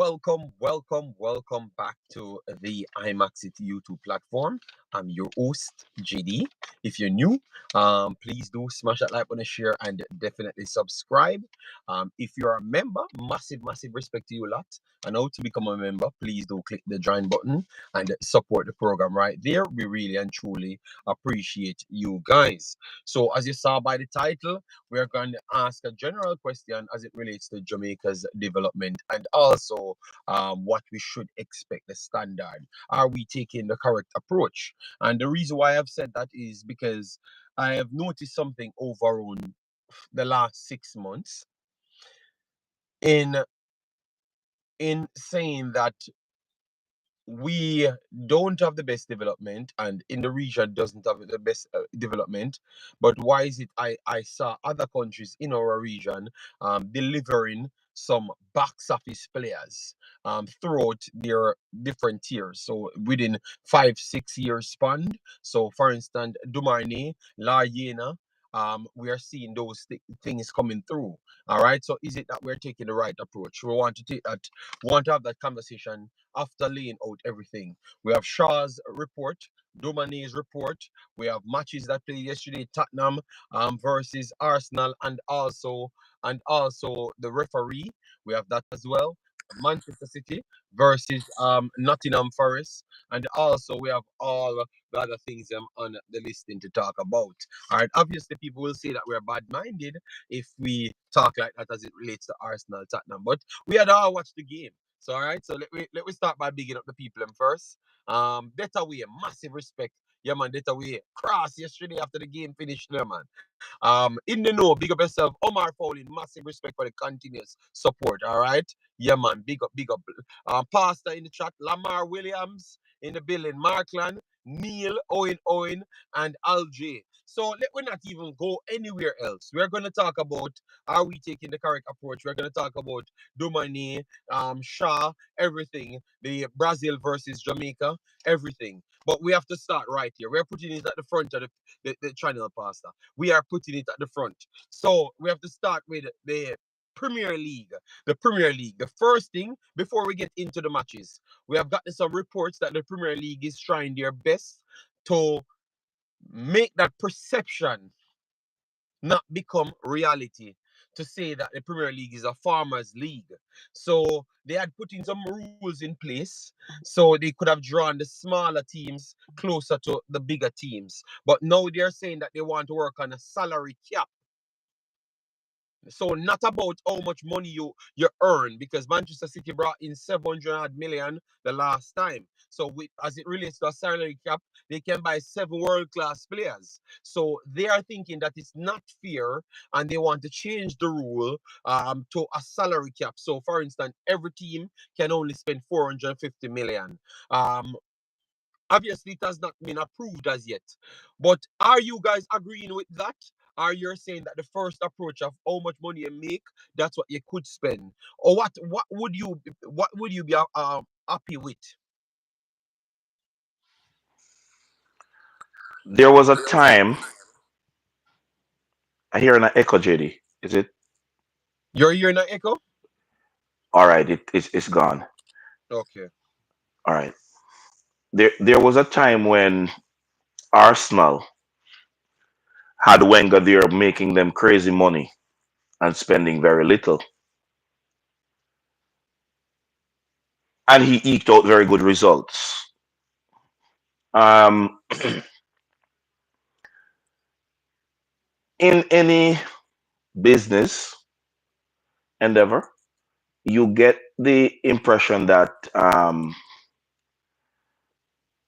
Welcome back to the Imaxit YouTube platform. I'm your host, JD. If you're new, please do smash that like button, share, and definitely subscribe. If you're a member, massive respect to you a lot. And how to become a member, please do click the join button and support the program right there. We really and truly appreciate you guys. So, as you saw by the title, we're going to ask a general question as it relates to Jamaica's development and also what we should expect the standard. Are we taking the correct approach? And the reason why I've said that is because I have noticed something over on the last 6 months in saying that we don't have the best development and in the region doesn't have the best development. But why is it I saw other countries in our region delivering some box office players throughout their different tiers, so within 5 6 years span. So for instance, Dumornay, La Yena, we are seeing those things coming through. All right, so is it that we're taking the right approach? We want to take that, want to have that conversation after laying out everything. We have Shaw's report, Domaney's report. We have matches that played yesterday, Tottenham versus Arsenal, and also the referee. We have that as well. Manchester City versus Nottingham Forest, and also we have all the other things on the listing to talk about. All right, obviously people will say that we're bad-minded if we talk like that as it relates to Arsenal, Tottenham, but we had all watched the game. So all right, so let me start by bigging up the people them first. That away, massive respect. Yeah, man, that away. Cross yesterday after the game finished there, man. In the know, big up yourself. Omar Fowling, massive respect for the continuous support. All right. Yeah, man, big up. Pastor in the chat, Lamar Williams in the building, Markland, Neil, Owen, and Al J. So let we not even go anywhere else. We're gonna talk about, are we taking the correct approach? We're gonna talk about Dumani, Shaw, everything. The Brazil versus Jamaica, everything. But we have to start right here. We're putting it at the front of the channel, Pastor. We are putting it at the front. So we have to start with the Premier League. The Premier League. The first thing before we get into the matches, we have gotten some reports that the Premier League is trying their best to make that perception not become reality, to say that the Premier League is a farmers league. So they had put in some rules in place so they could have drawn the smaller teams closer to the bigger teams. But now they're saying that they want to work on a salary cap. So not about how much money you earn, because Manchester City brought in 700 million the last time. So as it relates to a salary cap, they can buy 7 world-class players. So they are thinking that it's not fair, and they want to change the rule to a salary cap. So for instance, every team can only spend 450 million. Um, Obviously, it has not been approved as yet. But are you guys agreeing with that? Are you saying that the first approach of how much money you make, that's what you could spend? Or what would you be happy with? There was a time I hear an echo, JD. Is it You're hearing an echo? all right? It's gone. Okay. All right. There was a time when Arsenal had Wenger there making them crazy money and spending very little, and he eked out very good results. Um, in any business endeavor, you get the impression that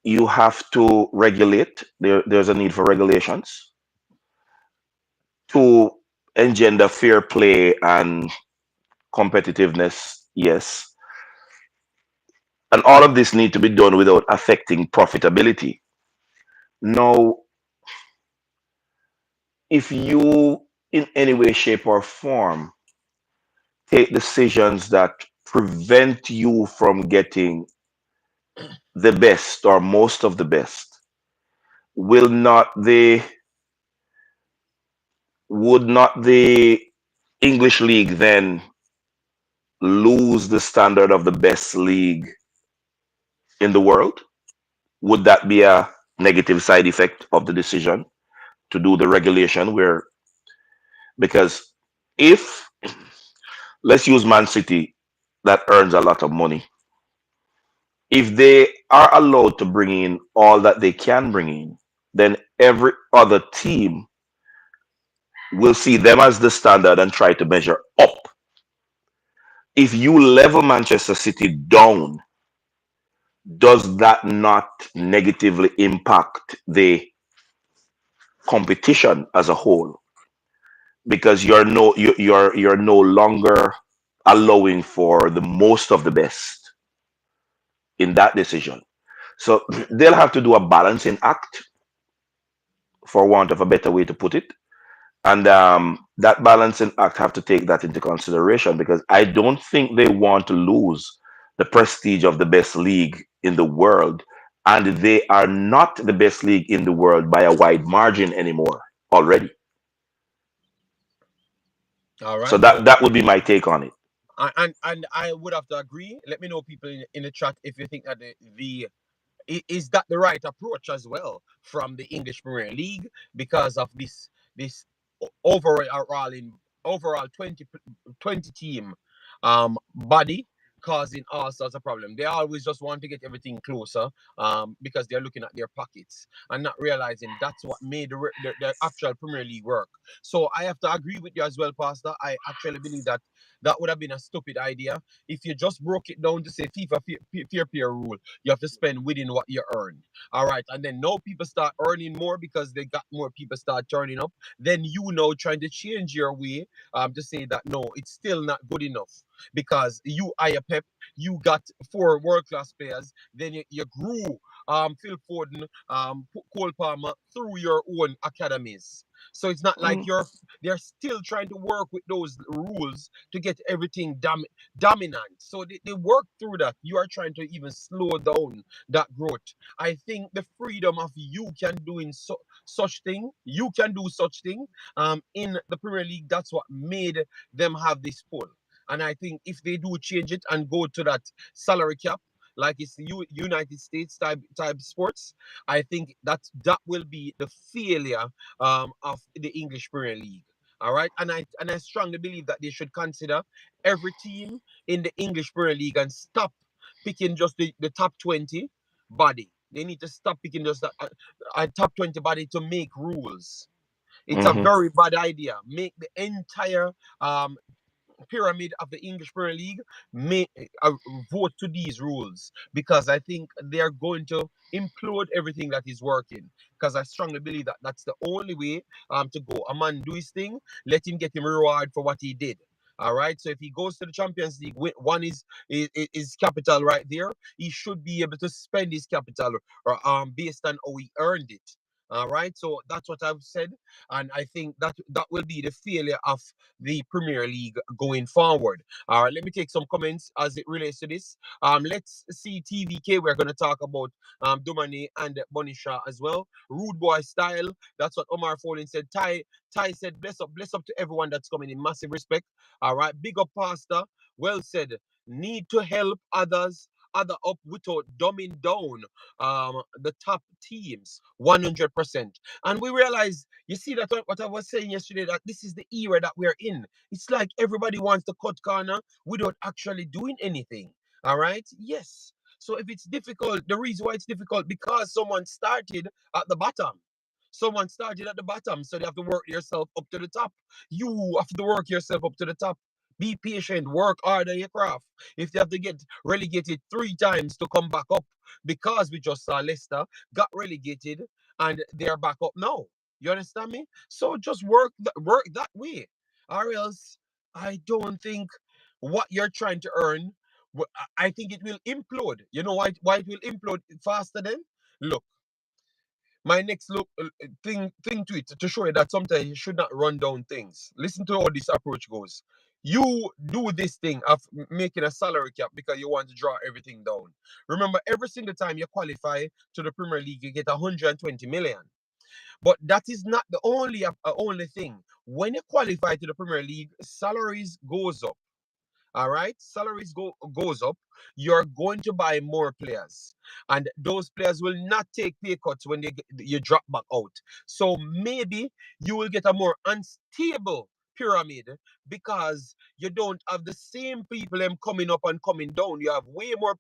you have to regulate. There's a need for regulations to engender fair play and competitiveness. Yes, and all of this need to be done without affecting profitability. Now, if you in any way, shape, or form take decisions that prevent you from getting the best or most of the best, will not the would not the English league then lose the standard of the best league in the world? Would that be a negative side effect of the decision to do the regulation where, because if, let's use Man City that earns a lot of money, if they are allowed to bring in all that they can bring in, then every other team will see them as the standard and try to measure up. If you level Manchester City down, does that not negatively impact the competition as a whole? Because you're no longer allowing for the most of the best in that decision. So they'll have to do a balancing act, for want of a better way to put it. And that balancing act have to take that into consideration, because I don't think they want to lose the prestige of the best league in the world. And they are not the best league in the world by a wide margin anymore already. All So right. So that would be my take on it. and I would have to agree. Let me know, people in the chat, if you think that is that the right approach as well from the English Premier League, because of this overall in overall 20 team body, causing all sorts of problems. They always just want to get everything closer, because they're looking at their pockets and not realizing that's what made the actual Premier League work. So I have to agree with you as well, Pastor. I actually believe that that would have been a stupid idea if you just broke it down to say FIFA fair play rule. You have to spend within what you earn. All right. And then now people start earning more because they got more people start turning up. Then you know trying to change your way, to say that no, it's still not good enough, because you hire Pep, you got four world class players, then you grew Phil Foden, Cole Palmer through your own academies. So it's not like Mm, they're still trying to work with those rules to get everything dominant. So they work through that. You are trying to even slow down that growth. I think the freedom of you can do in such thing, you can do such thing in the Premier League. That's what made them have this pull. And I think if they do change it and go to that salary cap, like it's the United States type sports, I think that will be the failure of the English Premier League. All right, and I strongly believe that they should consider every team in the English Premier League and stop picking just the top 20 body. They need to stop picking just a top 20 body to make rules. It's a mhm, very bad idea. Make the entire pyramid of the English Premier League may vote to these rules, because I think they are going to implode everything that is working. Because I strongly believe that that's the only way to go. A man do his thing, let him get him reward for what he did. All right. So if he goes to the Champions League, one is capital right there. He should be able to spend his capital based on how he earned it. All right. So that's what I've said, and I think that will be the failure of the Premier League going forward. All right, let me take some comments as it relates to this. Let's see TVK. We're going to talk about Dumornay and Bonisha as well. Rude boy style. That's what Omar Folin said. Ty said, bless up to everyone that's coming in. Massive respect. All right, big up, Pastor. Well said. Need to help other up without dumbing down the top teams 100%. And we realize, you see, that what I was saying yesterday, that this is the era that we're in. It's like everybody wants to cut corner without actually doing anything. All right? Yes. So if it's difficult, the reason why it's difficult, because someone started at the bottom. Someone started at the bottom, so they have to work yourself up to the top. You have to work yourself up to the top. Be patient, work hard on your craft. If they have to get relegated 3 times to come back up, because we just saw Leicester got relegated and they're back up now. You understand me? So just work that way, or else I don't think what you're trying to earn. I think it will implode. You know why it will implode faster? Then look, my next look thing to it to show you that sometimes you should not run down things. Listen to how this approach goes. You do this thing of making a salary cap because you want to draw everything down. Remember, every single time you qualify to the Premier League, you get 120 million. But that is not the only thing. When you qualify to the Premier League, salaries goes up. All right, salaries goes up. You're going to buy more players, and those players will not take pay cuts when you drop back out. So maybe you will get a more unstable pyramid because you don't have the same people them coming up and coming down. You have way more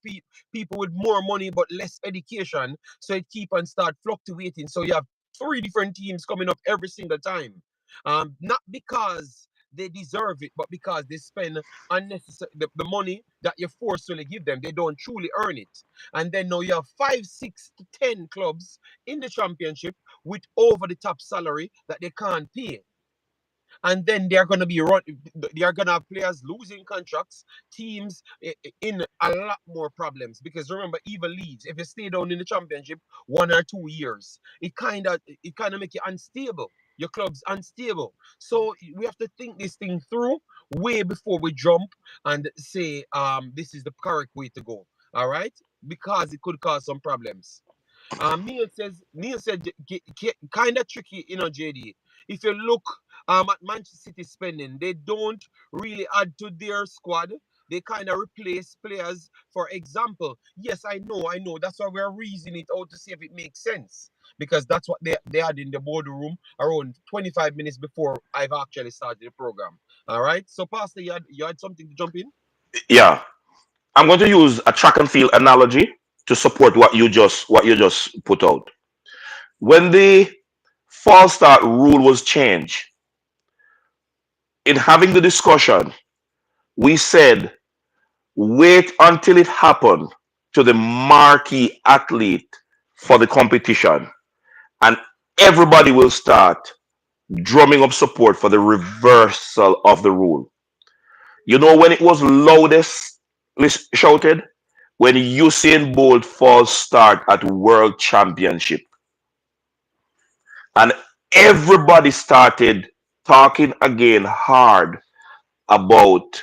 people with more money but less education, so it keep and start fluctuating. So you have three different teams coming up every single time. Not because they deserve it, but because they spend unnecessary the money that you forcefully give them. They don't truly earn it. And then now you have 5, 6 to 10 clubs in the championship with over the top salary that they can't pay. And then they're going to be run. They are going to have players losing contracts, teams in a lot more problems. Because remember, even Leeds, if you stay down in the championship 1 or 2 years, it kind of make you unstable. Your club's unstable. So we have to think this thing through way before we jump and say this is the correct way to go. All right, because it could cause some problems. Neil said kind of tricky, JD. If you look at Manchester City spending, they don't really add to their squad. They kind of replace players. For example, yes, I know. That's why we're reasoning it out to see if it makes sense. Because that's what they had in the boardroom around 25 minutes before I've actually started the program. All right. So, Pastor, you had something to jump in? Yeah, I'm going to use a track and field analogy to support what you just put out. When the false start rule was changed, in having the discussion, we said wait until it happened to the marquee athlete for the competition, and everybody will start drumming up support for the reversal of the rule. You know when it was loudest shouted? When Usain Bolt false start at World Championship. And everybody started talking again hard about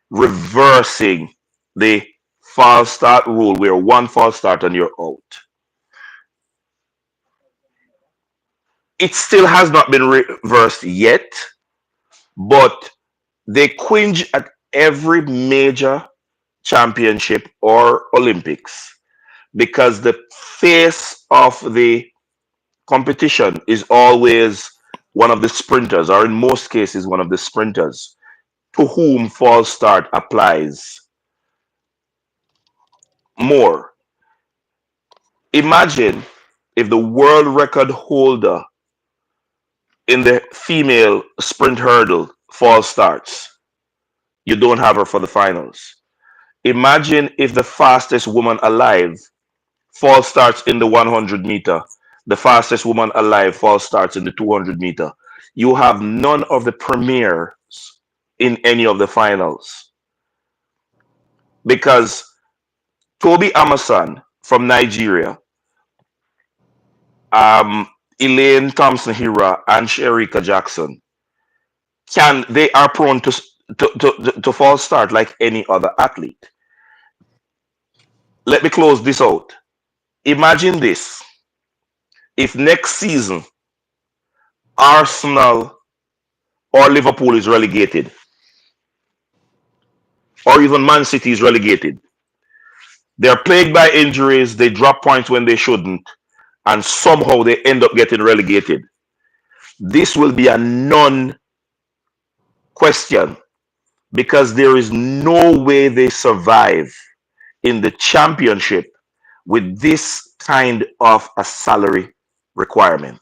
reversing the false start rule where one false start and you're out. It still has not been reversed yet, but they cringe at every major championship or Olympics because the face of the competition is always one of the sprinters, or in most cases, one of the sprinters to whom false start applies more. Imagine if the world record holder in the female sprint hurdle false starts. You don't have her for the finals. Imagine if the fastest woman alive false starts in the 100 meter. The fastest woman alive false starts in the 200 meter. You have none of the premiers in any of the finals because Toby Amason from Nigeria, um, Elaine Thompson Hira, and Sherika Jackson they are prone to false start like any other athlete. Let me close this out. Imagine this: if next season Arsenal or Liverpool is relegated, or even Man City is relegated, they're plagued by injuries, they drop points when they shouldn't, and somehow they end up getting relegated. This will be a non question because there is no way they survive in the championship with this kind of a salary requirement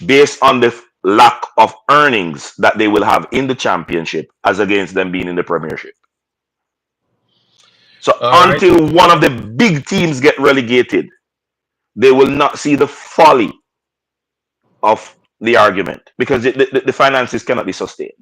based on the lack of earnings that they will have in the championship as against them being in the premiership. So All right. until one of the big teams get relegated, they will not see the folly of the argument because the finances cannot be sustained.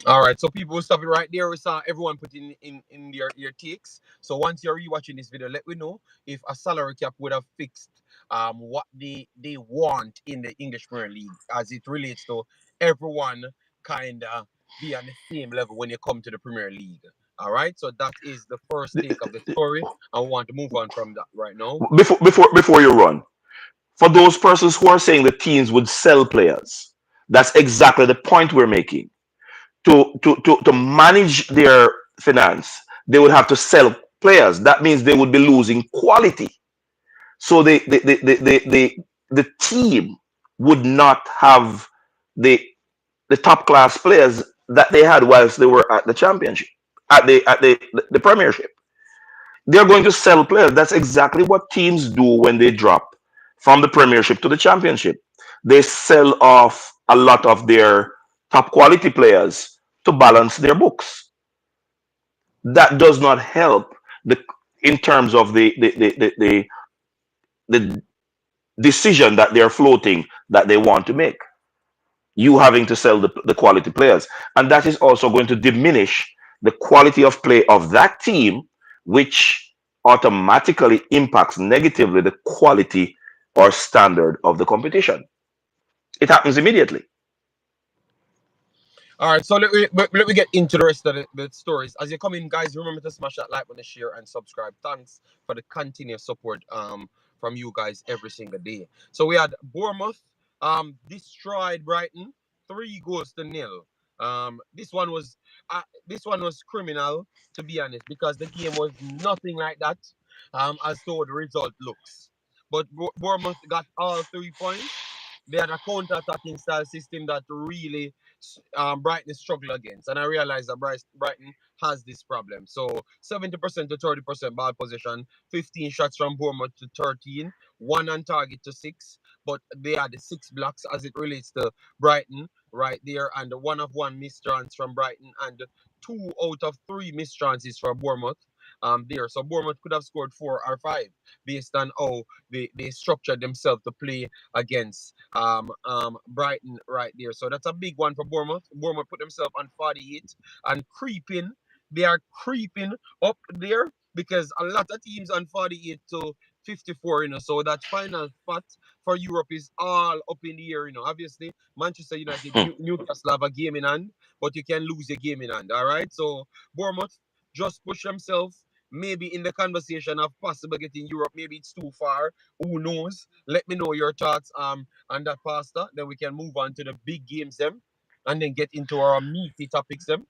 All right, so people will stop it right there. We saw everyone putting in their takes. So once you're rewatching this video, let me know if a salary cap would have fixed what they want in the English Premier League as it relates to everyone kind of be on the same level when you come to the Premier League. All right, so that is the first take of the story. I want to move on from that right now. Before you run, for those persons who are saying the teams would sell players, that's exactly the point we're making. to manage their finance, they would have to sell players. That means they would be losing quality. So the team would not have the the top class players that they had whilst they were at the championship, at the premiership. They're going to sell players. That's exactly what teams do when they drop from the premiership to the championship. They sell off a lot of their top quality players to balance their books. That does not help the in terms of the decision that they're floating that they want to make. You having to sell the quality players. And that is also going to diminish the quality of play of that team, which automatically impacts negatively the quality or standard of the competition. It happens immediately. All right, so let me get into the rest of the stories. As you come in, guys, remember to smash that like button, share, and subscribe. Thanks for the continuous support from you guys every single day. So we had Bournemouth destroyed Brighton 3 goals to nil. This one was criminal, to be honest, because the game was nothing like that as though the result looks. But Bournemouth got all 3 points. They had a counter-attacking style system that really Brighton struggle against. And I realized that Brighton has this problem. So 70% to 30% ball possession, 15 shots from Bournemouth to 13, one on target to six. But they had the six blocks as it relates to Brighton right there, and the one of one missed chance from Brighton, and 2 out of 3 missed chances for Bournemouth. There, so Bournemouth could have scored 4 or 5 based on how they structured themselves to play against Brighton right there. So that's a big one for Bournemouth. Bournemouth put themselves on 48 and creeping. They are creeping up there because a lot of teams on 48 to 54, so that final spot for Europe is all up in the air. Obviously, Manchester United, Newcastle have a game in hand, but you can lose your game in hand. All right, so Bournemouth just push themselves maybe in the conversation of possible getting Europe. Maybe it's too far. Who knows? Let me know your thoughts on that, Pastor. Then we can move on to the big games them, and then get into our meaty topics them.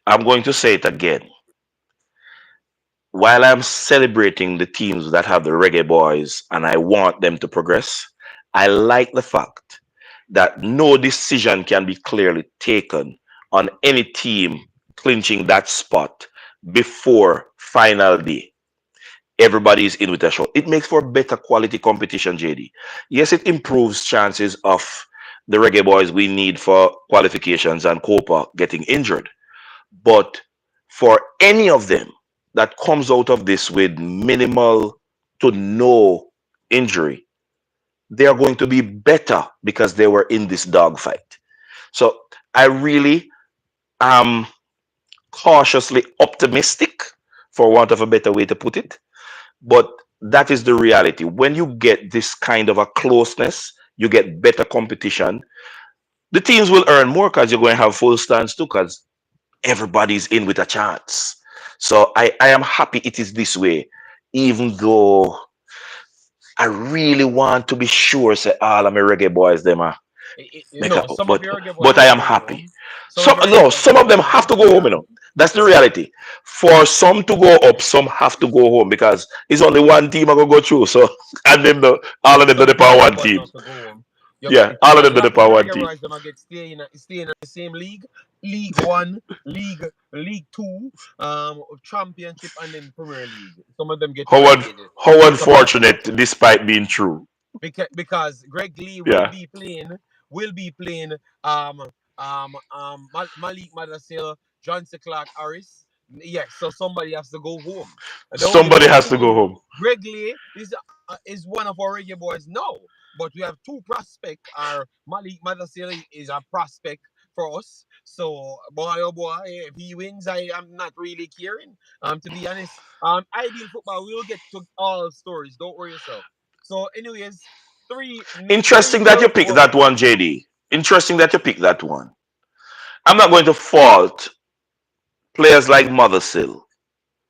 I'm going to say it again. While I'm celebrating the teams that have the Reggae Boys and I want them to progress, I like the fact that no decision can be clearly taken on any team clinching that spot before final day. Everybody is in with a shot. It makes for better quality competition, JD. Yes, it improves chances of the Reggae Boys we need for qualifications and Copa getting injured. But for any of them that comes out of this with minimal to no injury, they are going to be better because they were in this dogfight. So I really am cautiously optimistic, for want of a better way to put it. But that is the reality. When you get this kind of a closeness, you get better competition. The teams will earn more because you're going to have full stands too, because everybody's in with a chance. So I am happy it is this way, even though I really want to be sure say all of my reggae boys them are make a, Some of but your reggae boys but I are am going happy. home. Some of Some your reggae no, boys some are of them going have to home. go home, you know. That's the reality. For some to go up, some have to go home because it's only one team I gonna go through. So and them the all of them Some the of your power reggae one boys team. have to go home. You get Yeah, it. all of And them a the lot of power your one reggae team. boys them are get stay in the same league, League 1, League 2, Championship, and then Premier League. Some of them get How relegated. how Just a passing unfortunate message. despite being true. Because Greg Lee will Yeah. be playing Malik Madasil, Johnson Clark Harris. Yes, so somebody has to go home. The Somebody only has to thing go is home. Greg Lee is one of our reggae boys now, but we have two prospect. Our Malik Madasil is a prospect for us. So boy oh boy, if he wins, I am not really caring. To be honest, ideal football. We'll get to all stories. Don't worry yourself. So, anyways, three Interesting that you nil. picked Go ahead. that one, JD. Interesting that you picked that one. I'm not going to fault players like Mothersill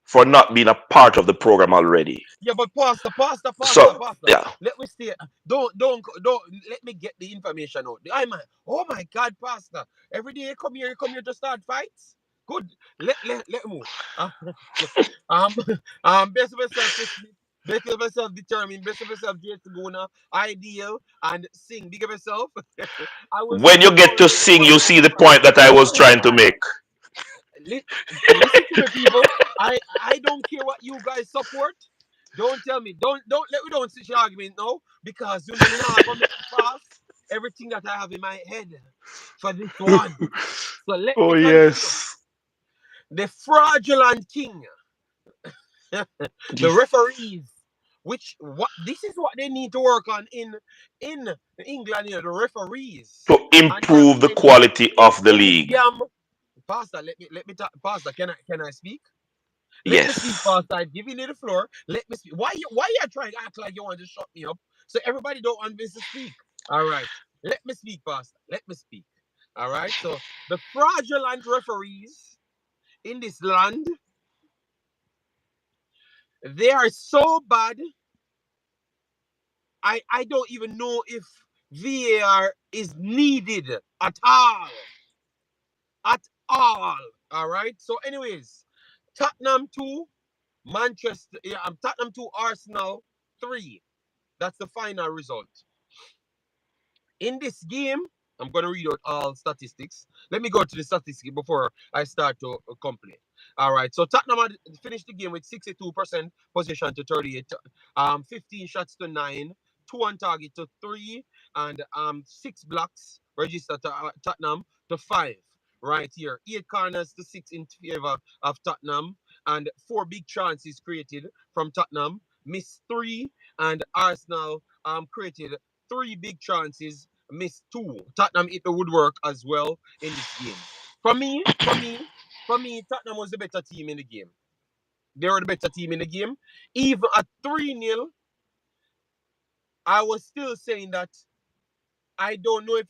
for not being a part of the program already. Yeah, but pastor, pastor, pastor, So pastor. yeah, Let me stay. Don't. Let me get the information out. I'm. Oh my God, pastor. Every day you come here to start fights. Good. Let move. Um, best of yourself, Chris Smith. Best of yourself, determined. Best of yourself, Jason Guna. Ideal and sing. Big of yourself. I will see when you you get tomorrow to in the sing, you morning see on the point Friday. that I was trying to make. Li- Listen to me, people. I don't care what you guys support. Don't tell me. We don't switch argument now because you know not gonna make me pass everything that I have in my head for this one. So let Oh me continue. yes. The fraudulent king, the referees, which what this is what they need to work on in England. You know, the referees To and them improve the any quality of the any league. scam. Pastor, let me talk. Pastor, can I speak? Let me speak, Yes. Pastor. I'm giving you the floor. Let me speak. Why you trying to act like you want to shut me up? So everybody don't want me to speak. All right. Let me speak, Pastor. Let me speak. All right. So the fraudulent referees in this land, they are so bad. I don't even know if VAR is needed at all. At all. All right. So, anyways, Tottenham 2, Manchester, yeah, Tottenham 2, Arsenal 3. That's the final result. In this game, I'm going to read out all statistics. Let me go to the statistics before I start to complain. All right. So Tottenham had finished the game with 62% possession to 38, 15 shots to 9, 2 on target to 3, and 6 blocks registered to Tottenham to 5. Right here. 8 corners to 6 in favor of Tottenham, and 4 big chances created from Tottenham. Missed 3, and Arsenal created 3 big chances, missed 2. Tottenham hit the woodwork as well in this game. For me, for me, for me, Tottenham was the better team in the game. They were the better team in the game. Even at 3-0, I was still saying that I don't know if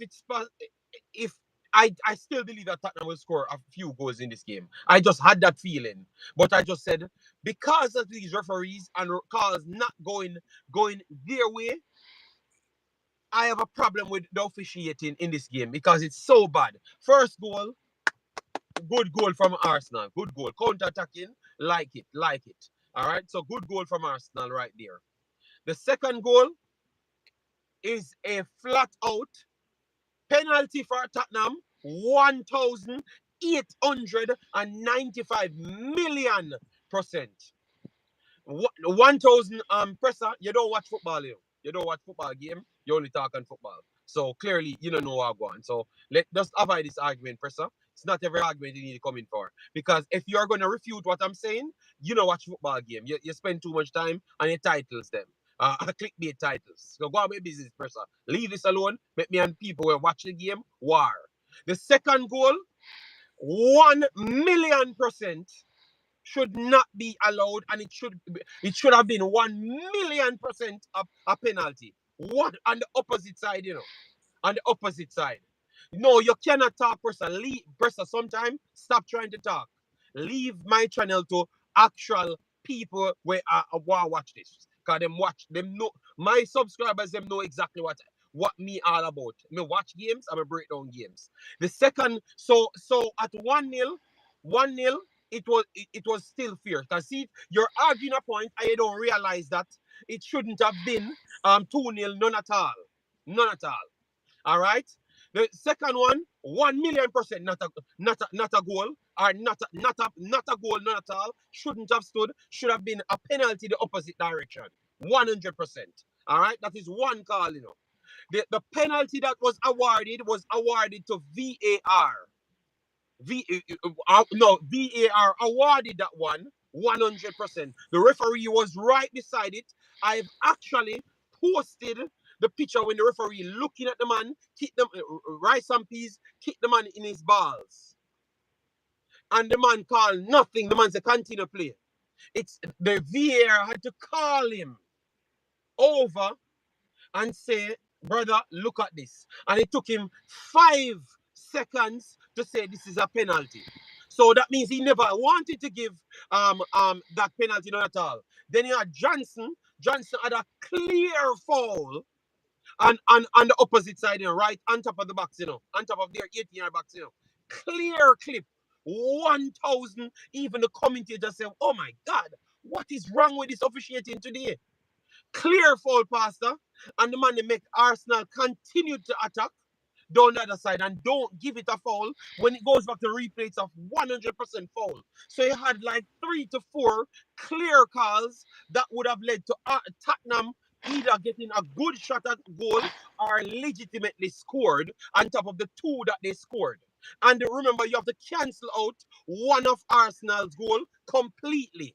if I still believe that Tottenham will score a few goals in this game. I just had that feeling. But I just said because of these referees and calls not going their way, I have a problem with the officiating in this game because it's so bad. First goal, good goal from Arsenal. Good goal. Counter attacking, like it. All right. So good goal from Arsenal right there. The second goal is a flat out penalty for Tottenham. 1,895,000,000%. 1,000 presser. You don't watch football, you don't watch football game. You only talk on football. So clearly, you don't know what I'm going. So let just avoid this argument, presser. It's not every argument you need to come in for. Because if you're going to refute what I'm saying, you don't watch football game. You spend too much time on your titles, them. Clickbait titles. So go on with business, presser. Leave this alone. Make me and people who watch the game war. The second goal, 1,000,000% should not be allowed, and it should have been 1,000,000% a penalty. One on the opposite side, on the opposite side. No, you cannot talk, Pressa. Leave, Pressa. Sometime stop trying to talk. Leave my channel to actual people where I want to watch this. Cause them watch them know my subscribers. Them know exactly what me all about. Me watch games. I'm a break down games. The second, so at 1-0, 1-0, it was still fair. Cause see, you're arguing a point, and you don't realize that it shouldn't have been 2-0, none at all, none at all. All right. The second one, 1,000,000% not a goal, or not a goal, not at all. Shouldn't have stood. Should have been a penalty the opposite direction. 100%. All right. That is one call. The penalty that was awarded to VAR. No, VAR awarded that one 100%. The referee was right beside it. I've actually posted the picture when the referee looking at the man, kick them, rice and peas, kick the man in his balls. And the man called nothing. The man said, continue play. It's the VAR had to call him over and say, brother, look at this. And it took him 5 seconds to say this is a penalty. So that means he never wanted to give that penalty, not at all. Then you had Johnson. Johnson had a clear foul on the opposite side, right on top of the box, on top of their 18-yard box, Clear clip. 1,000. Even the commentator said, "Oh my God, what is wrong with this officiating today?" Clear foul, Pastor, and the man they make Arsenal continue to attack down the other side and don't give it a foul. When it goes back to replay, it's a 100% foul. So you had like 3 to 4 clear calls that would have led to Tottenham either getting a good shot at goal or legitimately scored on top of the two that they scored. And remember, you have to cancel out one of Arsenal's goal completely.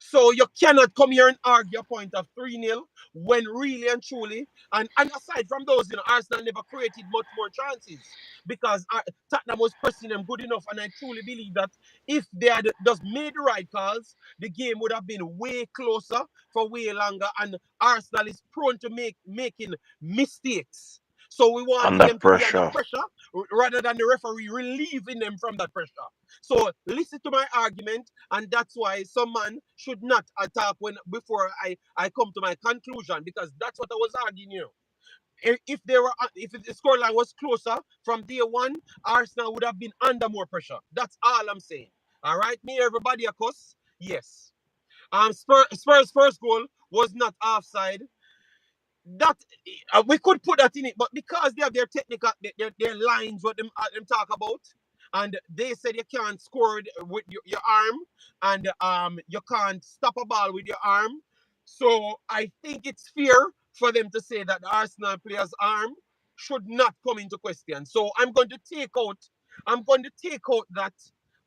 So you cannot come here and argue a point of 3-0 when really and truly, and aside from those, Arsenal never created much more chances because Tottenham was pressing them good enough. And I truly believe that if they had just made the right calls, the game would have been way closer for way longer. And Arsenal is prone to making mistakes. So we wanted Under them to be under pressure. pressure rather than the referee relieving them from that pressure. So listen to my argument, and that's why some man should not attack when before I come to my conclusion, because that's what I was arguing here. If the scoreline was closer from day one, Arsenal would have been under more pressure. That's all I'm saying. All right, me everybody a cuss. Yes. Spurs first goal was not offside. That we could put that in it, but because they have their technical their lines what them talk about, and they said you can't score with your arm, and you can't stop a ball with your arm. So I think it's fair for them to say that the Arsenal player's arm should not come into question. So I'm going to take out that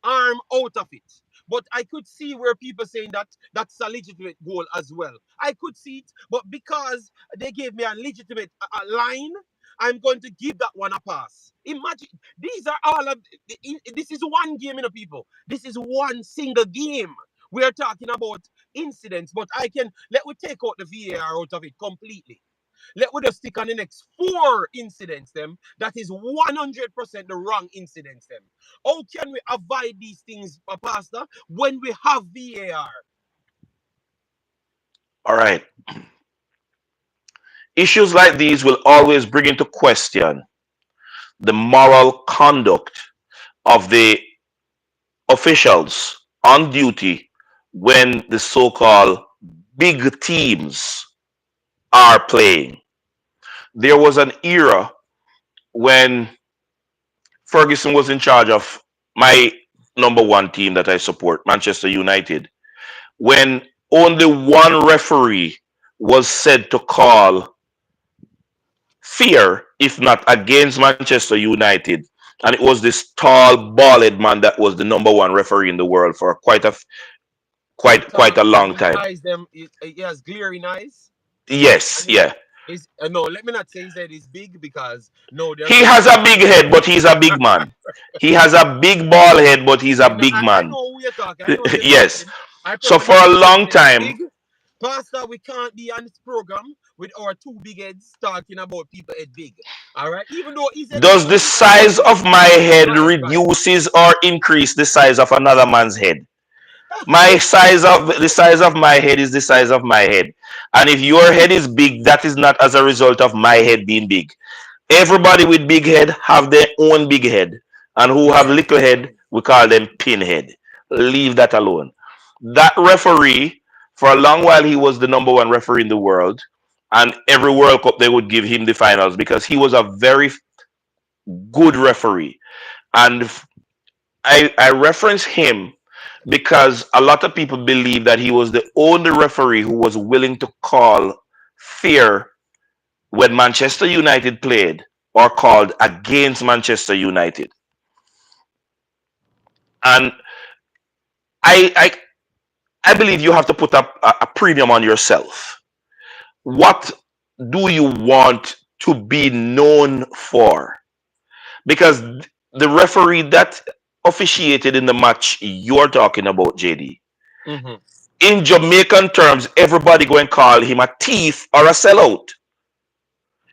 arm out of it. But I could see where people saying that that's a legitimate goal as well. I could see it, but because they gave me a legitimate line, I'm going to give that one a pass. Imagine these are all of this is one game, people. This is one single game. We are talking about incidents, but I can let we take out the VAR out of it completely. Let we just stick on the next 4 incidents, them. That is 100% the wrong incidents, them. How can we avoid these things, Pastor, when we have VAR? All right. Issues like these will always bring into question the moral conduct of the officials on duty when the so-called big teams are playing. There was an era when Ferguson was in charge of my number one team that I support, Manchester United, when only one referee was said to call fair, if not against Manchester United. And it was this tall, bald man that was the number one referee in the world for You quite a talking about long his time. eyes, them? He has glaring eyes, Yes, and yeah. is no. Let me not say his head is big because no, there are He some has a football big players. head, but he's a big man. He has a big bald head, but he's a big I man. know who you're talking. I know who you're Yes. talking. I So prefer for not a to say his long head is time, big. Pastor, we can't be on this program with our two big heads talking about people head big. All right? Even though his head is does the big, I know size his head of is my big. head Right, right. reduces or increase the size of another man's head? The size of my head is the size of my head. And if your head is big, that is not as a result of my head being big. Everybody with big head have their own big head. And who have Yes. little head, we call them pinhead. Leave that alone. That referee, for a long while, he was the number one referee in the world. And every World Cup, they would give him the finals because he was a very good referee. And I reference him because a lot of people believe that he was the only referee who was willing to call fair when Manchester United played or called against Manchester United. And I I, I believe you have to put up a premium on yourself. What do you want to be known for? Because the referee that officiated in the match you're talking about, JD, Mm-hmm. in Jamaican terms, everybody go and call him a thief or a sellout.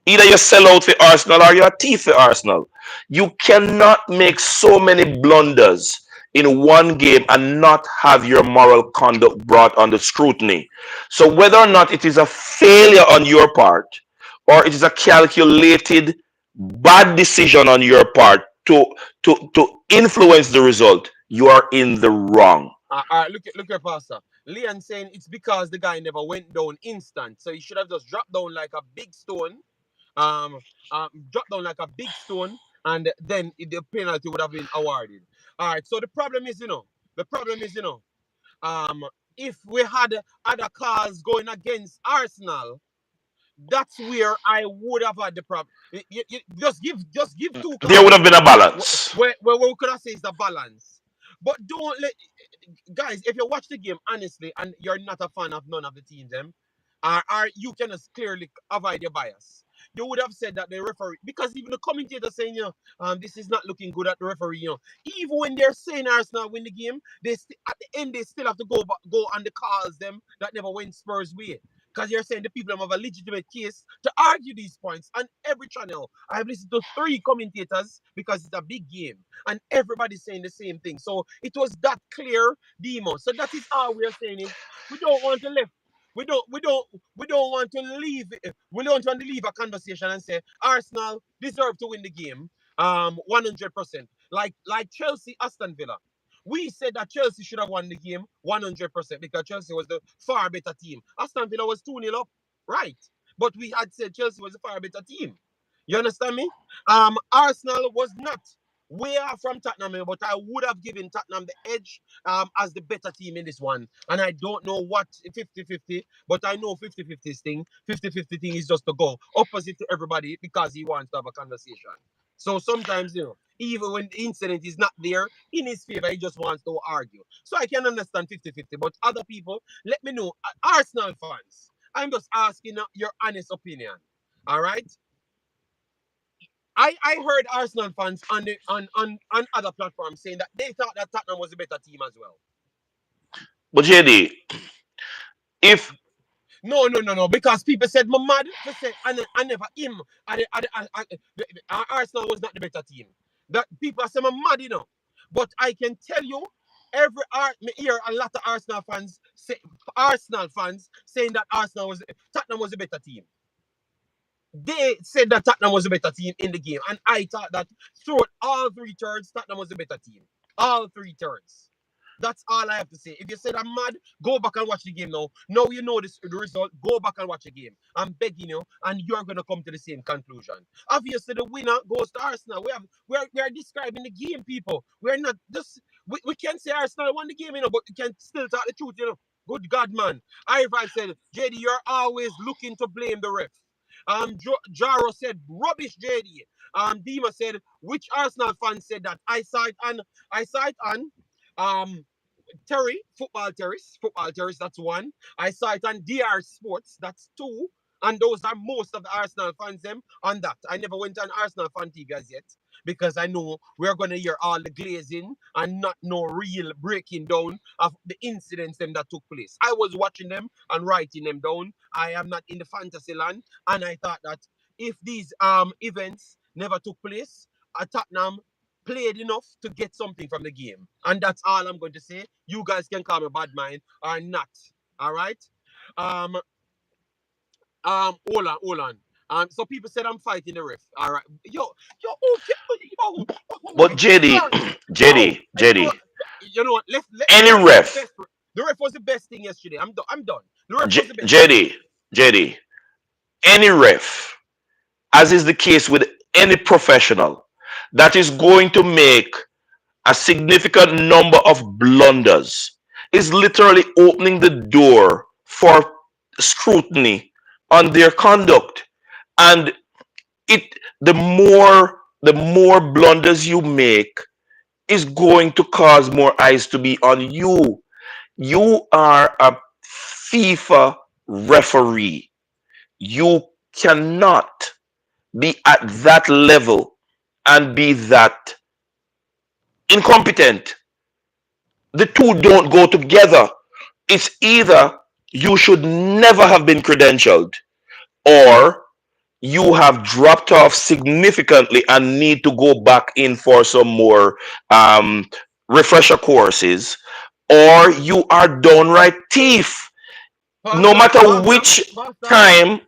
Either you sell out for Arsenal or you're a thief for Arsenal. You cannot make so many blunders in one game and not have your moral conduct brought under scrutiny. So whether or not it is a failure on your part or it is a calculated bad decision on your part to influence the result, you are in the wrong. All right, look at Pastor. Leon saying it's because the guy never went down instant, so he should have just dropped down like a big stone. Um, dropped down like a big stone, and then the penalty would have been awarded. All right. So the problem is, the problem is, um, if we had other cars going against Arsenal, that's where I would have had the problem. Just give two There would cars have been a balance. where we could have said is the balance. But don't let guys, if you watch the game honestly and you're not a fan of none of the teams, them, are you can just clearly avoid your bias. You would have said that the referee, because even the commentator saying, this is not looking good at the referee, even when they're saying Arsenal win the game, at the end they still have to go on the calls them that never went Spurs way. Because you're saying the people have a legitimate case to argue these points on every channel. I've listened to three commentators because it's a big game and everybody's saying the same thing. So it was that clear, demo. So that is all we're saying is we don't want to left. We don't want to leave. We don't want to leave a conversation and say Arsenal deserve to win the game. 100%. Like Chelsea, Aston Villa. We said that Chelsea should have won the game 100% because Chelsea was the far better team. Aston Villa was 2-0 up, right? But we had said Chelsea was a far better team. You understand me? Arsenal was not way off from Tottenham, but I would have given Tottenham the edge as the better team in this one. And I don't know what 50-50, but I know 50-50 thing. 50-50 thing is just to go opposite to everybody because he wants to have a conversation. So sometimes, even when the incident is not there in his favor, he just wants to argue. So I can understand 50-50, but other people, let me know. Arsenal fans, I'm just asking your honest opinion. All right? I heard Arsenal fans on other platforms saying that they thought that Tottenham was a better team as well. But JD, if No. Because people said my mad for say I never him. Arsenal was not the better team. That people say my mad, But I can tell you, me hear a lot of Arsenal fans saying that Tottenham was a better team. They said that Tottenham was a better team in the game, and I thought that throughout all three thirds, Tottenham was a better team. All three thirds. That's all I have to say. If you said I'm mad, go back and watch the game now. Now you know the result. Go back and watch the game. I'm begging you, and you're gonna come to the same conclusion. Obviously, the winner goes to Arsenal. We are describing the game, people. We're not just we can say Arsenal won the game, but we can still talk the truth. Good God, man. I said, JD, you're always looking to blame the ref. Jaro said rubbish, JD. Dima said which Arsenal fan said that? I saw it on um football terrace. That's one. I saw it on DR Sports. That's two. And those are most of the Arsenal fans them on that. I never went on Arsenal fan TV as yet because I know we're gonna hear all the glazing and not no real breaking down of the incidents them that took place. I was watching them and writing them down. I am not in the fantasy land, and I thought that if these events never took place, Tottenham played enough to get something from the game. And that's all I'm going to say. You guys can call me bad mind or not. All right. Um, hold on. So people said I'm fighting the ref. All right. Yo, okay. but JD, Yo, JD, JD, you know what? any The ref was the ref, best. The ref was the best thing yesterday. I'm done. The ref was the best thing. JD, JD, any ref, as is the case with any professional, that is going to make a significant number of blunders is literally opening the door for scrutiny on their conduct. And it the more blunders you make is going to cause more eyes to be on you. You are a FIFA referee. You cannot be at that level and be that incompetent. The two don't go together. It's either you should never have been credentialed or you have dropped off significantly and need to go back in for some more um, refresher courses, or you are downright thief. No Pastor, matter Pastor, which Pastor. time,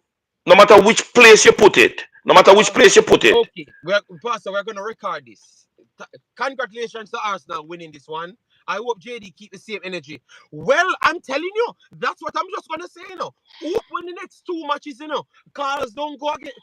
no matter which place you put it, no matter which Pastor. place you put it. Okay, Pastor, we're gonna record this. Congratulations to Arsenal winning this one. I hope JD keep the same energy. Well, I'm telling you, that's what I'm just gonna say. Hope when the next two matches, cars don't go against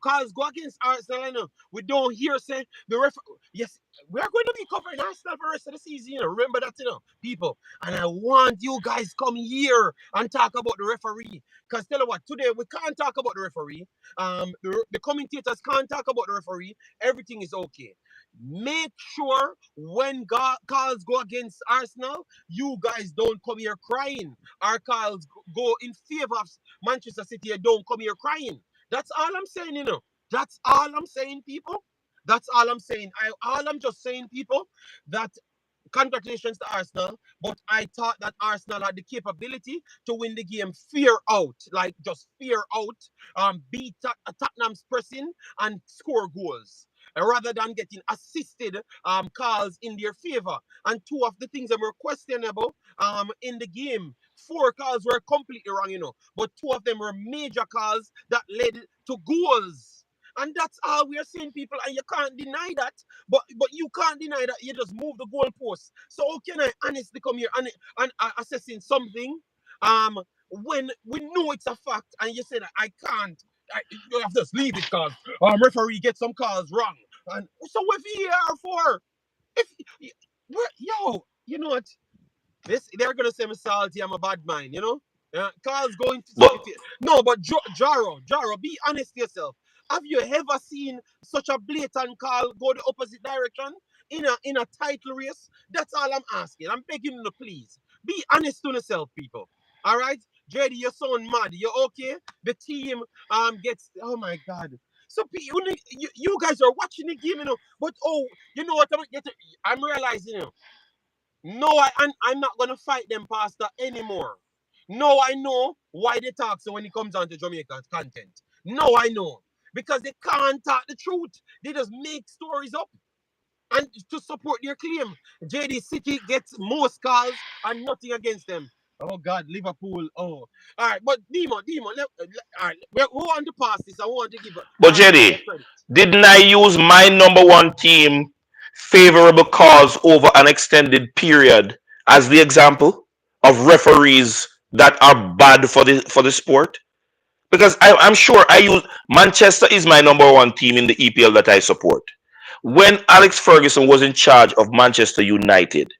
cars go against Arsenal. We don't hear say the ref. Yes, we are going to be covering Arsenal for the rest of the season. Remember that, people. And I want you guys come here and talk about the referee. Cause tell you what, today we can't talk about the referee. The commentators can't talk about the referee. Everything is okay. Make sure when calls go against Arsenal, you guys don't come here crying. Our calls go in favor of Manchester City. Don't come here crying. That's all I'm saying. That's all I'm saying, people. That's all I'm saying. All I'm just saying, people, that congratulations to Arsenal, but I thought that Arsenal had the capability to win the game fear out, like just fear out, beat Tottenham's pressing and score goals. Rather than getting assisted calls in their favor. And two of the things that were questionable in the game. Four calls were completely wrong, but two of them were major calls that led to goals. And that's all we are seeing, people, and you can't deny that. But you can't deny that you just move the goalposts. So how can I honestly come here and assessing something when we know it's a fact and you say that I can't. You have to just leave it because referee get some calls wrong. And so what VAR for? If yo, you know what? They're gonna say I'm salty, I'm a bad mind. Carl's going to But no, but Jaro, be honest to yourself. Have you ever seen such a blatant call go the opposite direction in a title race? That's all I'm asking. I'm begging you to please be honest to yourself, people. All right, JD, you sound mad. You okay? The team gets. Oh my God. So you guys are watching the game, but you know what? I'm realizing. No, I'm not gonna fight them, Pastor, anymore. No, I know why they talk so when it comes down to Jamaican content. No, I know. Because they can't talk the truth. They just make stories up and to support their claim. JD City gets most calls and nothing against them. Oh God, Liverpool. Oh, all right. But Demo, all right. We want to pass this. I want to give Arsenal their Jerry, credit. didn't I use my number one team favorable cause over an extended period as the example of referees that are bad for the sport? Because I'm sure I use Manchester is my number one team in the EPL that I support. When Alex Ferguson was in charge of Manchester United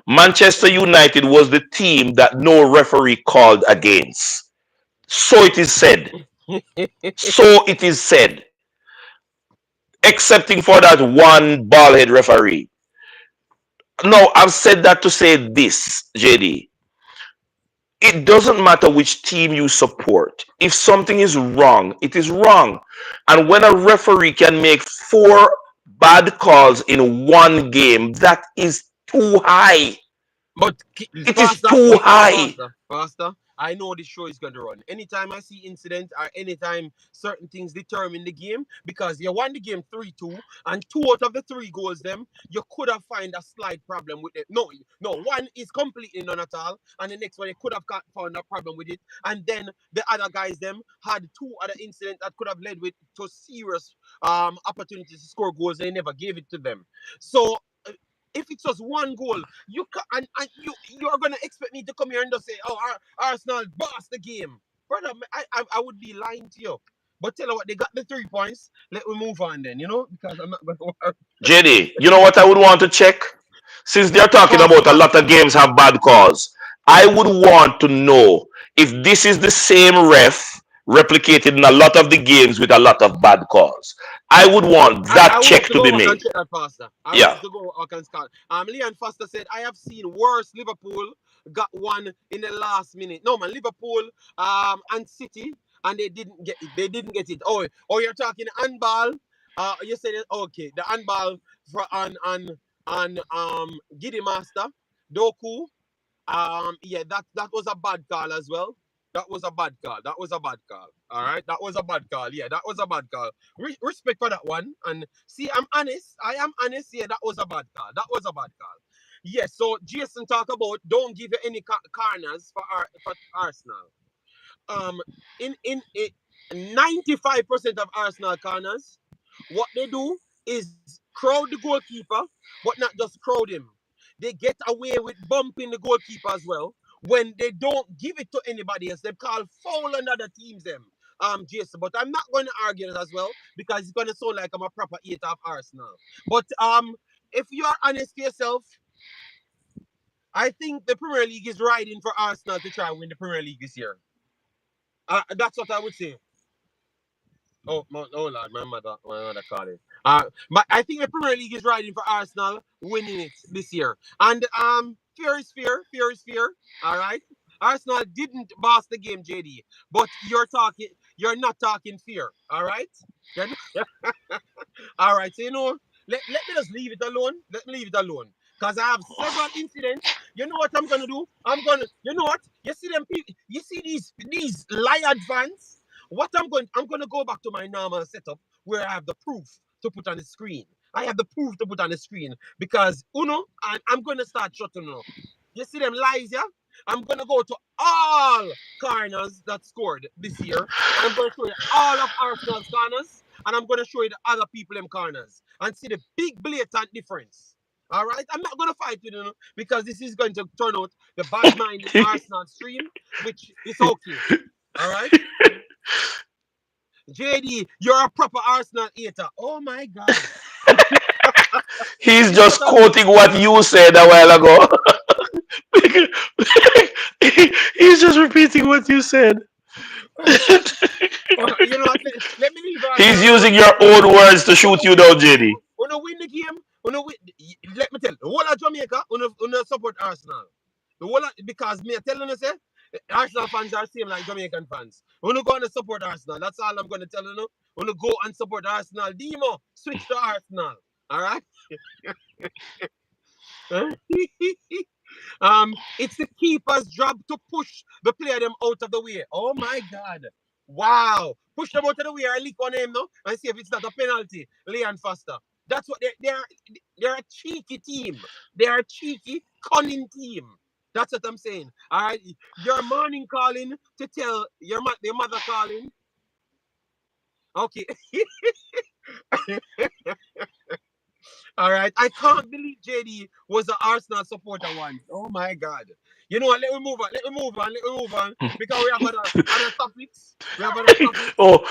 was the team that no referee called against. So it is said. So it is said. Excepting for that one ballhead referee. No, I've said that to say this, JD. It doesn't matter which team you support. If something is wrong, it is wrong. And when a referee can make four bad calls in one game, that is too high. But It is Pastor, too but high. Pastor, I know the show is going to run. Anytime I see incident or anytime certain things determine the game, because you won the game 3-2, and two out of the three goals them, you could have find a slight problem with it. No, one is completely none at all, and the next one you could have found a problem with it, and then the other guys them had two other incidents that could have led with to serious opportunities to score goals. They never gave it to them. So if it's just one goal, you can and you're gonna expect me to come here and just say, "Oh, Arsenal boss the game," brother. I would be lying to you. But tell you what, they got the 3 points. Let me move on then, because I'm not gonna worry. JD, you know what I would want to check? Since they're talking about a Pastor, lot of games have bad calls, I would want to know if this is the same ref replicated in a lot of the games with a lot of bad calls. I would want I that will have check to to go be back and made. check that, Pastor. I will Yeah. have to go back and scan. Leon Foster said, I have seen worse Liverpool got one in the last minute. No, man, Liverpool and City, and they didn't get it. They didn't get it. Oh, you're talking handball. You said it, okay, the handball for on Giddy Master, Doku. Yeah, that was a bad call as well. That was a bad call. That was a bad call. All right, that was a bad call. Yeah, that was a bad call. Respect for that one. And see, I'm honest. I am honest. Yeah, that was a bad call. That was a bad call. Yes, so Jason talk about don't give you any corners for Arsenal. Um, in 95% of Arsenal corners, what they do is crowd the goalkeeper, but not just crowd him. They get away with bumping the goalkeeper as well when they don't give it to anybody else. They call foul on other teams them. Jason, but I'm not going to argue that as well because it's going to sound like I'm a proper hater of Arsenal. But if you are honest to yourself, I think the Premier League is riding for Arsenal to try and win the Premier League this year. That's what I would say. Oh Lord, my mother calling. But I think the Premier League is riding for Arsenal winning it this year. And fear is fear, fear is fear. All right. Arsenal didn't boss the game, JD, but you're not talking fear. All right. You're not, all right, so let me just leave it alone. Let me leave it alone. Because I have several incidents. You know what I'm gonna do? You know what? You see them people, you see these liar fans? I'm gonna go back to my normal setup where I have the proof to put on the screen. I have the proof to put on the screen because I'm gonna start shutting up. You see them lies, yeah? I'm gonna go to all corners that scored this year, and I'm gonna show you all of Arsenal's corners, and I'm gonna show you the other people in corners and see the big blatant difference. All right, I'm not gonna fight with you because this is going to turn out the bad-minded Arsenal stream, which is okay. All right, JD, you're a proper Arsenal hater. Oh my God, He's this is what just I'm quoting what you said a while ago. He's just repeating what you said. you know what? Let me leave He's Arsenal alone using your because own words to wanna shoot you win the down, game. JD. Wanna win the game. Wanna win. Let me tell you, the whole of Jamaica, wanna support Arsenal. The whole of, because me telling you say Arsenal fans are same like Jamaican fans. Wanna go and support Arsenal. That's all I'm gonna tell you. Wanna go and support Arsenal. Demo, switch to Arsenal. All right. It's the keeper's job to push the player them out of the way. Oh my God. Wow. Push them out of the way and lick on him now and see if it's not a penalty. Leon Foster. That's what they're a cheeky team. They're a cheeky, cunning team. That's what I'm saying. All right. Your morning calling to tell your mother calling. Okay. All right. I can't believe JD was an Arsenal supporter once. Oh my God. You know what? Let me move on. Let me move on. Let me move on. Because we have other topics. We have other topics. Oh,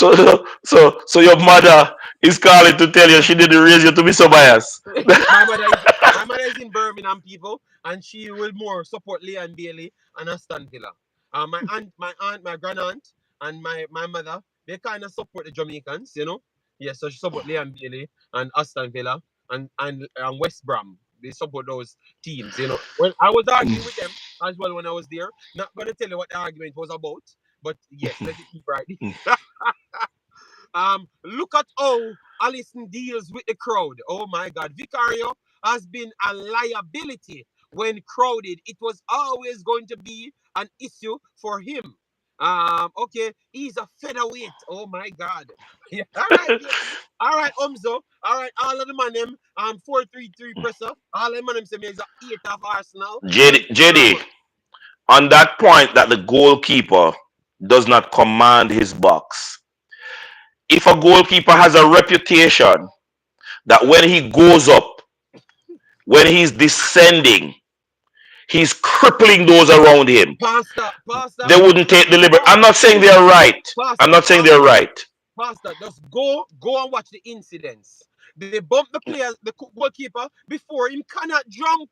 All right. so your mother is calling to tell you she didn't raise you to be so biased. my mother is my mother is in Birmingham, people, and she will more support Leon Bailey and Aston Villa. My grand aunt, and my mother, they kind of support the Jamaicans, you know. Yeah, so she support Leon Bailey and Aston Villa and West Brom. They support those teams, you know. Well, I was arguing with them as well when I was there. Not gonna tell you what the argument was about, but yes, let it keep right. Look at how Allison deals with the crowd. Oh my God, Vicario has been a liability when crowded. It was always going to be an issue for him. Okay, he's a featherweight. Oh my God. Yeah, all right, JD. All right, Umzo. All right, all of the man them 433 presser. All of them man them say me is a eight of Arsenal. JD, And JD, on that point that the goalkeeper does not command his box. If a goalkeeper has a reputation that when he goes up, when he's descending, he's crippling those around him, Pastor, they wouldn't take the liberty. I'm go, not saying they're listen, right. I'm Pastor, not saying they're Pastor, right. Pastor, just go and watch the incidents. They bump the player, the goalkeeper, before him cannot jump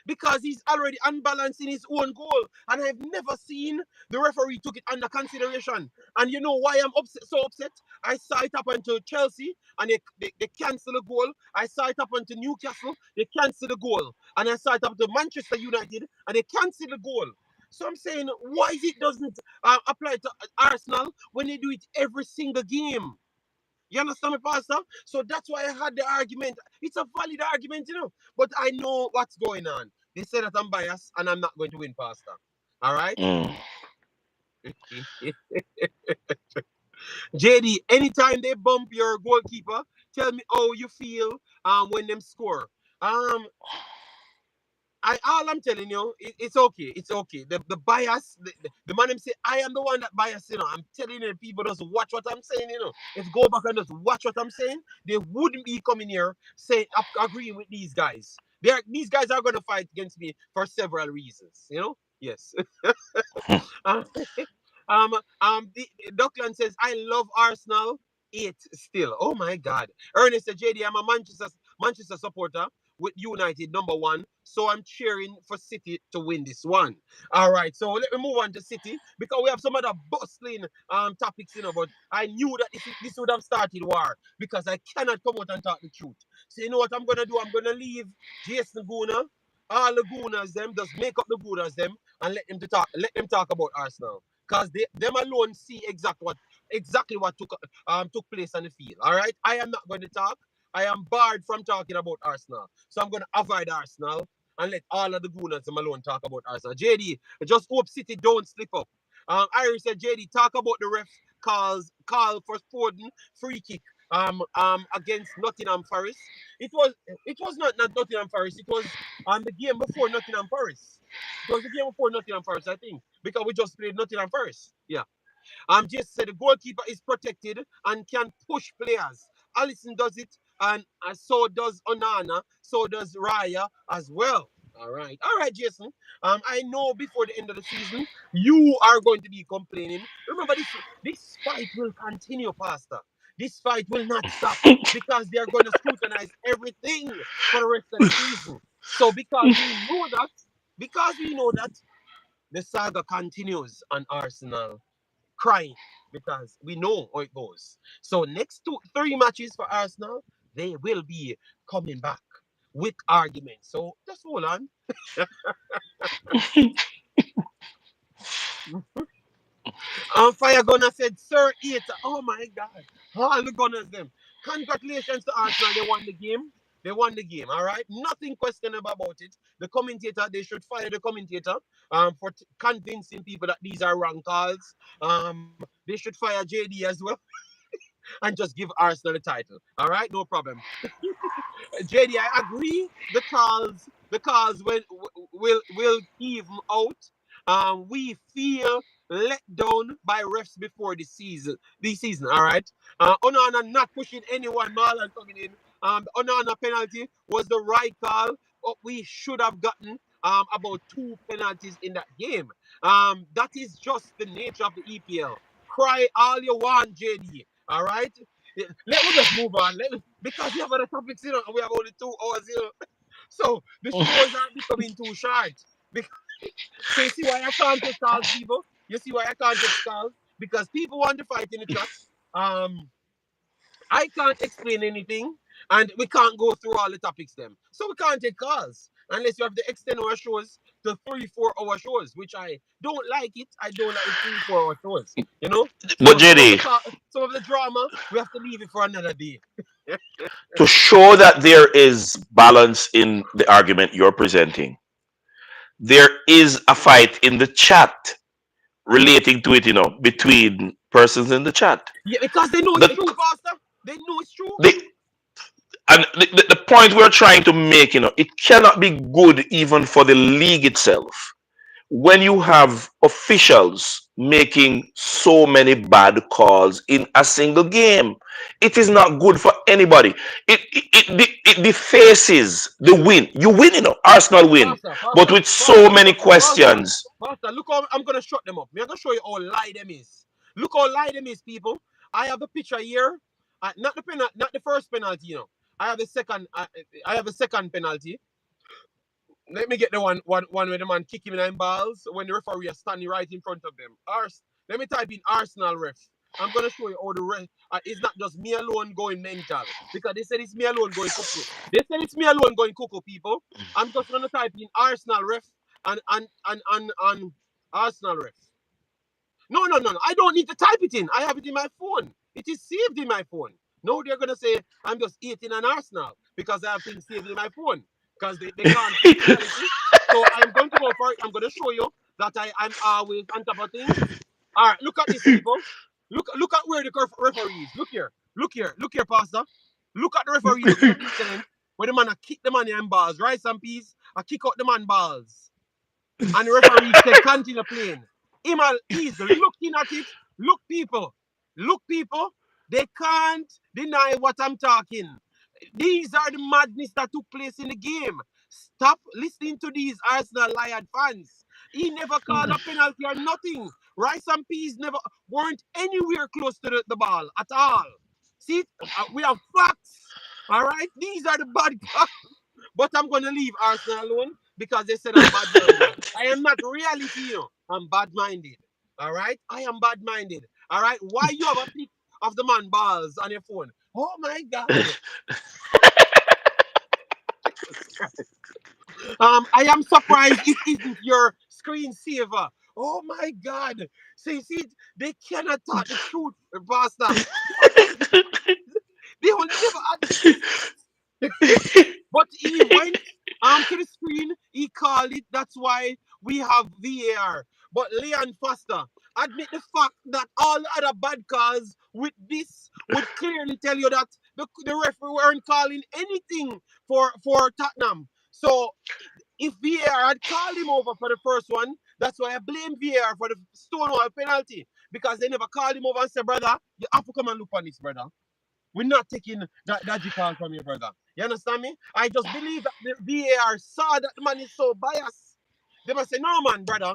because he's already unbalanced in his own goal. And I've never seen the referee took it under consideration. And you know why I'm so upset? I saw it happen to Chelsea and they cancel the goal. I saw it happen to Newcastle, they cancel the goal. And I saw it happen to Manchester United and they cancel the goal. So I'm saying, why is it doesn't apply to Arsenal when they do it every single game? You understand me, Pastor? So that's why I had the argument. It's a valid argument, you know. But I know what's going on. They say that I'm biased and I'm not going to win, Pastor. All right? Mm. JD, anytime they bump your goalkeeper, tell me how you feel when them score. Um, all I'm telling you, it's okay. It's okay. The bias, the man him say, I am the one that bias, I'm telling you, people just watch what I'm saying, If go back and just watch what I'm saying, they wouldn't be coming here saying agreeing with these guys. These guys are gonna fight against me for several reasons. Yes. Um, Duckland says, I love Arsenal. Eight still. Oh my God. Ernest said, JD, I'm a Manchester supporter with United number 1. So I'm cheering for City to win this one. All right. So let me move on to City because we have some other bustling topics, but I knew that this would have started war because I cannot come out and talk the truth. So you know what I'm gonna do? I'm gonna leave Jason Guna, all the Gunas them, just make up the Gunas them and let them talk about Arsenal. Because them alone see exactly what took place on the field. All right. I am not going to talk. I am barred from talking about Arsenal. So I'm going to avoid Arsenal and let all of the gooners them alone talk about Arsenal. JD, just hope City don't slip up. Iris said, JD, talk about the ref call for Foden free kick against Nottingham Forest. It was not Nottingham Forest. It was the game before Nottingham Forest. It was the game before Nottingham Forest, I think, because we just played Nottingham Forest. Yeah. Just said the goalkeeper is protected and can push players. Allison does it, and so does Onana, so does Raya as well. All right, Jason. I know before the end of the season you are going to be complaining. Remember, this fight will continue, Pastor. This fight will not stop because they are going to scrutinize everything for the rest of the season. So because we know that, the saga continues on Arsenal crying because we know how it goes. So next 3 matches for Arsenal, they will be coming back with arguments. So just hold on. Fire Gunner said, Sir Eater. Oh my God. All the Gunners them. Congratulations to Arsenal. They won the game. They won the game. All right. Nothing questionable about it. The commentator, they should fire the commentator for convincing people that these are wrong calls. They should fire JD as well and just give Arsenal the title. All right, no problem. JD, I agree. The calls will even out. We feel let down by refs before the season. This season, all right. Onana not pushing anyone. Marlon coming in. The Onana penalty was the right call. But we should have gotten about 2 penalties in that game. That is just the nature of the EPL. Cry all you want, JD. All right. Let me just move on. Because we have other topics, and we have only 2 hours, So the shows are becoming too short. Bec- So you see why I can't take calls, people? You see why I can't take calls? Because people want to fight in the chat. Um, I can't explain anything, and we can't go through all the topics them. So we can't take calls unless you have to extend our shows to 3, 4 hour shows, which I don't like it. I don't like 3, 4 hour shows. But So some of the JD, talk, some of the drama, we have to leave it for another day. to show that there is balance in the argument you're presenting, there is a fight in the chat relating to it, between persons in the chat. Yeah, because they know it's The, true, Pastor. They know it's true. the, and the point we're trying to make, it cannot be good even for the league itself when you have officials making so many bad calls in a single game. It is not good for anybody. It defaces the win. You win, Arsenal win, Pastor, but Pastor, with so Pastor, many Pastor, questions. Pastor. Look how I'm gonna shut them up. I'm gonna show you how lie them is. Look how lie them is, people. I have a picture here. Not the first penalty. I have a second. I have a second penalty. Let me get the one where the man kick him in the balls when the referee is standing right in front of them. Let me type in Arsenal ref. I'm gonna show you how the ref. It's not just me alone going mental because they said it's me alone going cuckoo. They said it's me alone going cuckoo, people. I'm just gonna type in Arsenal ref and Arsenal ref. No, no, no, no. I don't need to type it in. I have it in my phone. It is saved in my phone. No, they're gonna say I'm just eating an Arsenal because I have things saved in my phone because they can't face reality. So I'm going to go for it. I'm gonna show you that I'm always on top of things. All right, look at this, people. Look at where the referee is. Look here. Look here. Look here, Pastor. Look at the referee. Look at the incident where the man a kick the man in balls, rice and peas, I kick out the man balls. And the referee said, continue playing. Imal is looking at it. Look, people. Look, people. They can't deny what I'm talking. These are the madness that took place in the game. Stop listening to these Arsenal lion fans. He never called a penalty or nothing. Rice and Peas never weren't anywhere close to the ball at all. See, we have facts. All right, these are the bad guys. But I'm gonna leave Arsenal alone because they said I'm bad-minded. I am not reality, I'm bad-minded. All right, I am bad-minded. All right, why you have a pic of the man balls on your phone? Oh my God. I am surprised it isn't your screensaver. Oh my God. See, they cannot talk the truth, Pastor. They will never admit this. But he went to the screen, he called it. That's why we have VAR. But Leon Foster, admit the fact that all the other bad calls with this would clearly tell you that the referee weren't calling anything for Tottenham. So if VAR had called him over for the first one, that's why I blame VAR for the Stonewall penalty. Because they never called him over and said, brother, you have to come and look on this, brother. We're not taking that dodgy call from you, brother. You understand me? I just believe that the VAR saw that the man is so biased. They must say, no, man, brother.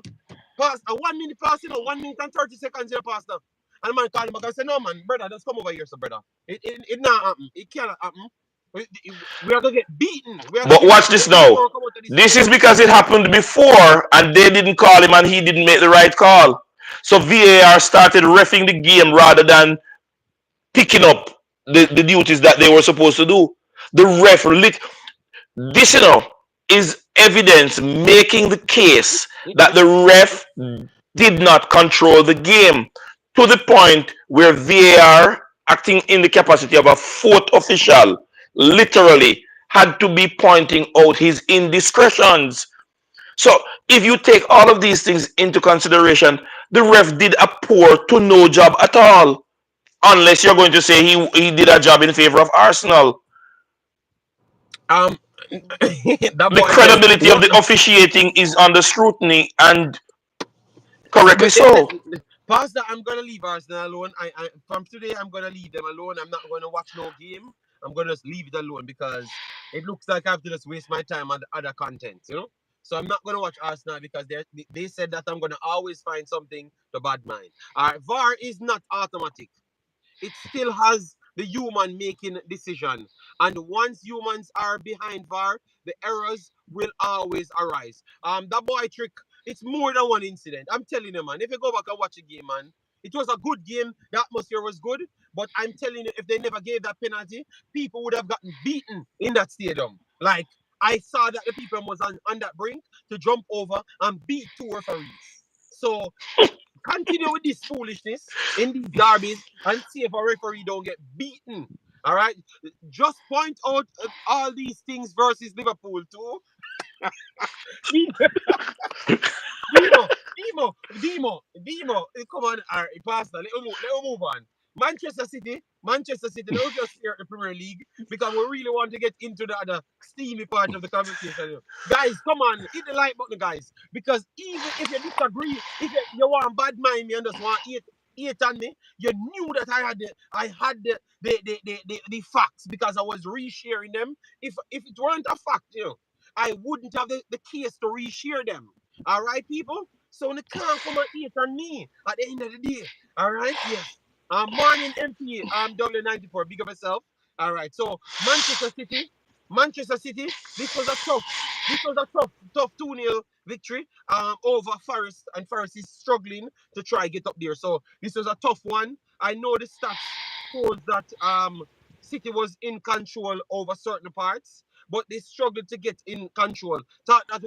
Pass a 1 minute pass, 1 minute and 30 seconds in the pass now. And the man call him back and say, no, man, brother, just come over here, so brother. It not happen. It cannot happen. We are going to get beaten. We are going But to get watch this beaten before now. we come out of this This is stadium. because it happened before and they didn't call him and he didn't make the right call. So VAR started refing the game rather than picking up the duties that they were supposed to do. The ref lit this, is evidence making the case that the ref did not control the game to the point where VAR, acting in the capacity of a fourth official, literally had to be pointing out his indiscretions. So, if you take all of these things into consideration, the ref did a poor to no job at all. Unless you're going to say he did a job in favor of Arsenal. Um, that The boy said, credibility of what? the officiating is under scrutiny, and correctly But so. Pastor, I'm gonna leave Arsenal alone. I from today I'm gonna leave them alone. I'm not gonna watch no game. I'm gonna just leave it alone because it looks like I have to just waste my time on the other content. So I'm not gonna watch Arsenal because they said that I'm gonna always find something to bad mind. Alright, VAR is not automatic. It still has the human making decision. And once humans are behind VAR, the errors will always arise. That boy trick, it's more than one incident. I'm telling you, man. If you go back and watch a game, man, it was a good game. The atmosphere was good. But I'm telling you, if they never gave that penalty, people would have gotten beaten in that stadium. Like I saw that the people was on that brink to jump over and beat two referees. So continue with this foolishness in these derbies and see if a referee don't get beaten. All right, just point out all these things versus Liverpool too. Demo, Come on, all right, Pastor. Let me move on. Manchester City. Let's just stay at the Premier League because we really want to get into the other steamy part of the conversation. Guys, come on, hit the like button, guys. Because even if you disagree, if you want bad mind me and just want eat on me, you knew that I had the facts because I was resharing them. If it weren't a fact, I wouldn't have the case to reshare them. All right, people. So they can't come and eat on me at the end of the day. All right, yes. Morning MP W94. Big of yourself. All right. So Manchester City. This was a tough 2-0 victory over Forest, and Forest is struggling to try get up there. So this was a tough one. I know the stats shows that City was in control over certain parts, but they struggled to get in control. Thought that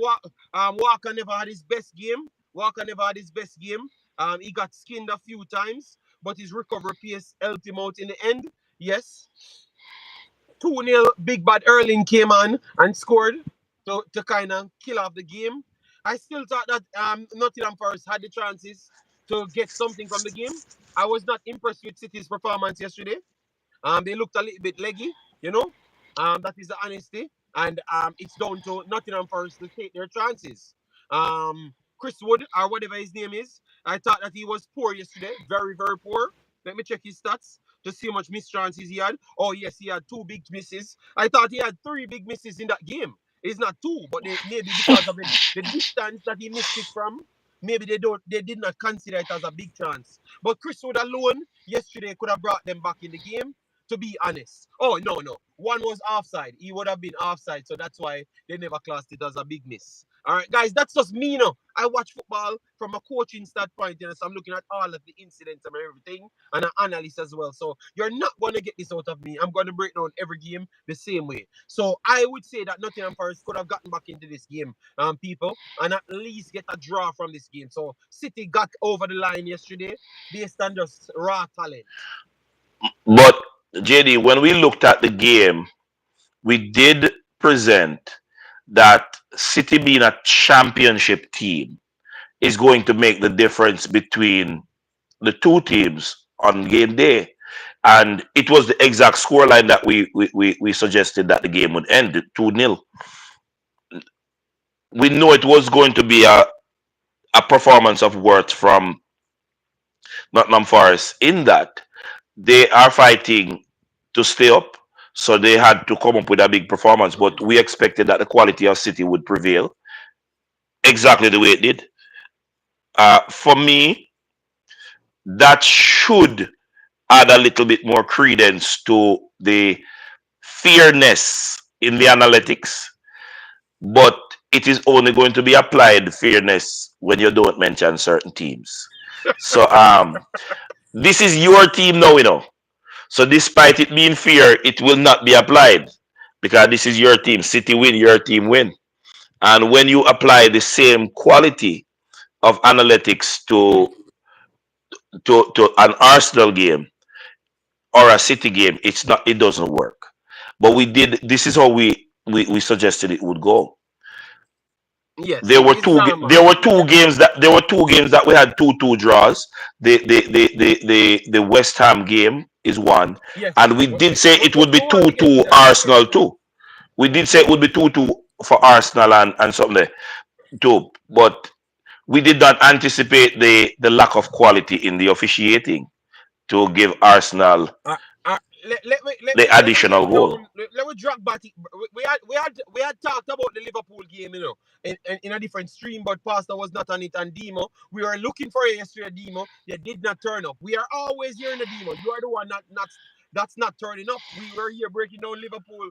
Walker never had his best game. Walker never had his best game. He got skinned a few times, but his recovery pace helped him out in the end. Yes, 2-0, Big Bad Erling came on and scored to kind of kill off the game. I still thought that Nottingham Forest had the chances to get something from the game. I was not impressed with City's performance yesterday. They looked a little bit leggy. That is the honesty. and it's down to Nottingham Forest to take their chances. Chris Wood or whatever his name is, I thought that he was poor yesterday, very very poor. Let me check his stats to see how much missed chances he had. Oh yes, he had two big misses. I thought he had three big misses in that game. It's not two, but maybe because of the distance that he missed it from, maybe they did not consider it as a big chance. But Chris Wood alone yesterday could have brought them back in the game. To be honest, oh no no, one was offside. He would have been offside, so that's why they never classed it as a big miss. All right, guys, that's just me. No, I watch football from a coaching standpoint, so I'm looking at all of the incidents and everything, and an analyst as well. So you're not gonna get this out of me. I'm gonna break down every game the same way. So I would say that Nottingham Forest could have gotten back into this game, people, and at least get a draw from this game. So City got over the line yesterday based on just raw talent. But JD, when we looked at the game, we did present that City being a championship team is going to make the difference between the two teams on game day. And it was the exact scoreline that we suggested that the game would end 2-0. We know it was going to be a performance of worth from Nottingham Forest in that they are fighting to stay up. So they had to come up with a big performance, but we expected that the quality of City would prevail exactly the way it did. For me, that should add a little bit more credence to the fairness in the analytics, but it is only going to be applied fairness when you don't mention certain teams. So this is your team now, you know. So despite it being fair, it will not be applied because this is your team. City win, your team win. And when you apply the same quality of analytics to an Arsenal game or a City game, it doesn't work. But we did this is how we suggested it would go. Yes, There it were is two Sama. there were two games that we had 2-2 draws. The West Ham game is one, Yes, and we did say it would be we want to get 2-2 to that. Arsenal too. We did say it would be 2-2 for Arsenal and something there too. But we did not anticipate the lack of quality in the officiating to give Arsenal Uh, uh, the let me break additional goal. down. Let me drag back. We had talked about the Liverpool game, in a different stream, but Pastor was not on it. And Demo, we were looking for you yesterday, Demo. You did not turn up. We are always here in the Demo. You are the one that's not turning up. We were here breaking down Liverpool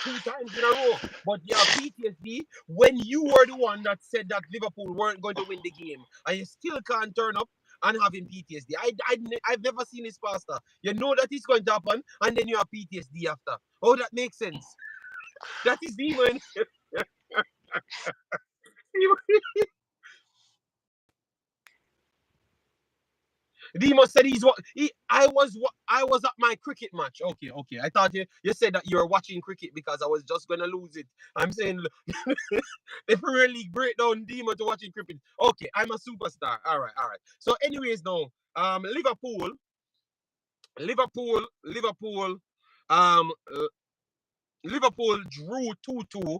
two times in a row. But you have PTSD when you were the one that said that Liverpool weren't going to win the game, and you still can't turn up and having PTSD. I've never seen this, Pastor. You know that it's going to happen, and then you have PTSD after. Oh, that makes sense. That is demon. Demo said he's what I was at my cricket match. Okay, okay. I thought you said that you were watching cricket because I was just gonna lose it. I'm saying the Premier League breakdown Demo to watching cricket. Okay, I'm a superstar. All right, all right. So, anyways, now Liverpool, um, Liverpool drew 2-2.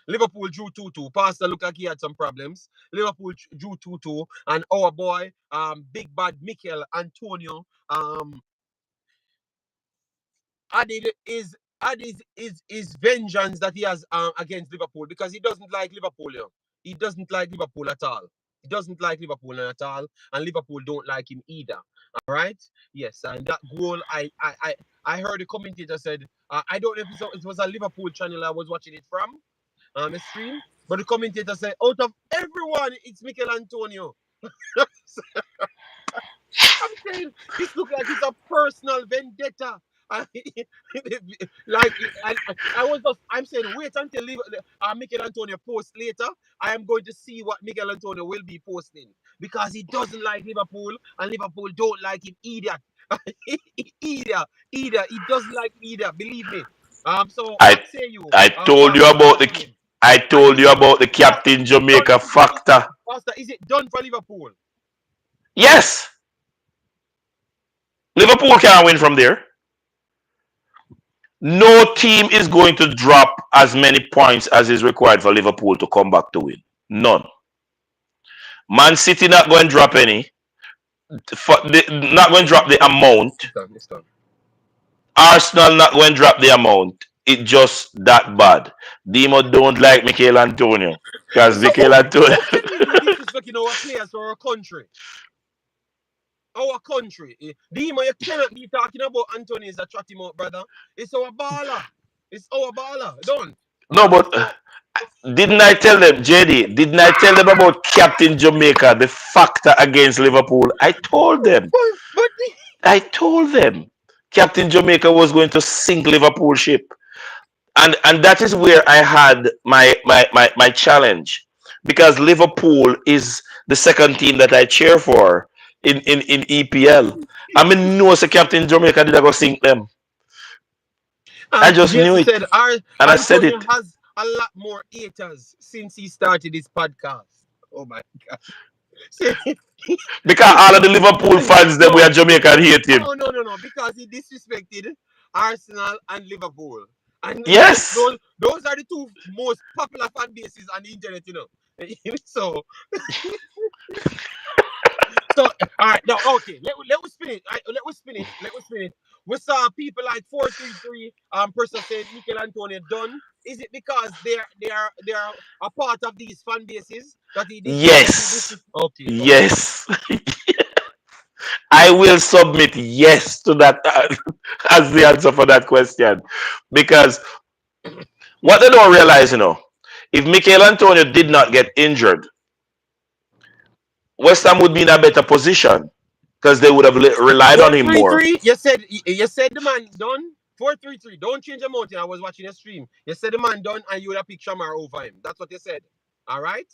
Liverpool drew 2-2. Pastor looked like he had some problems. Liverpool drew 2-2. And our boy, Big Bad Mikel Antonio, added his vengeance that he has against Liverpool because he doesn't like Liverpool, He doesn't like Liverpool at all. He doesn't like Liverpool at all, and Liverpool don't like him either. All right. Yes, and that goal, I heard the commentator said, I don't know if it was a Liverpool channel I was watching it from, the stream, but the commentator said, out of everyone, it's Mikel Antonio. I'm saying this look like it's a personal vendetta. Like I'm saying, wait until Miguel Antonio posts later. I am going to see what Miguel Antonio will be posting because he doesn't like Liverpool and Liverpool don't like him either. either, he doesn't like either. Believe me. So I what say you, I told you Pastor, on about that game? I And told you about the Captain is it done? Jamaica factor. Pastor, is it done for Liverpool? Yes, Liverpool can't win from there. No team is going to drop as many points as is required for Liverpool to come back to win. None. Man City not going to drop any. Not going to drop the amount. It's done. Arsenal not going to drop the amount. It just that bad. Demo don't like Michael Antonio because So Michael Antonio. how can you be disrespecting our players or our country? Our country. Dima, you cannot be talking about Anthony as a chat him out, brother. It's our baller. It's our baller. Don't. No, but didn't I tell them, JD? Didn't I tell them about Captain Jamaica, the factor against Liverpool? I told them. But I told them Captain Jamaica was going to sink Liverpool ship. And that is where I had my challenge. Because Liverpool is the second team that I cheer for in EPL. I mean no so Captain Jamaica did I go sink them. I just knew Jesse it. said our And I said Antonio it. has a lot more haters since he started his podcast. Oh my god. See, Because all of the Liverpool fans them we no, are Jamaican hate him. no. Because he disrespected Arsenal and Liverpool. And Yes. those are the two most popular fan bases on the internet, you know. so So, all right, no, okay. Let us spin it. Let us spin it. Let us spin it. We saw people like 433. Person said Mikel Antonio done. Is it because they are a part of these fan bases that he Yes. this? Okay, okay. Yes. I will submit yes to that as the answer for that question. Because what they don't realize, if Michael Antonio did not get injured, West Ham would be in a better position because they would have relied on Four him three more. three. You said the man done. 433. Don't change the mountain. I was watching a stream. You said the man done, and you would have picked Shamar over him. That's what you said. All right.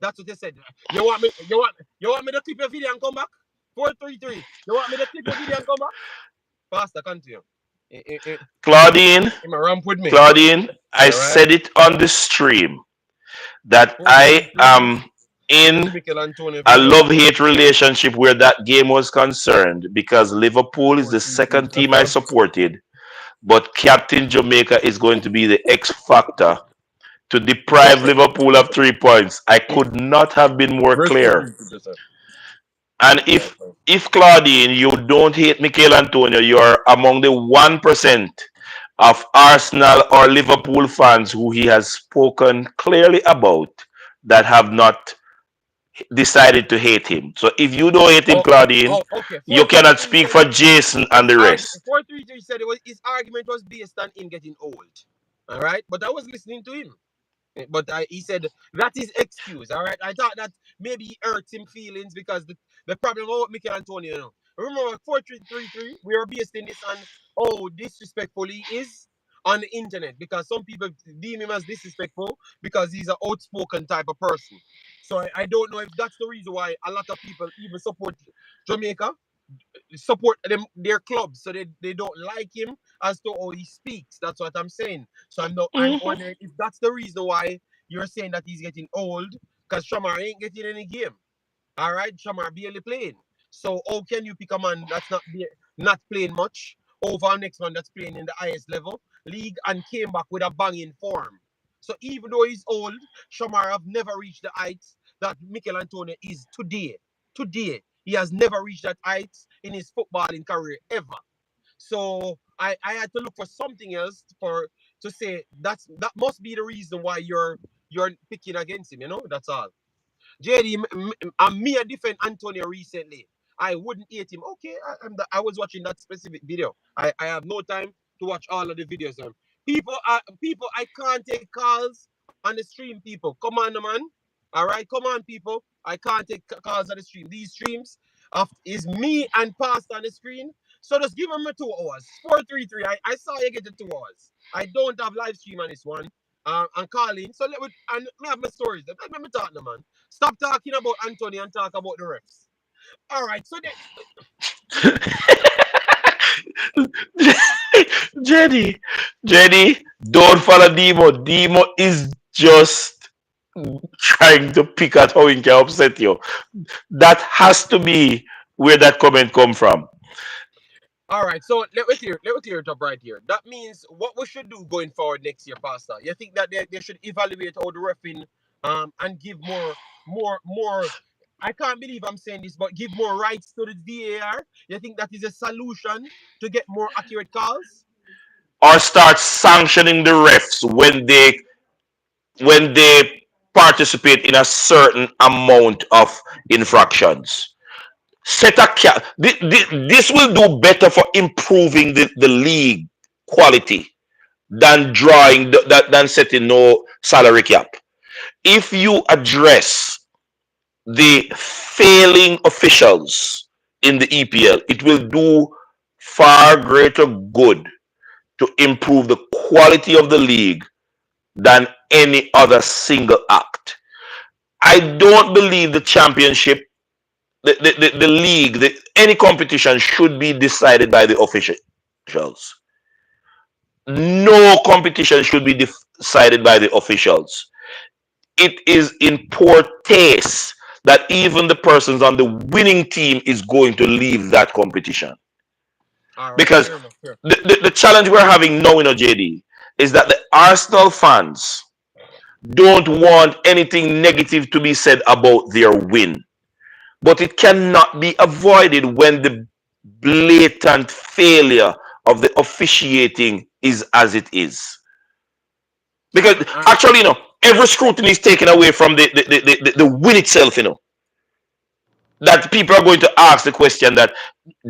That's what you said. You want me to clip your video and come back? 433. You want me to clip your video and come back? Faster, continue. Claudine, Him a ramp with me. Claudine, I All right. said it on the stream that I 433. am in Mikel Antonio a video. love hate relationship where that game was concerned because Liverpool is the 433. second team I supported, but Captain Jamaica is going to be the X factor to deprive Liverpool of 3 points. I could not have been more Respect clear. you, producer. And if Claudine, you don't hate Michael Antonio, you're among the 1% of Arsenal or Liverpool fans who he has spoken clearly about that have not decided to hate him. So if you don't hate him, Oh, Claudine, okay. you cannot 433 speak said for Jason and his the arg rest. 433 said his argument was based on him getting old. All right, but I was listening to him. But he said that is excuse. All right, I thought that maybe he hurt him feelings because the problem about Mikel Antonio. Remember 433. We are basing this on how disrespectful he is on the internet because some people deem him as disrespectful because he's an outspoken type of person. So I don't know if that's the reason why a lot of people even support Jamaica, support their clubs, so they don't like him as to how he speaks. That's what I'm saying. So I'm Mhm. wondering if that's the reason why you're saying that he's getting old, because Shamar ain't getting any game. All right, Shamar barely playing. So how can you pick a man that's not playing much over our next one that's playing in the highest level league and came back with a banging form? So even though he's old, Shamar have never reached the heights that Mikel Antonio is today. Today, he has never reached that heights in his footballing career ever. So I had to look for something else to say that must be the reason why you're picking against him. That's all. JD, and me a defend Antonio recently. I wouldn't hate him. Okay, I was watching that specific video. I have no time to watch all of the videos. People, I can't take calls on the stream. People, come on, man. All right, come on, people. I can't take calls on the stream. These streams is me and Pastor on the screen. So just give him a 2 hours. 433. I saw you get the 2 hours. I don't have live stream on this one. And calling. So and me have my stories. Let me talk, no, man. Stop talking about Anthony and talk about the refs. All right, so Jenny, Jenny, don't follow Demo. Demo is just trying to pick at how he can upset you. That has to be where that comment come from. All right, so let me clear it up right here. That means what we should do going forward next year, Pastor. You think that they should evaluate all the refing and give more. I can't believe I'm saying this, but give more rights to the VAR. You think that is a solution to get more accurate calls? Or start sanctioning the refs when they participate in a certain amount of infractions. Set a cap. This will do better for improving the league quality than than setting no salary cap. If you address the failing officials in the EPL, it will do far greater good to improve the quality of the league than any other single act. I don't believe the championship, the league, any competition should be decided by the officials. No competition should be decided by the officials. It is in poor taste that even the persons on the winning team is going to leave that competition. All right, Because fair enough. Fair. the challenge we're having now in JD is that the Arsenal fans don't want anything negative to be said about their win. But it cannot be avoided when the blatant failure of the officiating is as it is. Because All right. actually, every scrutiny is taken away from the win itself, that people are going to ask the question that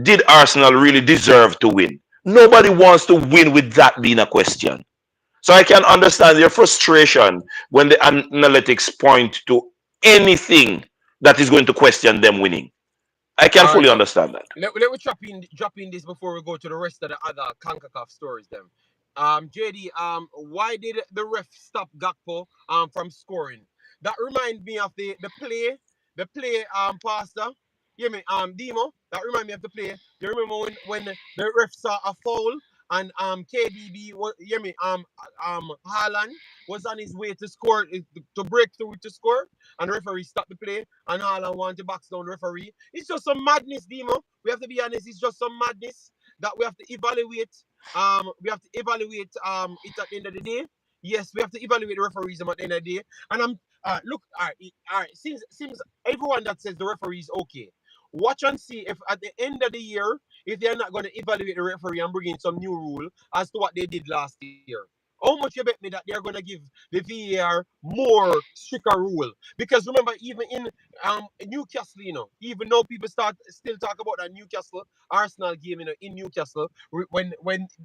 did Arsenal really deserve to win? Nobody wants to win with that being a question. So I can understand your frustration when the analytics point to anything that is going to question them winning. I can All right. fully So understand that. let me drop in this before we go to the rest of the other Concacaf stories. Then, JD, why did the ref stop Gakpo from scoring? That reminds me of the play Pastor. You me Demo. That remind me of the play. You remember when the ref saw a foul and KDB you me Haaland was on his way to score to break through to score, and the referee stopped the play and Haaland wanted to box down the referee. It's just some madness, Demo. We have to be honest. It's just some madness that we have to evaluate. We have to evaluate it at the end of the day. Yes, we have to evaluate the referees at the end of the day. And I'm look, all right. Seems everyone that says the referee is okay. Watch and see if at the end of the year, if they're not going to evaluate the referee and bring in some new rule as to what they did last year. How much you bet me that they're going to give the VAR more stricter rule? Because remember, even in Newcastle, even though people start still talk about that Newcastle Arsenal game, in Newcastle, when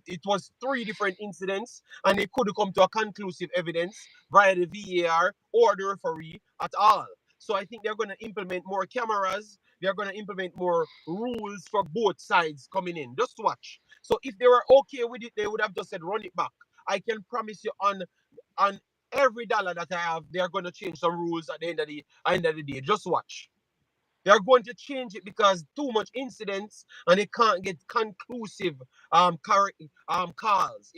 it was three different incidents and they couldn't come to a conclusive evidence via the VAR or the referee at all. So I think they're going to implement more cameras. They're going to implement more rules for both sides coming in. Just watch. So if they were okay with it, they would have just said run it back. I can promise you on every dollar that I have, they're going to change some rules at the end of the day. Just watch. They're going to change it because too much incidents and they can't get conclusive calls.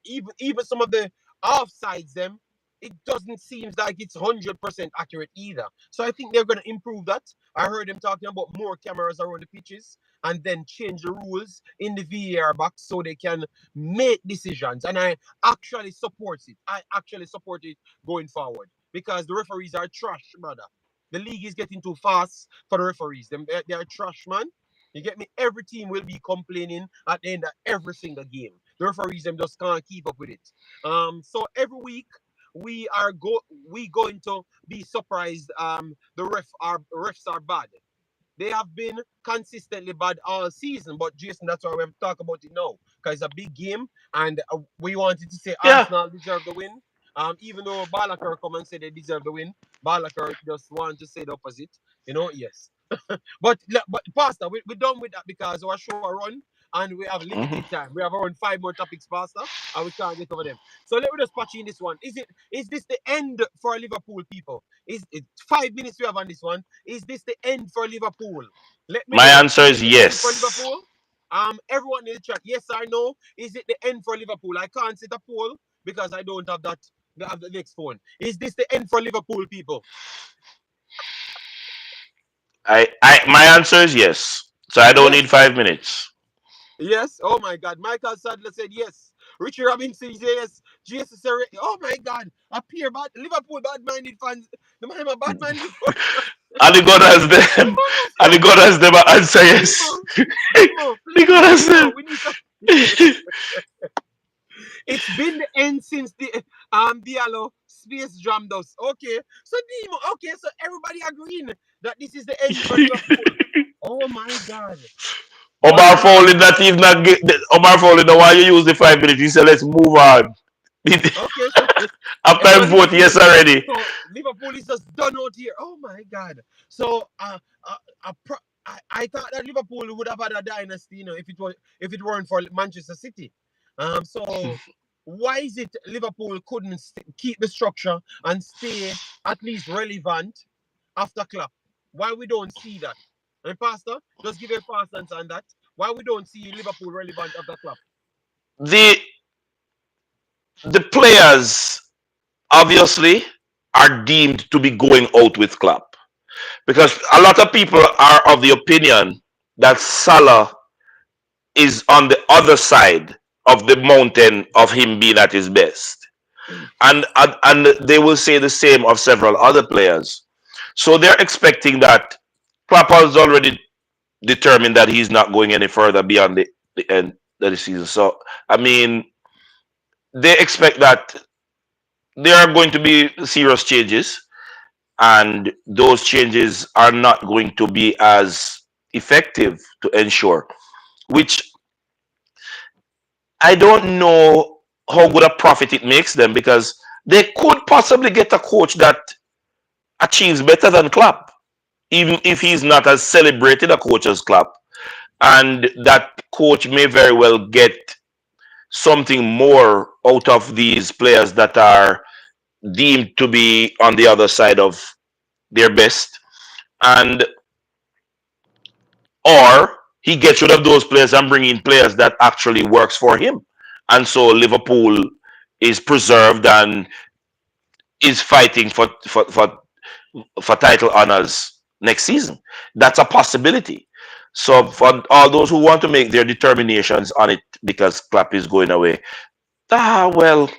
Even some of the offsides them, it doesn't seem like it's 100% accurate either. So I think they're going to improve that. I heard them talking about more cameras around the pitches and then change the rules in the VAR box so they can make decisions. And I actually support it. I actually support it going forward because the referees are trash, brother. The league is getting too fast for the referees. They're trash, man. You get me? Every team will be complaining at the end of every single game. The referees them just can't keep up with it. So every week we going to be surprised. The refs are bad. They have been consistently bad all season, but Jason, that's why we have to talk about it now because it's a big game, and we wanted to say Yeah. Arsenal deserve the win. Even though Balakar come and say they deserve the win, Balakar just want to say the opposite. Yes. But Pastor, we're done with that because our show are run and we have limited Mhm. time. We have around five more topics, Pastor, and we can't get over them. So let me just patch in this one. Is this the end for Liverpool people? Is it 5 minutes we have on this one? Is this the end for Liverpool? Let me My know. answer Is is it the end for yes. Liverpool? Everyone in the chat, yes or no? Is it the end for Liverpool? I can't set a poll because I don't have that. Have the next phone. Is this the end for Liverpool people? My answer is yes. So I don't need Yes. 5 minutes. Yes. Oh my God. Michael Sadler said yes. Richie Robinson said yes. Jesus said, oh my God. Appear bad. Liverpool bad-minded fans. The man a bad-minded And the God has them, and the God has them answer yes. Demo. Demo, The God please. has Demo. them. We need to. It's been the end since the Diallo space jammed us. Okay. So Demo. Okay. So everybody agreeing that this is the end for Liverpool. Oh my God. But Omar Foley not even not get Omar Foley now why you use the 5 minutes. He said let's move on. okay. So After so him vote Liverpool. yes already. So Liverpool is just done out here. Oh my God. So I thought that Liverpool would have had a dynasty, if it weren't for Manchester City. So why is it Liverpool couldn't keep the structure and stay at least relevant after Klopp? Why we don't see that? And Pastor, just give a fast answer on that. Why we don't see Liverpool relevant after Klopp? The the players obviously are deemed to be going out with Klopp. Because a lot of people are of the opinion that Salah is on the other side of the mountain of him being at his best. And they will say the same of several other players. So they're expecting that Klopp has already determined that he's not going any further beyond the end of the season. So I mean, they expect that there are going to be serious changes, and those changes are not going to be as effective to ensure. Which I don't know how good a profit it makes them because they could possibly get a coach that achieves better than Klopp, even if he's not as celebrated a coach as Klopp. And that coach may very well get something more out of these players that are deemed to be on the other side of their best. And or he gets rid of those players and bring in players that actually works for him. And so Liverpool is preserved and is fighting for title honors next season. That's a possibility. So for all those who want to make their determinations on it because Clapp is going away, well,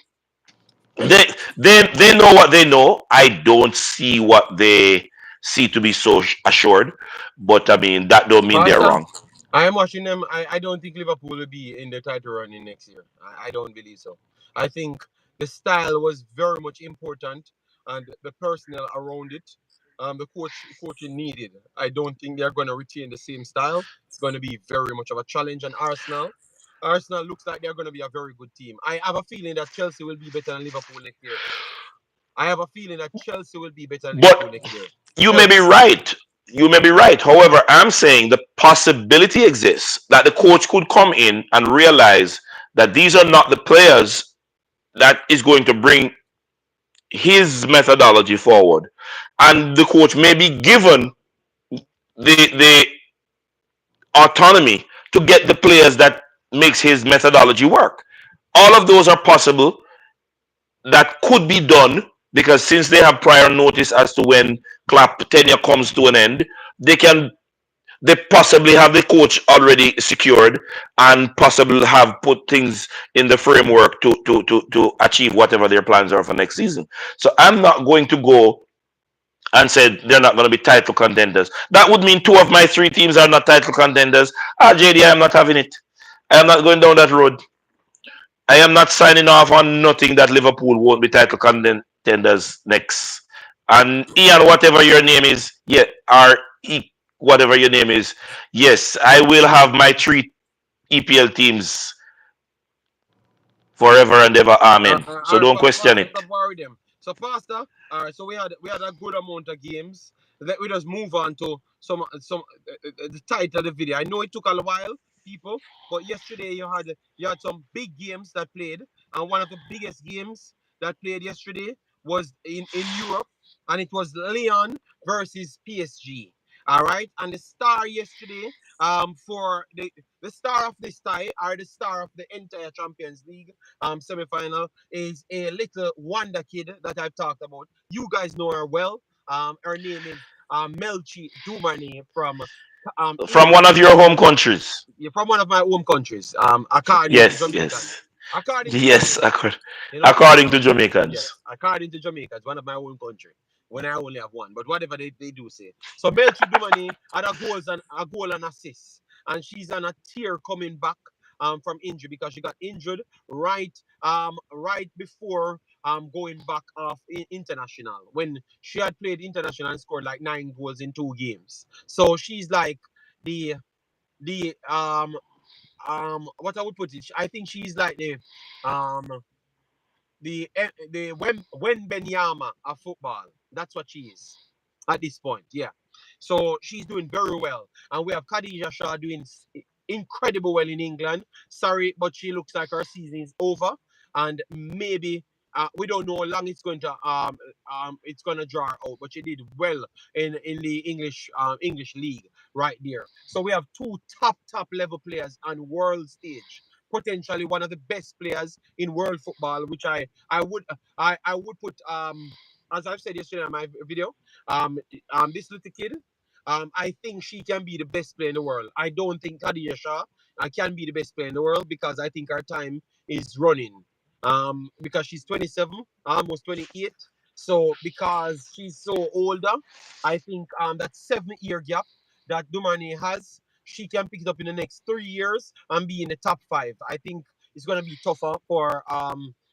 they know what they know. I don't see what they see to be so assured, but I mean that don't mean they're Pastor, wrong. I am watching them. I don't think Liverpool will be in the title running next year. I don't believe so. I think the style was very much important and the personnel around it, the coaching needed. I don't think they're going to retain the same style. It's going to be very much of a challenge. And Arsenal looks like they're going to be a very good team. I have a feeling that Chelsea will be better than Liverpool next year. I have a feeling that Chelsea will be better than Liverpool But next year. you may be Chelsea. right. You may be right. However, I'm saying the possibility exists that the coach could come in and realize that these are not the players that is going to bring his methodology forward. And the coach may be given the autonomy to get the players that makes his methodology work. All of those are possible that could be done because since they have prior notice as to when club tenure comes to an end, they can they possibly have the coach already secured and possibly have put things in the framework to achieve whatever their plans are for next season. So I'm not going to go and said they're not going to be title contenders. That would mean two of my three teams are not title contenders. JD, I am not having it. I am not going down that road. I am not signing off on nothing that Liverpool won't be title contenders next. And Ian, whatever your name is, yeah, or whatever your name is, yes, I will have my three EPL teams forever and ever. Amen. So don't question Pastor, it. stop worry them. So, Pastor, all right. So we had a good amount of games. Let we just move on to some the title of the video. I know it took a while, people, but yesterday you had some big games that played, and one of the biggest games that played yesterday was in Europe, and it was Lyon versus PSG. All right, and the star yesterday, for the star of this tie, or the star of the entire Champions League semi-final, is a little wonder kid that I've talked about. You guys know her well. Her name is Melchi Dumornay from From one of England. your home countries. Yeah, from one of my home countries. According to Yes, Jamaicans. yes, According to yes. Jamaicans. You know, According to Jamaicans. yes, according to Jamaica, it's one of my own country. When I only have one, but whatever they do say. So Melchi Dumani had a goal and assist, and she's on a tear coming back from injury because she got injured right before going back off international when she had played international and scored like 9 goals in 2 games. So she's like the the what I would put it. I think she's like um the when Benyama of football. That's what she is at this point. Yeah. So she's doing very well, and we have Khadija Shah doing incredible well in England. Sorry, but she looks like her season is over, and maybe. We don't know how long it's gonna draw out, but she did well in the English league right there. So we have two top level players on world stage, potentially one of the best players in world football, which I would put as I've said yesterday in my video, um this little kid, I think she can be the best player in the world. I don't think Khadija Shah can be the best player in the world because I think her time is running. Because she's 27, almost 28. So because she's so older, I think that 7 year gap that Dumani has, she can pick it up in the next 3 years and be in the top five. I think it's gonna be tougher for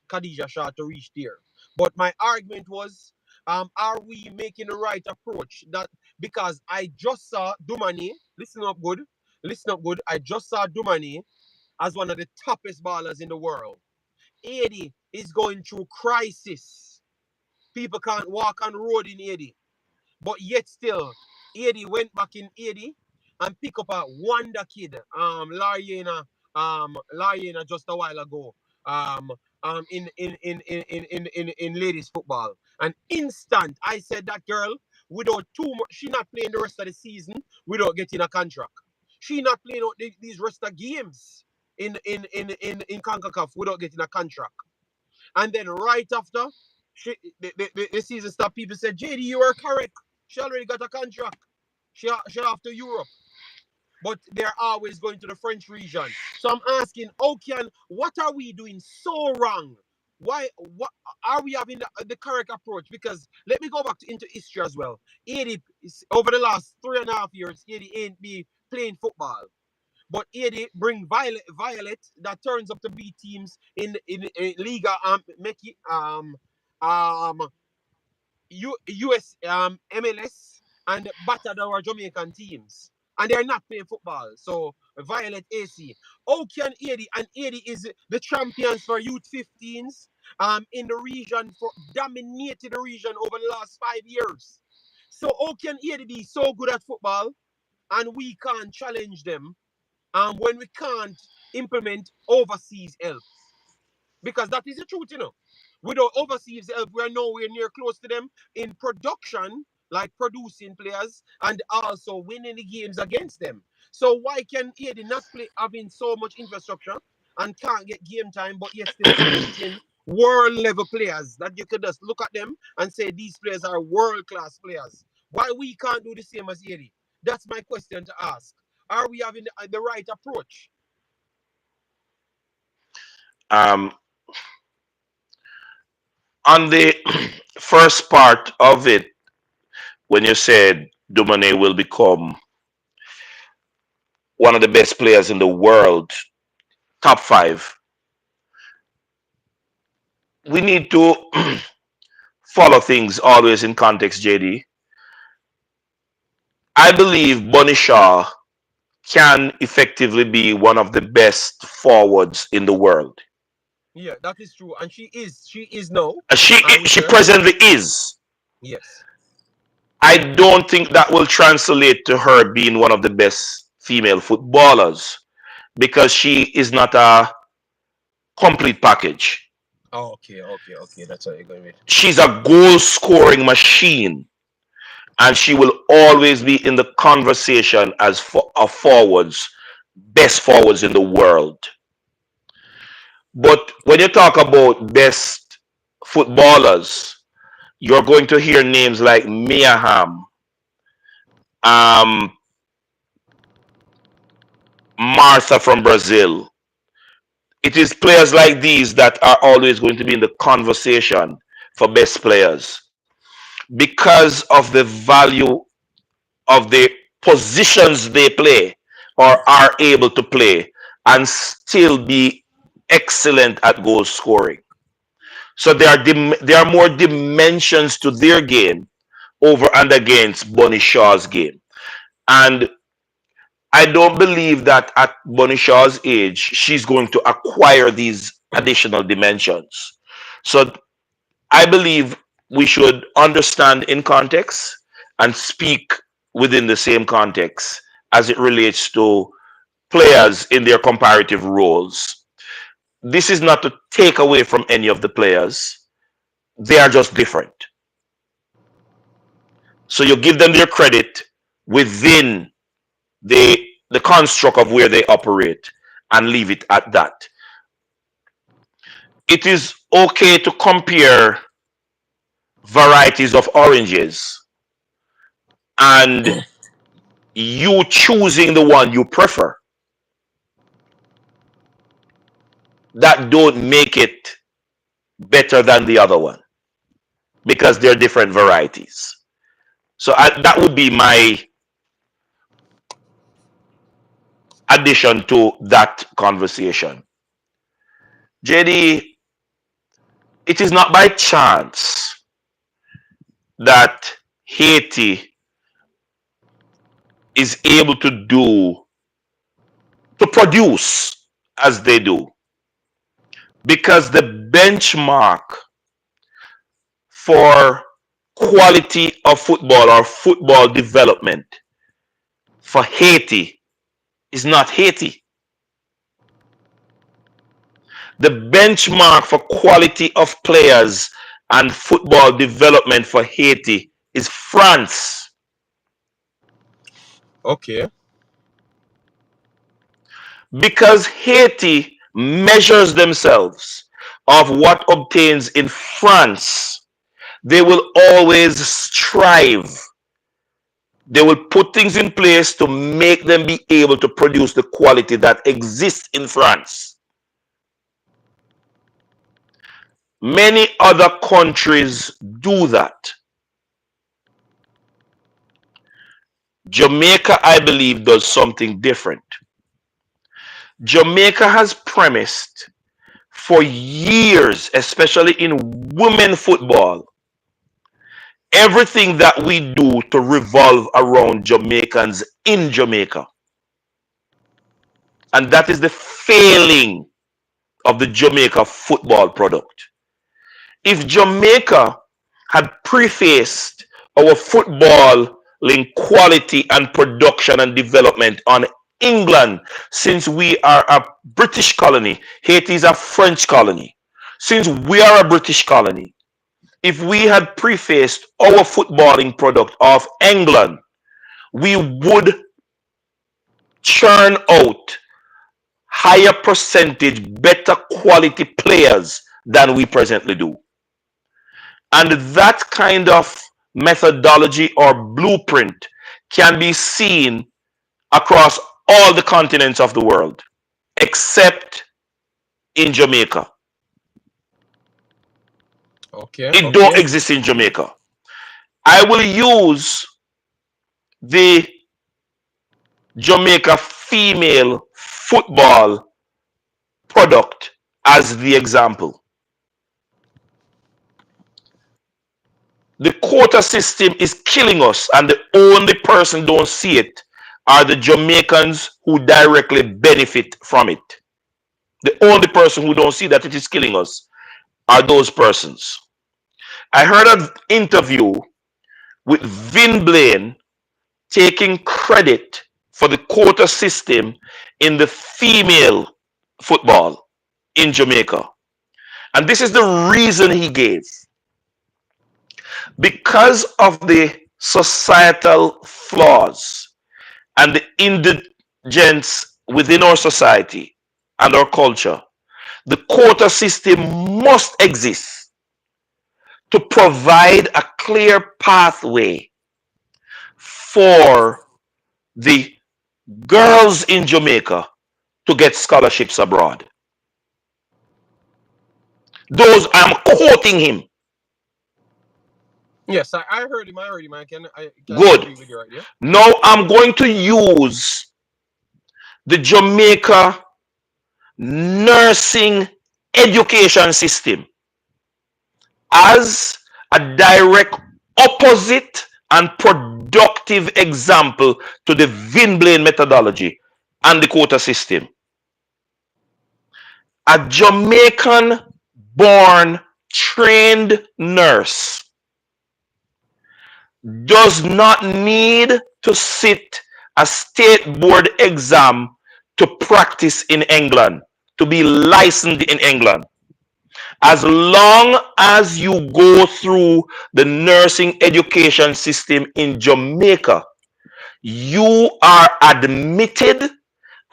Khadija Shah to reach there. But my argument was, are we making the right approach? That because I just saw Dumani, listen up good. I just saw Dumani as one of the toughest ballers in the world. Haiti is going through crisis. People can't walk on road in Haiti. But yet still, 80 went back in 80 and pick up a wonder kid, Lariana just a while ago. Um, in ladies football. An instant, I said that girl without too much, she not playing the rest of the season without getting a contract. She not playing out these rest of games in Concacaf without getting a contract. And then right after the season start, people said, JD, you were correct. She already got a contract. She off to Europe. But they're always going to the French region. So I'm asking, what are we doing so wrong? Why what are we having the correct approach? Because let me go back into history as well. 80 over the last 3.5 years, 80 ain't be playing football. But Haiti bring Violet that turns up to beat teams in Liga Meki US MLS and battered our Jamaican teams. And they're not playing football. So Violet AC. How can Haiti, and Haiti is the champions for youth 15s in the region, for dominated the region over the last 5 years. So how can Haiti be so good at football and we can't challenge them when we can't implement overseas help? Because that is the truth, you know. Without overseas help, we are nowhere near close to them in production, like producing players and also winning the games against them. So why can Haiti not play having so much infrastructure and can't get game time, but yet still producing world level players that you could just look at them and say these players are world class players? Why we can't do the same as Haiti? That's my question to ask. Are we having the right approach? Um, on the first part of it, when you said Dumane will become one of the best players in the world, top five, we need to follow things always in context, JD. I believe Bunny Shaw can effectively be one of the best forwards in the world. Yeah, that is true. And she is now, She I would she say. presently is. Yes. I don't think that will translate to her being one of the best female footballers because she is not a complete package. Oh, okay. That's what you're going with. She's a goal scoring machine and she will always be in the conversation as of forwards, best forwards in the world. But when you talk about best footballers, you're going to hear names like Mia Hamm, um, Martha from Brazil. It is players like these that are always going to be in the conversation for best players because of the value of the positions they play or are able to play and still be excellent at goal scoring. So there are more dimensions to their game over and against Bonnie Shaw's game. And I don't believe that at Bonnie Shaw's age, she's going to acquire these additional dimensions. So I believe we should understand in context and speak within the same context as it relates to players in their comparative roles. This is not to take away from any of the players, they are just different. So you give them their credit within the construct of where they operate and leave it at that. It is okay to compare varieties of oranges and you choosing the one you prefer. That don't make it better than the other one because they're different varieties. So that would be my addition to that conversation. JD, it is not by chance that Haiti is able to produce as they do because the benchmark for quality of football or football development for Haiti is not Haiti. The benchmark for quality of players and football development for Haiti is France. Okay. Because Haiti measures themselves of what obtains in France, they will always strive. They will put things in place to make them be able to produce the quality that exists in France. Many other countries do that. Jamaica, I believe, does something different. Jamaica has premised for years, especially in women football, everything that we do to revolve around Jamaicans in Jamaica. And that is the failing of the Jamaica football product. If Jamaica had prefaced our footballing quality and production and development on England, since we are a British colony, Haiti is a French colony. Since we are a British colony, if we had prefaced our footballing product of England, we would churn out higher percentage, better quality players than we presently do. And that kind of methodology or blueprint can be seen across all the continents of the world, except in Jamaica. Okay. It don't Okay. exist in Jamaica. I will use the Jamaica female football product as the example. The quota system is killing us, and the only person don't see it are the Jamaicans who directly benefit from it. The only person who don't see that it is killing us are those persons. I heard an interview with Vin Blaine taking credit for the quota system in the female football in Jamaica. And this is the reason he gave. Because of the societal flaws and the indigence within our society and our culture, the quota system must exist to provide a clear pathway for the girls in Jamaica to get scholarships abroad. Those I'm quoting him. Yes, I heard him. I heard him. I can Good. agree with you right there. Now I'm going to use the Jamaica nursing education system as a direct opposite and productive example to the Vinblaine methodology and the quota system. A Jamaican born trained nurse does not need to sit a state board exam to practice in England, to be licensed in England. As long as you go through the nursing education system in Jamaica, you are admitted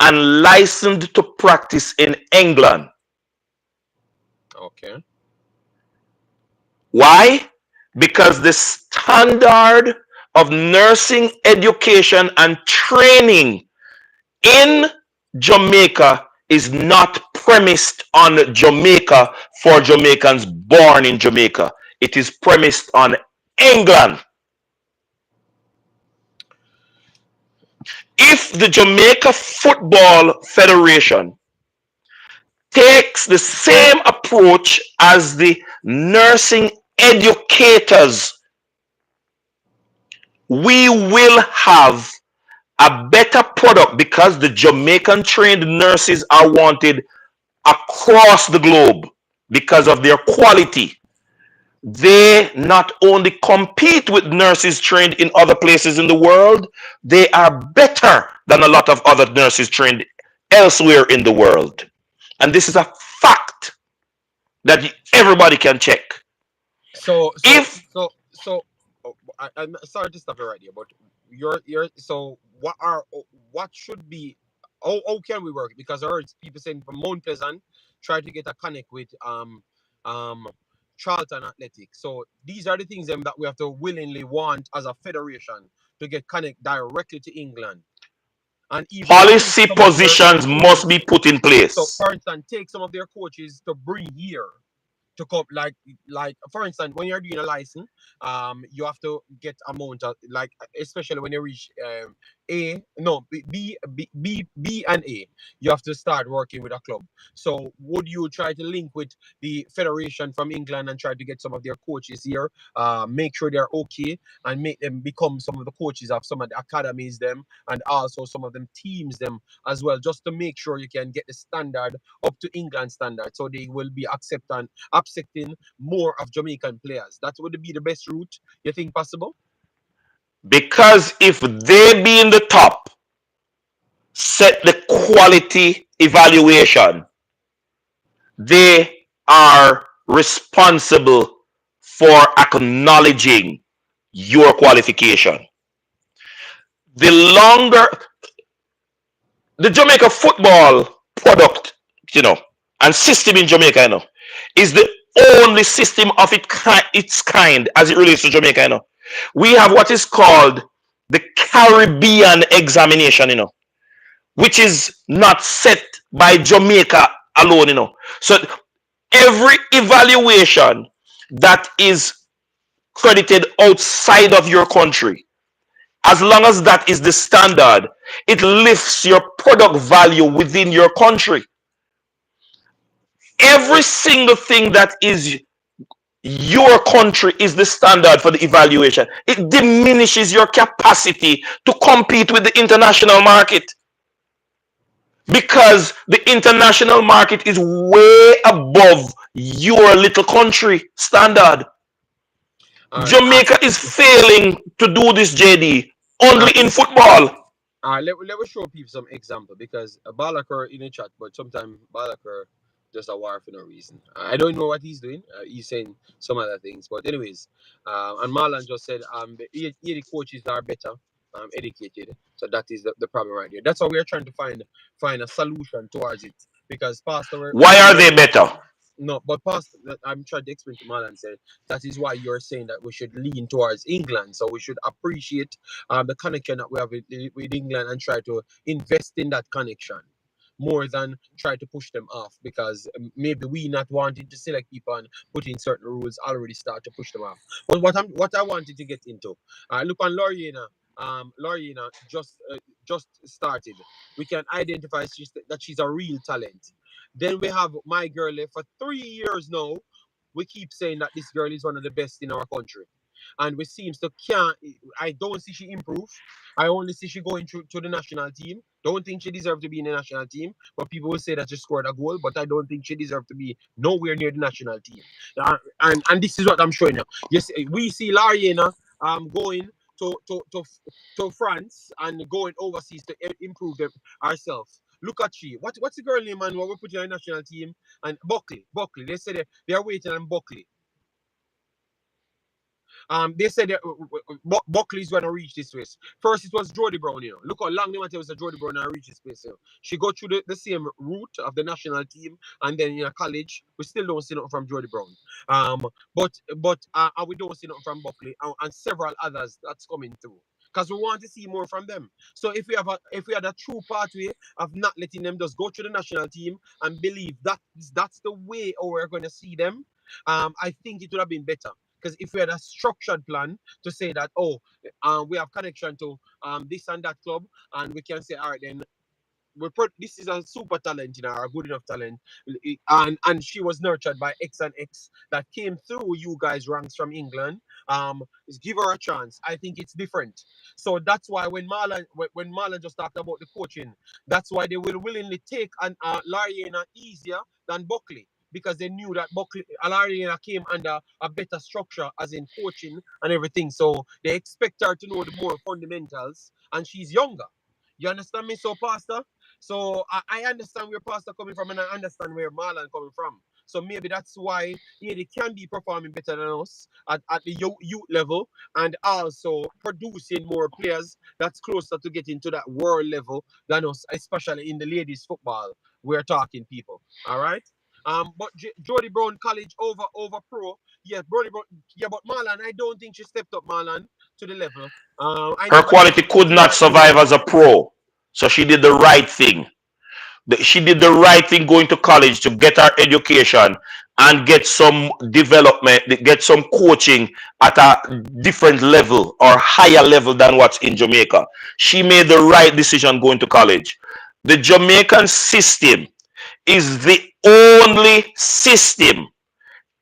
and licensed to practice in England. Okay. Why? Because the standard of nursing education and training in Jamaica is not premised on Jamaica for Jamaicans born in Jamaica. It is premised on England. If the Jamaica Football Federation takes the same approach as the nursing educators, we will have a better product because the Jamaican trained nurses are wanted across the globe because of their quality. They not only compete with nurses trained in other places in the world, they are better than a lot of other nurses trained elsewhere in the world. And this is a fact that everybody can check. So so If so so I'm sorry to stop you right here, but you're so what should be how can we work? Because I heard people saying from Mount Pleasant try to get a connect with um Charlton Athletic. So these are the things that we have to willingly want as a federation to get connect directly to England and even take policy some of their positions must coaches. be put in So place, for instance, take some of their coaches to bring here to come like for instance when you're doing a license you have to get amount of like especially when you reach a no B and A you have to start working with a club. So would you try to link with the federation from England and try to get some of their coaches here, make sure they're okay and make them become some of the coaches of some of the academies them and also some of them teams them as well, just to make sure you can get the standard up to England standard so they will be accepting more of Jamaican players. That would be the best route you think possible? because if they be in the top, set the quality evaluation, they are responsible for acknowledging your qualification. The longer the Jamaica football product, you know, and system in Jamaica, is the only system of its kind as it relates to Jamaica, We have what is called the Caribbean examination, which is not set by Jamaica alone, So every evaluation that is credited outside of your country, as long as that is the standard, it lifts your product value within your country. Every single thing that is your country is the standard for the evaluation. It diminishes your capacity to compete with the international market because the international market is way above your little country standard. All right. Jamaica is failing to do this, JD, only Uh, in football. let me show people some example because Balakar in the chat, but sometimes Balakar just a war for no reason. I don't know what he's doing. He's saying some other things, but anyways, and Marlon just said the coaches are better educated, so that is the problem right here. That's why we're trying to find a solution towards it because Pastor, Why are they better? No, but past that I'm trying to explain to Marlon said that is why you're saying that we should lean towards England. So we should appreciate the connection that we have with England and try to invest in that connection more than try to push them off because maybe we not wanting to select people and put in certain rules already start to push them off. But what I wanted to get into, look on Loriena. Loriena just started. We can identify that she's a real talent. Then we have my girl for 3 years now. We keep saying that this girl is one of the best in our country. And we seems to can't I don't see she improve. I only see she going to the national team. Don't think she deserves to be in the national team. But people will say that she scored a goal, but I don't think she deserves to be nowhere near the national team. And this is what I'm showing you. Yes, we see Lariana going to France and going overseas to improve ourselves. Look at she. What's the girl name, man? What we put in the national team? And Buckley. They said they are waiting on Buckley. They said that Buckley is going to reach this place. First, it was Jody Brown. Look how long they want to was Jody Brown and reach this place. She go through the same route of the national team, and then in a college, we still don't see nothing from Jody Brown. But we don't see nothing from Buckley and several others that's coming through. Because we want to see more from them. So if we had a true pathway of not letting them just go through the national team and believe that's the way how we're going to see them, I think it would have been better. Because if we had a structured plan to say that, we have connection to this and that club, and we can say, all right, then this is a super talent, a good enough talent, and she was nurtured by X and X that came through you guys ranks from England. Give her a chance. I think it's different. So that's why when Marlon just talked about the coaching, that's why they will willingly take an Lariana easier than Buckley. Because they knew that Buckley Alariana came under a better structure, as in coaching and everything. So they expect her to know the more fundamentals, and she's younger. You understand me, so Pastor? So I understand where Pastor coming from, and I understand where Marlon coming from. So maybe that's why they can be performing better than us at the youth level, and also producing more players that's closer to getting to that world level than us, especially in the ladies football. We're talking people. All right. But Jody Brown college over pro. Yeah, Brody Brown. Yeah, but Marlon, I don't think she stepped up Marlon to the level. I Her never think quality she got could to not that survive level. as a pro. So she did the right thing. She did the right thing going to college to get her education and get some development, get some coaching at a different level or higher level than what's in Jamaica. She made the right decision going to college. The Jamaican system is the only system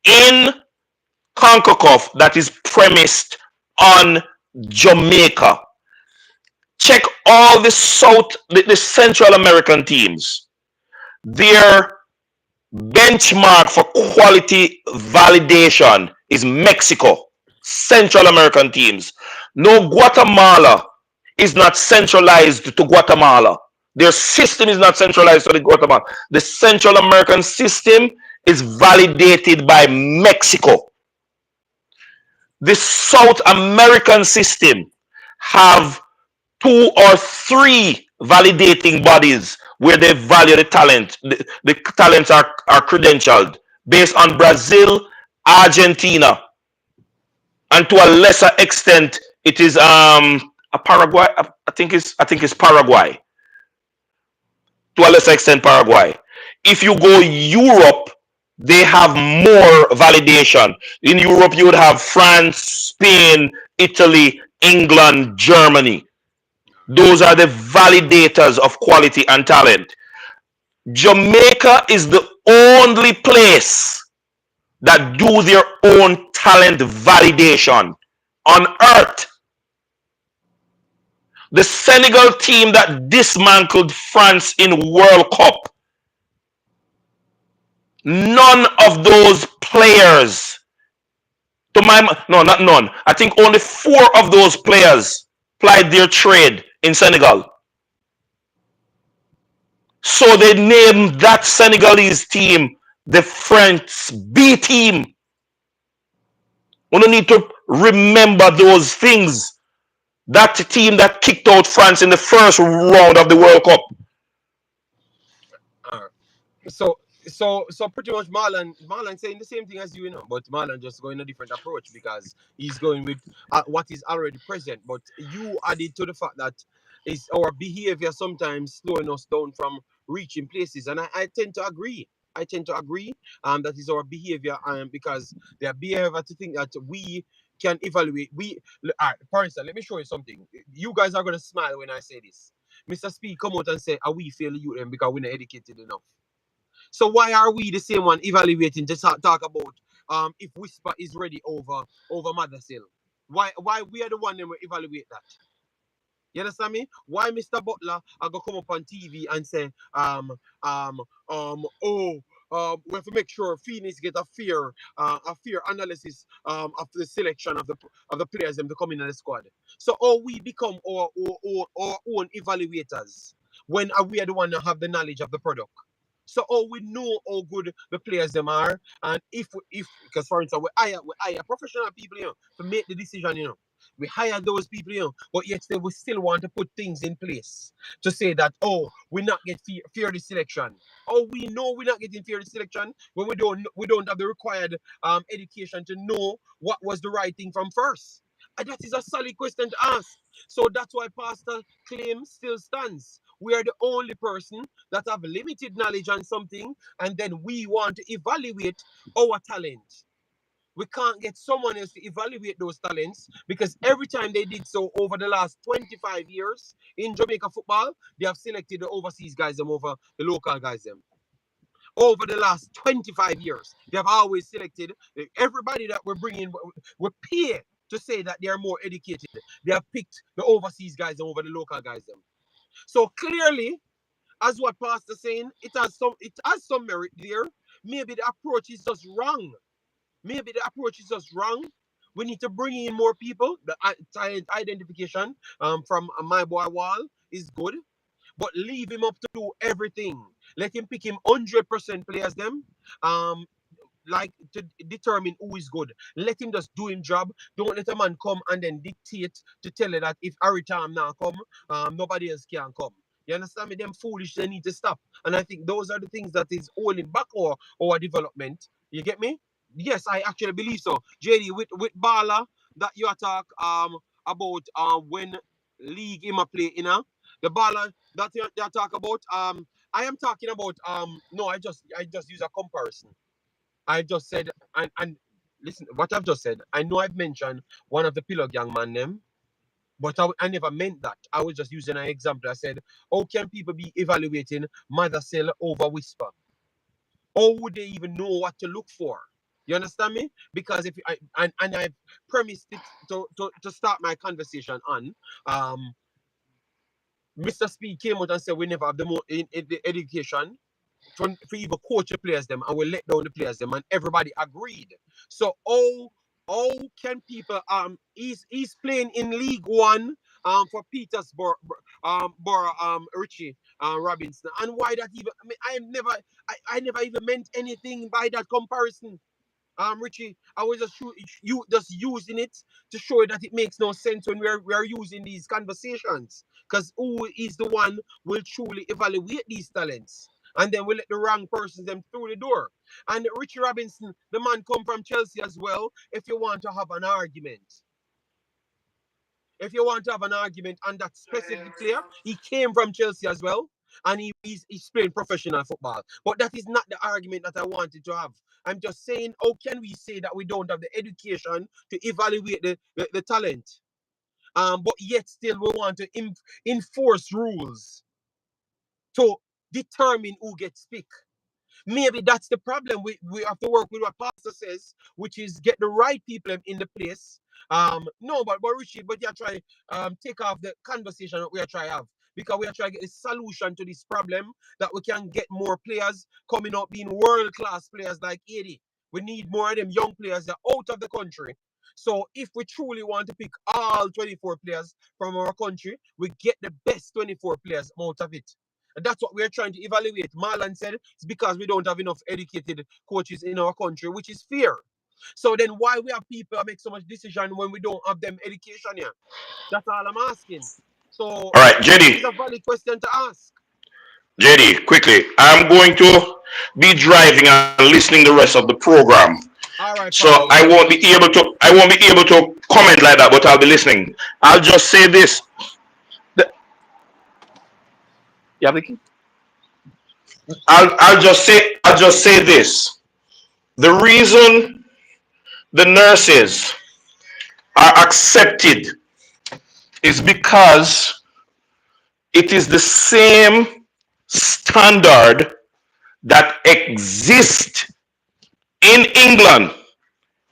in Concacaf that is premised on Jamaica. Check all the Central American teams. Their benchmark for quality validation is Mexico. Central American teams. No, Guatemala is not centralized to Guatemala. Their system is not centralized to the Guatemala. The Central American system is validated by Mexico. The South American system have two or three validating bodies where they value the talent. The talents are credentialed based on Brazil, Argentina, and to a lesser extent, it is a Paraguay. I think it's Paraguay. To a lesser extent, Paraguay. If you go Europe, they have more validation. In Europe, you would have France, Spain, Italy, England, Germany. Those are the validators of quality and talent. Jamaica is the only place that do their own talent validation on earth. The Senegal team that dismantled France in World Cup, none of those players, to my no, not none. I think only four of those players plied their trade in Senegal. So they named that Senegalese team the French B team. We don't need to remember those things. That team that kicked out France in the first round of the World Cup. Uh, so so pretty much Marlon saying the same thing as you, but Marlon just going a different approach because he's going with what is already present. But you added to the fact that is our behavior sometimes slowing us down from reaching places, and I tend to agree. I tend to agree. That is our behavior, because their behavior to think that we can evaluate. All right, for instance, let me show you something. You guys are gonna smile when I say this. Mr. Speed come out and say, "Are we fail you them because we're not educated enough?" So why are we the same one evaluating to talk about if Whisper is ready over Mothersill? Why we are the one that will evaluate that? You understand me? Why Mr. Butler I go come up on TV and say oh we have to make sure Phoenix get a fair analysis of the selection of the players them to come in the squad. So all we become our own evaluators when we are the one that have the knowledge of the product. So we know how good the players them are, and if because for instance we hire professional people, to make the decision, we hire those people, but yet still we still want to put things in place to say that we not get fair selection. Oh, we know we're not getting fair selection when we don't have the required education to know what was the right thing from first. And that is a solid question to ask. So that's why Pastor claim still stands. We are the only person that have limited knowledge on something, and then we want to evaluate our talent. We can't get someone else to evaluate those talents because every time they did so over the last 25 years in Jamaica football, they have selected the overseas guys them over the local guys them. Over the last 25 years, they have always selected everybody that we're bringing. We pay to say that they are more educated. They have picked the overseas guys over the local guys them. So clearly, as what Pastor saying, it has some merit there. Maybe the approach is just wrong. Maybe the approach is just wrong. We need to bring in more people. The talent identification from my boy Wall is good, but leave him up to do everything. Let him pick him 100% players them. Um, like to determine who is good. Let him just do his job. Don't let a man come and then dictate to tell you that if Harry Tam now come, nobody else can come. You understand me? Them foolish, they need to stop. And I think those are the things that is holding back our development. You get me? Yes, I actually believe so. JD, with Bala that you talk about when league him a play, the Bala that you talk about, I am talking about no, I just use a comparison. I just said, and listen, what I've just said, I know I've mentioned one of the Pillow Gang man name, but I never meant that. I was just using an example. I said, how can people be evaluating Mother Cell over Whisper? How would they even know what to look for? You understand me? Because if and I've premised it to start my conversation on, Mr. Speed came out and said we never have the more in the education for even coach the players them and we let down the players them and everybody agreed. So how can people he's playing in League One for Petersburg Richie Robinson, and why that even I never even meant anything by that comparison. Richie, I was just you just using it to show that it makes no sense when we are using these conversations. Because who is the one will truly evaluate these talents? And then we let the wrong persons them through the door. And Richie Robinson, the man come from Chelsea as well. If you want to have an argument on that specific player, he came from Chelsea as well, and he's playing professional football. But that is not the argument that I wanted to have. I'm just saying, how can we say that we don't have the education to evaluate the talent? But yet still we want to enforce rules to determine who gets picked. Maybe that's the problem. We have to work with what Pastor says, which is get the right people in the place. No, but Richie, but you try take off the conversation that we are trying to have. Because we are trying to get a solution to this problem that we can get more players coming up being world class players like Haiti. We need more of them young players that are out of the country. So if we truly want to pick all 24 players from our country, we get the best 24 players out of it. And that's what we're trying to evaluate. Marlon said it's because we don't have enough educated coaches in our country, which is fair. So then why we have people that make so much decision when we don't have them education here? That's all I'm asking. So All right, that is JD. a valid question to ask. JD, quickly. I'm going to. be driving and listening the rest of the program. All right, So Pastor. I won't be able to comment like that, but I'll be listening. I'll just say this. The- Yeah, Vicky? I'll just say this. The reason the nurses are accepted is because it is the same standard that exists in England,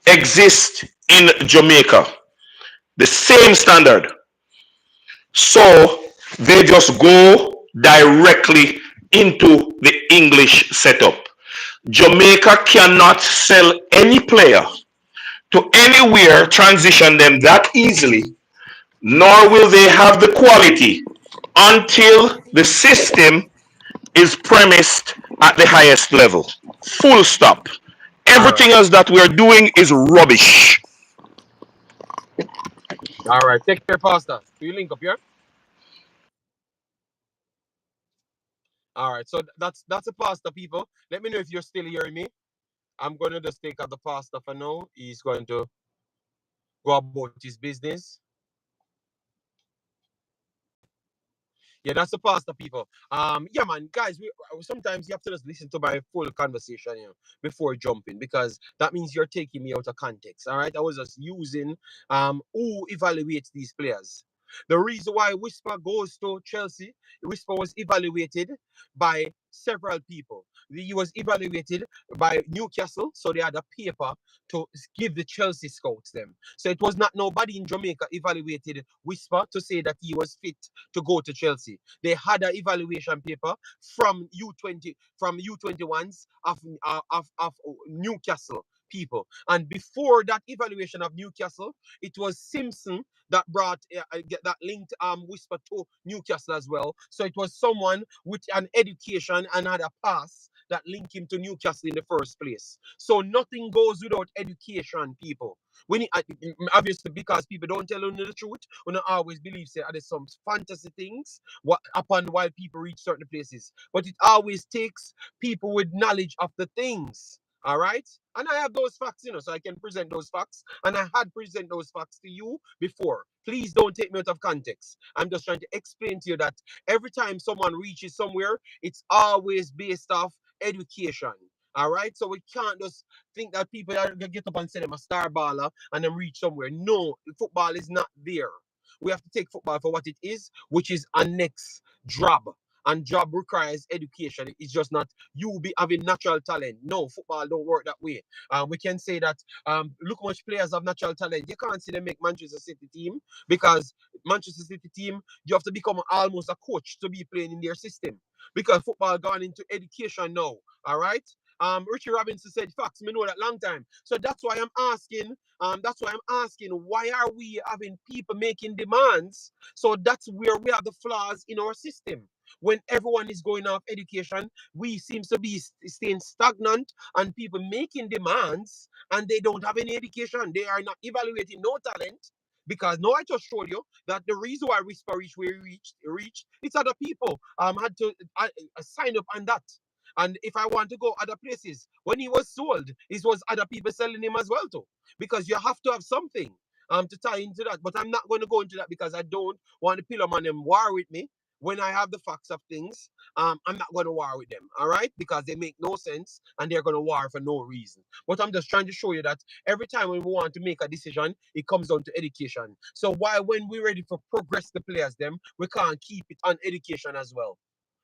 exists in Jamaica. The same standard. So they just go directly into the English setup. Jamaica cannot sell any player to anywhere, transition them that easily, nor will they have the quality until the system is premised at the highest level. Full stop. All right. Everything else that we're doing is rubbish. All right. Take care, Pastor. Do you link up here? All right. So that's a pastor, people. Let me know if you're still hearing me. I'm going to just take out the pastor for now. He's going to go about his business. Yeah, that's the pastor, people. Yeah, man, guys. Sometimes you have to just listen to my full conversation, before jumping, because that means you're taking me out of context. All right, I was just using who evaluates these players. The reason why Whisper goes to Chelsea, Whisper was evaluated by several people. He was evaluated by Newcastle, so they had a paper to give the Chelsea scouts them. So it was not nobody in Jamaica evaluated Whisper to say that he was fit to go to Chelsea. They had an evaluation paper from U21s of Newcastle people. And before that evaluation of Newcastle, it was Simpson that brought that linked Whisper to Newcastle as well. So it was someone with an education and had a pass that linked him to Newcastle in the first place. So nothing goes without education, people. When it, obviously because people don't tell you the truth, we don't always believe say there's some fantasy things what upon while people reach certain places. But it always takes people with knowledge of the things. All right. And I have those facts, so I can present those facts. And I had present those facts to you before. Please don't take me out of context. I'm just trying to explain to you that every time someone reaches somewhere, it's always based off education. All right. So we can't just think that people are gonna get up and say them a star baller and then reach somewhere. No, football is not there. We have to take football for what it is, which is a next job. And job requires education. It's just not you be having natural talent. No, football don't work that way. We can say that look how much players have natural talent. You can't see them make Manchester City team because Manchester City team, you have to become almost a coach to be playing in their system. Because football gone into education now. All right. Richie Robinson said facts. Me know that long time. So that's why I'm asking. That's why I'm asking. Why are we having people making demands? So that's where we have the flaws in our system. When everyone is going off education, we seem to be staying stagnant, and people making demands, and they don't have any education. They are not evaluating no talent. Because no, I just showed you that the reason why Whisper reached where he reached, it's other people had to sign up on that. And if I want to go other places, when he was sold, it was other people selling him as well too. Because you have to have something to tie into that. But I'm not going to go into that because I don't want the pillar man them war with me. When I have the facts of things, I'm not going to war with them, all right? Because they make no sense and they're going to war for no reason. But I'm just trying to show you that every time when we want to make a decision, it comes down to education. So why, when we're ready for progress the players, them, we can't keep it on education as well.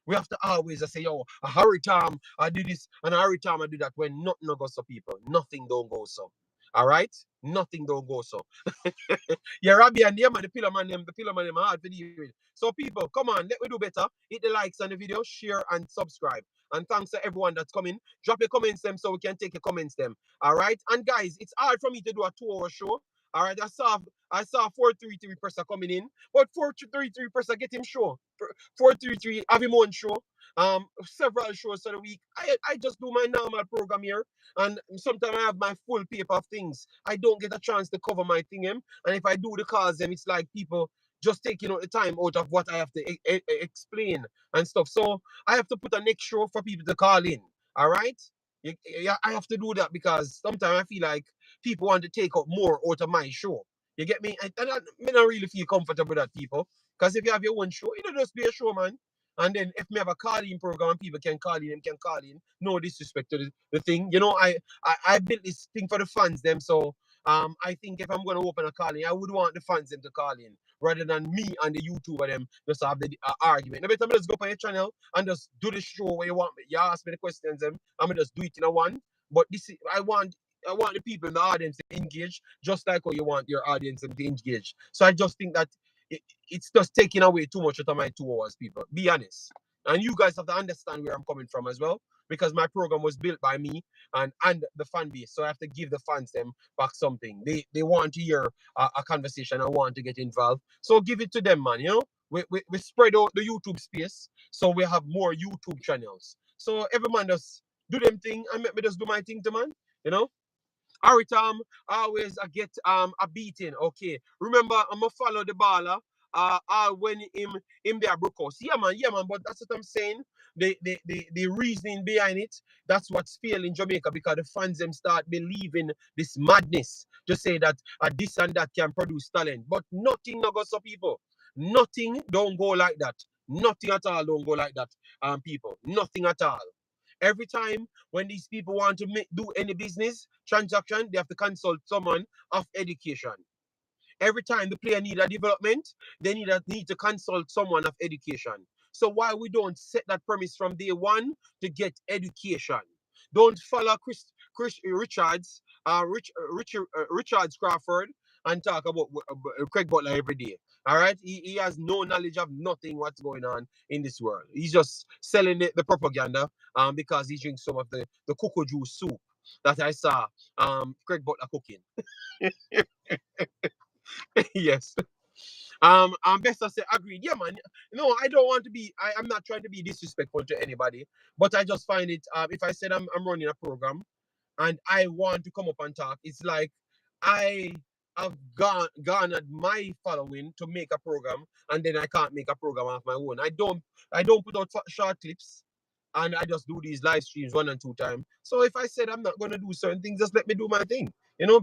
We have to always say, yo, a hurry time I do this and a hurry time I do that when nothing no go so, people. Nothing don't go so. All right? Nothing don't go so. Yeah, Rabbi and them and the pillar man them are hard to deal with. So people, come on, let me do better. Hit the likes on the video, share and subscribe. And thanks to everyone that's coming. Drop your comments them so we can take your comments them. All right. And guys, it's hard for me to do a 2 hour show. All right. I saw 433 person coming in, but 433 person get him show. 433 have him on show. Several shows for the week. I just do my normal program here, and sometimes I have my full paper of things. I don't get a chance to cover my thing, and if I do the calls, them, it's like people just taking out the time out of what I have to explain and stuff. So I have to put a next show for people to call in. All right. Yeah, I have to do that because sometimes I feel like people want to take out more out of my show. You get me? I don't really feel comfortable with that, people. Because if you have your own show, it don't just be a show, man. And then if me have a call-in program, people can call in, them can call in. No disrespect to the thing. You know, I built this thing for the fans, them. So I think if I'm gonna open a call-in, I would want the fans them to call in rather than me and the YouTuber them just have the argument. Every time I just go on your channel and just do the show where you want me. You ask me the questions, them, I'm gonna just do it in a one. But this is, I want the people in the audience to engage just like how you want your audience to engage. So I just think that it, it's just taking away too much out of my 2 hours, people. Be honest. And you guys have to understand where I'm coming from as well. Because my program was built by me and the fan base. So I have to give the fans them back something. They want to hear a conversation and want to get involved. So give it to them, man. You know, we spread out the YouTube space, so we have more YouTube channels. So every man just do them thing and make me just do my thing to man. You know. All right, always I get a beating. Okay. Remember, I'ma follow the baller. When him there broke us. Yeah, man, but that's what I'm saying. The reasoning behind it, that's what's failing in Jamaica because the fans them start believing this madness to say that this and that can produce talent. But nothing no go so people. Nothing don't go like that. Nothing at all don't go like that, people. Nothing at all. Every time when these people want to do any business transaction, they have to consult someone of education. Every time the player need a development, they need to consult someone of education. So why we don't set that premise from day one to get education? Don't follow Chris Richards, Richards Crawford, and talk about Craig Butler every day. All right, he has no knowledge of nothing what's going on in this world. He's just selling the propaganda because he drinks some of the cocoa juice soup that I saw Craig Butler cooking. Yes. Best I say agreed. Yeah, man. No, I don't want to be. I'm not trying to be disrespectful to anybody, but I just find it. If I said I'm running a program and I want to come up and talk, it's like I have garnered my following to make a program, and then I can't make a program of my own. I don't put out short clips. And I just do these live streams 1 and 2 times. So if I said I'm not gonna do certain things, just let me do my thing.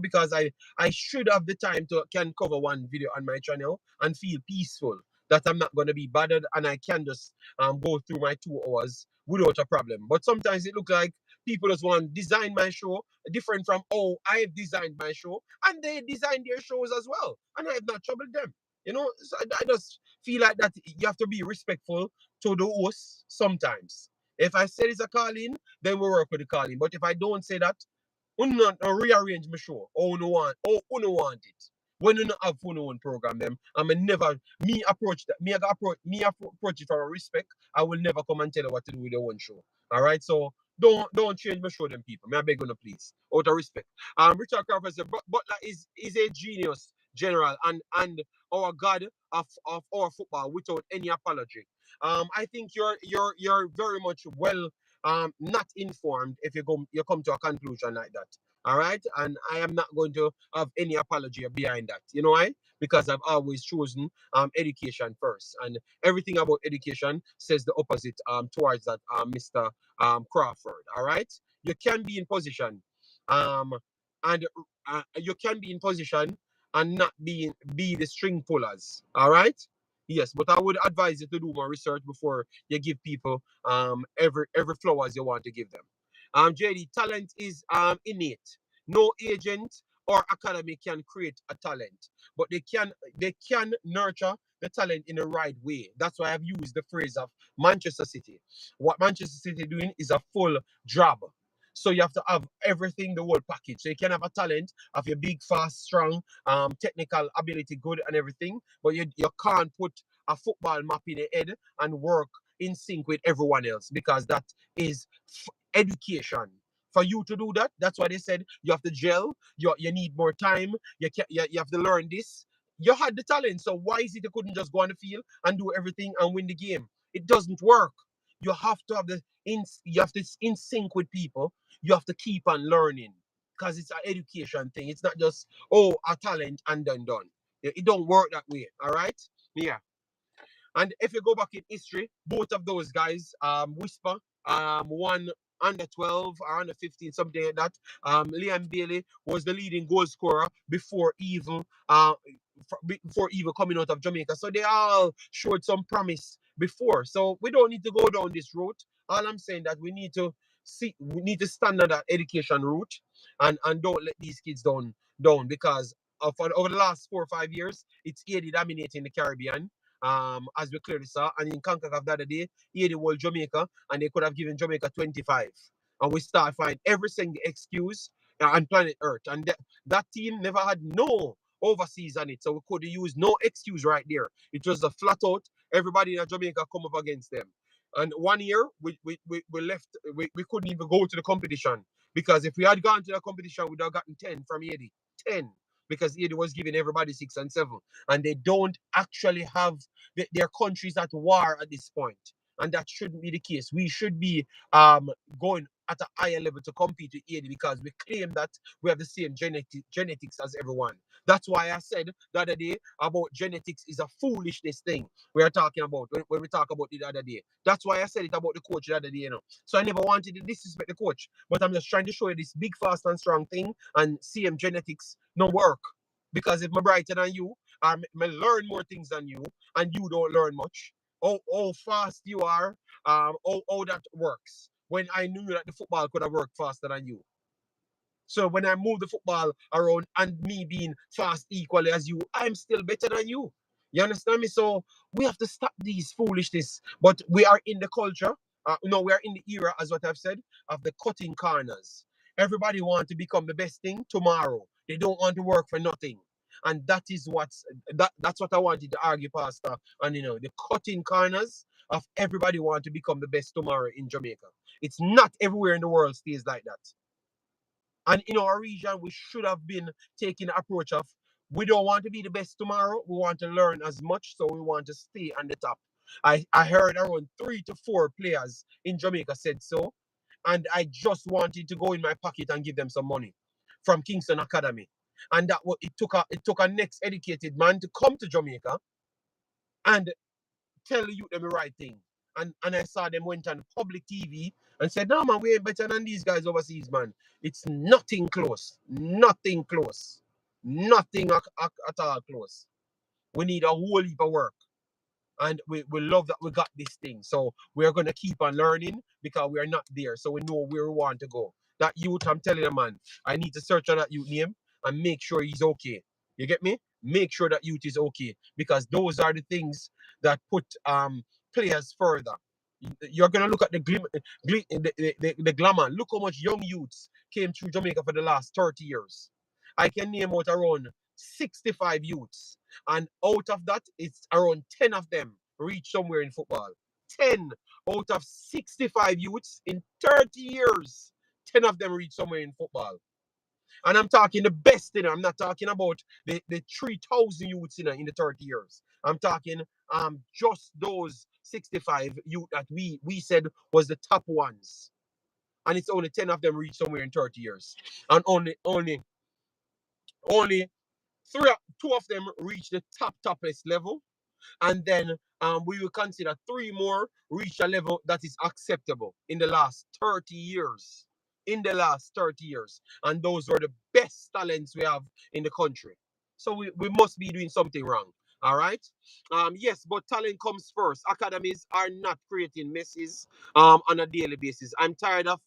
Because I should have the time to can cover one video on my channel and feel peaceful that I'm not gonna be bothered and I can just go through my 2 hours without a problem. But sometimes it looks like people just want to design my show different from how I've designed my show, and they design their shows as well, and I have not troubled them. So I just feel like that you have to be respectful to the host sometimes. If I said it's a calling, then we work with the calling. But if I don't say that, rearrange my show. Oh, no want it. When you not have phone one program them, I may never me approach that. Me approach it from a respect. I will never come and tell you what to do with your own show. All right, so don't change my show, them people. May I beg you no, please, out of respect. Richard Crawford said, Butler is a genius general and our god of our football without any apology. I think you're very much not informed if you come to a conclusion like that. All right, and I am not going to have any apology behind that. You know why? Because I've always chosen education first, and everything about education says the opposite towards that, Mr. Crawford. All right, you can be in position, um, and you can be in position and not be the string pullers. All right. Yes, but I would advise you to do more research before you give people every flowers you want to give them. JD, talent is innate. No agent or academy can create a talent, but they can nurture the talent in the right way. That's why I've used the phrase of Manchester City. What Manchester City doing is a full job. So you have to have everything, the whole package. So you can have a talent of your big, fast, strong, technical ability, good and everything, but you can't put a football map in your head and work in sync with everyone else because that is education. For you to do that, that's why they said you have to gel. You need more time. You have to learn this. You had the talent, so why is it you couldn't just go on the field and do everything and win the game? It doesn't work. You have to have you have to in sync with people. You have to keep on learning because it's an education thing. It's not just a talent and then done. It don't work that way. All right. Yeah. And if you go back in history, both of those guys, Whisper, one. under 12 or under 15, something like that. Liam Bailey was the leading goal scorer before even coming out of Jamaica. So they all showed some promise before. So we don't need to go down this route. All I'm saying that we need to stand on that education route and don't let these kids down because over the last 4 or 5 years, it's Haiti dominating the Caribbean. As we clearly saw, and in Concacaf the other day, Haiti won Jamaica, and they could have given Jamaica 25. And we start finding every single excuse on planet Earth. And that team never had no overseas on it. So we could use no excuse right there. It was a flat out, everybody in Jamaica come up against them. And 1 year, we left, we couldn't even go to the competition because if we had gone to the competition, we'd have gotten 10 from 80. 10. Because Haiti was giving everybody 6 and 7. And they don't actually have their countries at war at this point. And that shouldn't be the case. We should be going at a higher level to compete with Haiti because we claim that we have the same genetics as everyone. That's why I said the other day about genetics is a foolishness thing we are talking about when we talk about it the other day. That's why I said it about the coach the other day, So I never wanted to disrespect the coach, but I'm just trying to show you this big, fast, and strong thing and same genetics no work. Because if I'm brighter than you, I may learn more things than you, and you don't learn much. How fast you are, how that works. When I knew that the football could have worked faster than you. So when I move the football around and me being fast equally as you, I'm still better than you. You understand me? So we have to stop these foolishness. But we are in the culture. No, we are in the era, as what I've said, of the cutting corners. Everybody wants to become the best thing tomorrow. They don't want to work for nothing. And that's what I wanted to argue, Pastor. And the cutting corners of everybody want to become the best tomorrow in Jamaica. It's not everywhere in the world stays like that. And in our region, we should have been taking the approach of we don't want to be the best tomorrow. We want to learn as much, so we want to stay on the top. I heard around 3 to 4 players in Jamaica said so, and I just wanted to go in my pocket and give them some money from Kingston Academy. And that it took a next educated man to come to Jamaica and tell you them the right thing. And I saw them went on public TV and said, no man, we ain't better than these guys overseas, man. It's nothing close. Nothing close. Nothing at all close. We need a whole heap of work. And we love that we got this thing. So we're gonna keep on learning because we are not there. So we know where we want to go. That youth, I'm telling you, man, I need to search on that youth name and make sure he's okay. You get me? Make sure that youth is okay. Because those are the things that put players further. You're gonna look at the glamour. Look how much young youths came through Jamaica for the last 30 years. I can name out around 65 youths. And out of that, it's around 10 of them reach somewhere in football. 10 out of 65 youths in 30 years. 10 of them reach somewhere in football. And I'm talking the best in it. I'm not talking about the 3,000 youths in the 30 years. I'm talking just those 65 youth that we said was the top ones. And it's only 10 of them reach somewhere in 30 years. And only two of them reach the toppest level, and then we will consider 3 more reach a level that is acceptable in the last 30 years. In the last 30 years. And those were the best talents we have in the country. So we must be doing something wrong. All right. Yes, but talent comes first. Academies are not creating messes on a daily basis. I'm tired of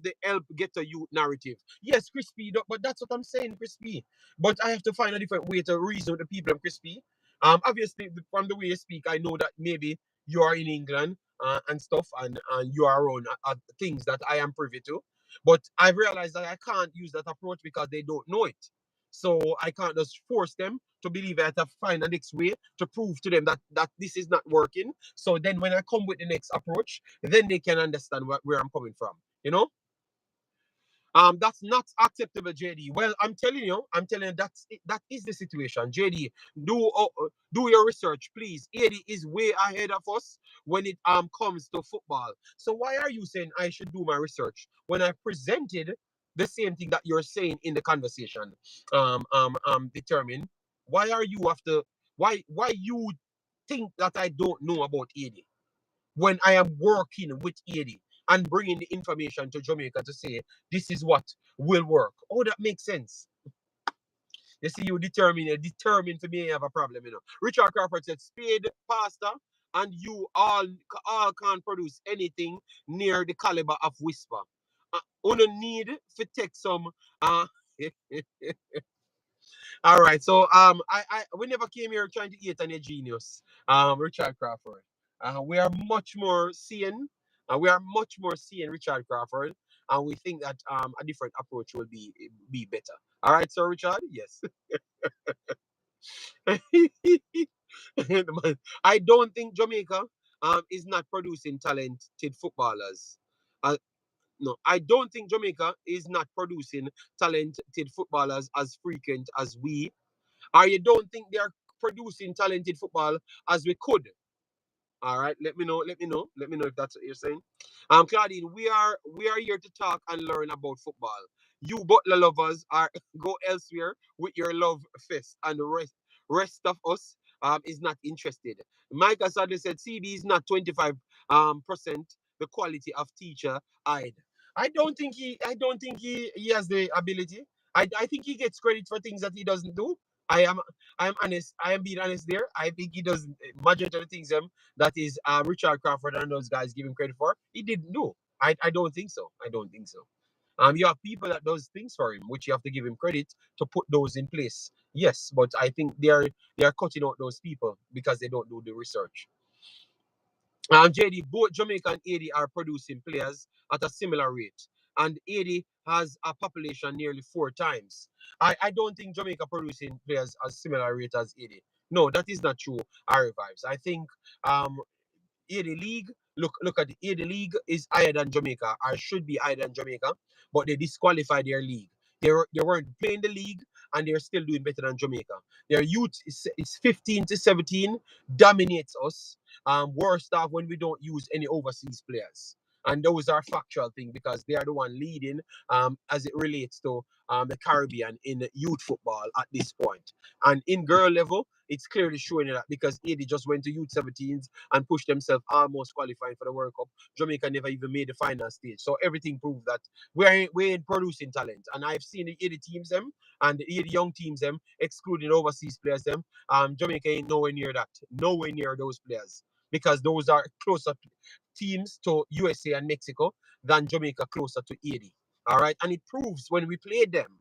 the help get a youth narrative. Yes, Crispy, but that's what I'm saying, Crispy. But I have to find a different way to reason with the people, Crispy. Obviously, from the way you speak, I know that maybe you are in England and stuff, and you are around things that I am privy to. But I've realized that I can't use that approach because they don't know it. So I can't just force them to believe I have to find a next way to prove to them that this is not working. So then when I come with the next approach, then they can understand where I'm coming from. You know? That's not acceptable, JD. Well, I'm telling you that is the situation. JD, do your research, please. AD is way ahead of us when it comes to football. So why are you saying I should do my research when I presented the same thing that you're saying in the conversation? Determine why are you after why you think that I don't know about AD when I am working with AD and bringing the information to Jamaica to say this is what will work. Oh, that makes sense. You see, you're determined to me have a problem, Richard Crawford said, Spade, Pastor, and you all can't produce anything near the caliber of Whisper. Uno need to take some uh all right. So I we never came here trying to eat on a genius. Richard Crawford. We are much more seeing, Richard Crawford, and we think that a different approach will be better. All right, Sir Richard. Yes. I don't think Jamaica is not producing talented footballers. Uh, no, I don't think Jamaica is not producing talented footballers as frequent as we, or you don't think they are producing talented football as we could. All right, let me know. Let me know if that's what you're saying. Claudine, we are here to talk and learn about football. You Butler lovers are go elsewhere with your love fest, and the rest of us is not interested. Micah sadly said CB is not 25 percent the quality of teacher I'd. I don't think he has the ability. I think he gets credit for things that he doesn't do. I am I'm honest. I am being honest there. I think he does majority of the things that is Richard Crawford and those guys give him credit for. He didn't do. I don't think so. I don't think so. You have people that does things for him, which you have to give him credit to put those in place. Yes, but I think they are cutting out those people because they don't do the research. JD, both Jamaica and Haiti are producing players at a similar rate, and Haiti has a population nearly 4 times. I don't think Jamaica producing players at similar rate as Haiti. No, that is not true. Our vibes. I think um A league. Look at the A league is higher than Jamaica, or should be higher than Jamaica, but they disqualified their league. They weren't playing the league, and they're still doing better than Jamaica. Their youth is 15 to 17, dominates us. Worst off when we don't use any overseas players. And those are factual things because they are the one leading as it relates to the Caribbean in youth football at this point. And in girl level, it's clearly showing that because AD just went to youth 17s and pushed themselves almost qualifying for the World Cup. Jamaica never even made the final stage. So everything proves that we're producing talent. And I've seen the 80 teams them and the 80 young teams them, excluding overseas players them. Jamaica ain't nowhere near that. Nowhere near those players. Because those are closer teams to USA and Mexico than Jamaica closer to 80. All right. And it proves when we played them,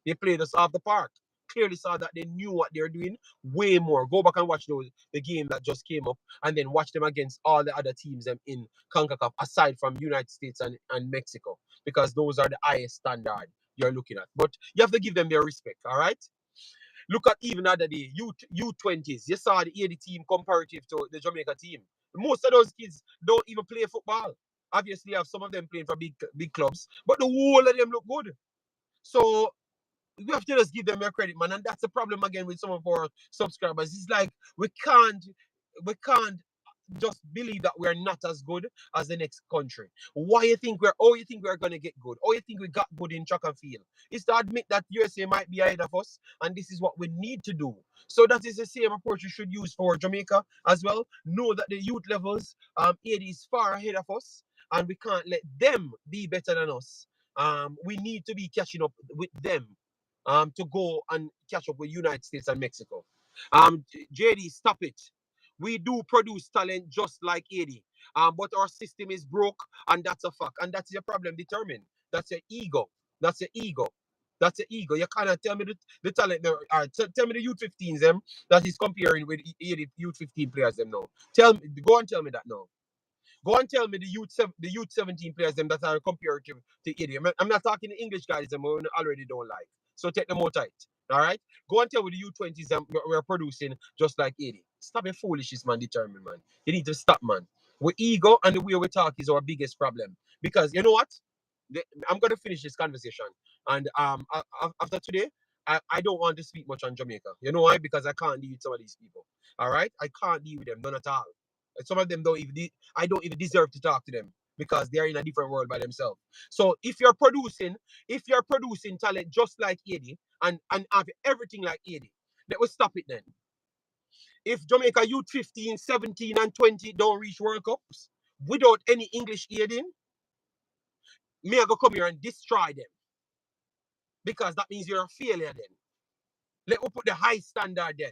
they played us off the park. Clearly saw that they knew what they're doing way more. Go back and watch the game that just came up and then watch them against all the other teams in Concacaf aside from United States and Mexico because those are the highest standard you're looking at. But you have to give them their respect, all right? Look at even other day, U20s. You saw the 80 team comparative to the Jamaica team. Most of those kids don't even play football. Obviously, you have some of them playing for big clubs, but the whole of them look good. So we have to just give them their credit, man. And that's the problem again with some of our subscribers. It's like we can't just believe that we're not as good as the next country. You think we're gonna get good? Oh, you think we got good in track and field? Is to admit that USA might be ahead of us, and this is what we need to do. So that is the same approach we should use for Jamaica as well. Know that the youth levels, it is far ahead of us, and we can't let them be better than us. We need to be catching up with them to go and catch up with United States and Mexico. JD, stop it. We do produce talent just like 80. But our system is broke, and that's a fact. And that's your problem determined. That's your ego. That's your ego. That's your ego. You cannot tell me the talent. Tell me the youth 15s them that is comparing with 80 youth 15 players them now. Go and tell me that now. Go and tell me the youth 17 players them that are comparative to 80. I'm not talking the English guys them who already don't like. So take them out tight. All right? Go and tell me the U20s them we're producing just like 80. Stop your foolishness, man, determined, man. You need to stop, man. With ego and the way we talk is our biggest problem. Because you know what? I'm gonna finish this conversation. And after today, I don't want to speak much on Jamaica. You know why? Because I can't deal with some of these people. All right? I can't deal with them, none at all. And some of them I don't even deserve to talk to them because they're in a different world by themselves. So if you're producing talent just like 80 and have everything like 80, let us stop it then. If Jamaica youth 15, 17, and 20 don't reach World Cups without any English aiding, Me I go come here and destroy them because that means you're a failure then. Let me put the high standard then.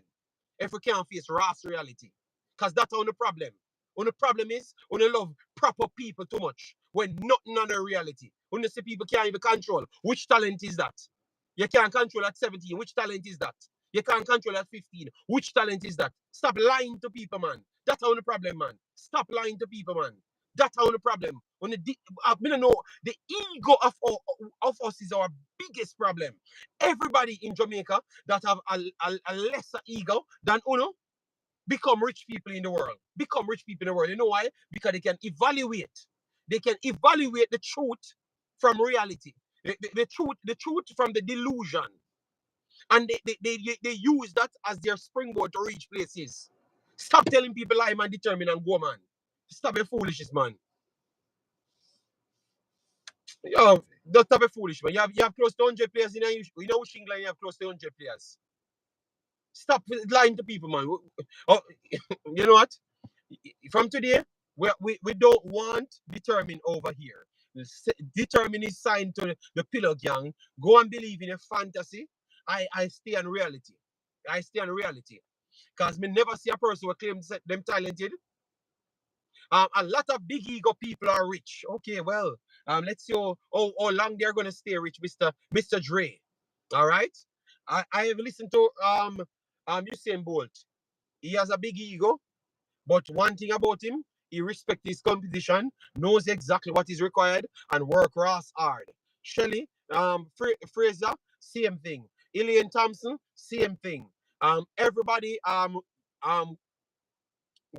If we can't face rash reality. Because that's on the problem. On the problem is when you love proper people too much. When nothing on the reality. When you see people can't even control. Which talent is that? You can't control at 17. Which talent is that? You can't control at 15. Which talent is that? Stop lying to people, man. That's on the problem, man. Stop lying to people, man. That's on the problem. When I don't know, the ego of us is our biggest problem. Everybody in Jamaica that have a lesser ego than Uno become rich people in the world. Become rich people in the world. You know why? Because they can evaluate. They can evaluate the truth from reality. The truth from the delusion. And they use that as their springboard to reach places. Stop telling people I'm and determined and go, man. Stop your foolishness, man. Yo, don't stop your foolish, man. You have close to 100 players in England, you have close to 100 players. Stop lying to people, man. Oh, you know what? From today, we don't want determine over here. Determine is signed to the pillow gang. Go and believe in a fantasy. I stay on reality. I stay on reality. Because me never see a person who claims them talented. A lot of big ego people are rich. Okay, well, let's see how long they're gonna stay rich, Mr. Dre. All right. I have listened to Usain Bolt. He has a big ego, but one thing about him, he respects his competition, knows exactly what is required, and work raw hard. Shelly, Fraser, same thing. Elaine Thompson, same thing. Everybody, um,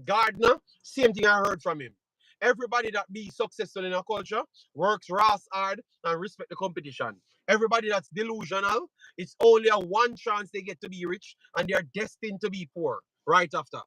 Gardner, same thing I heard from him. Everybody that be successful in a culture works raw hard and respect the competition. Everybody that's delusional, it's only a one chance they get to be rich and they are destined to be poor right after.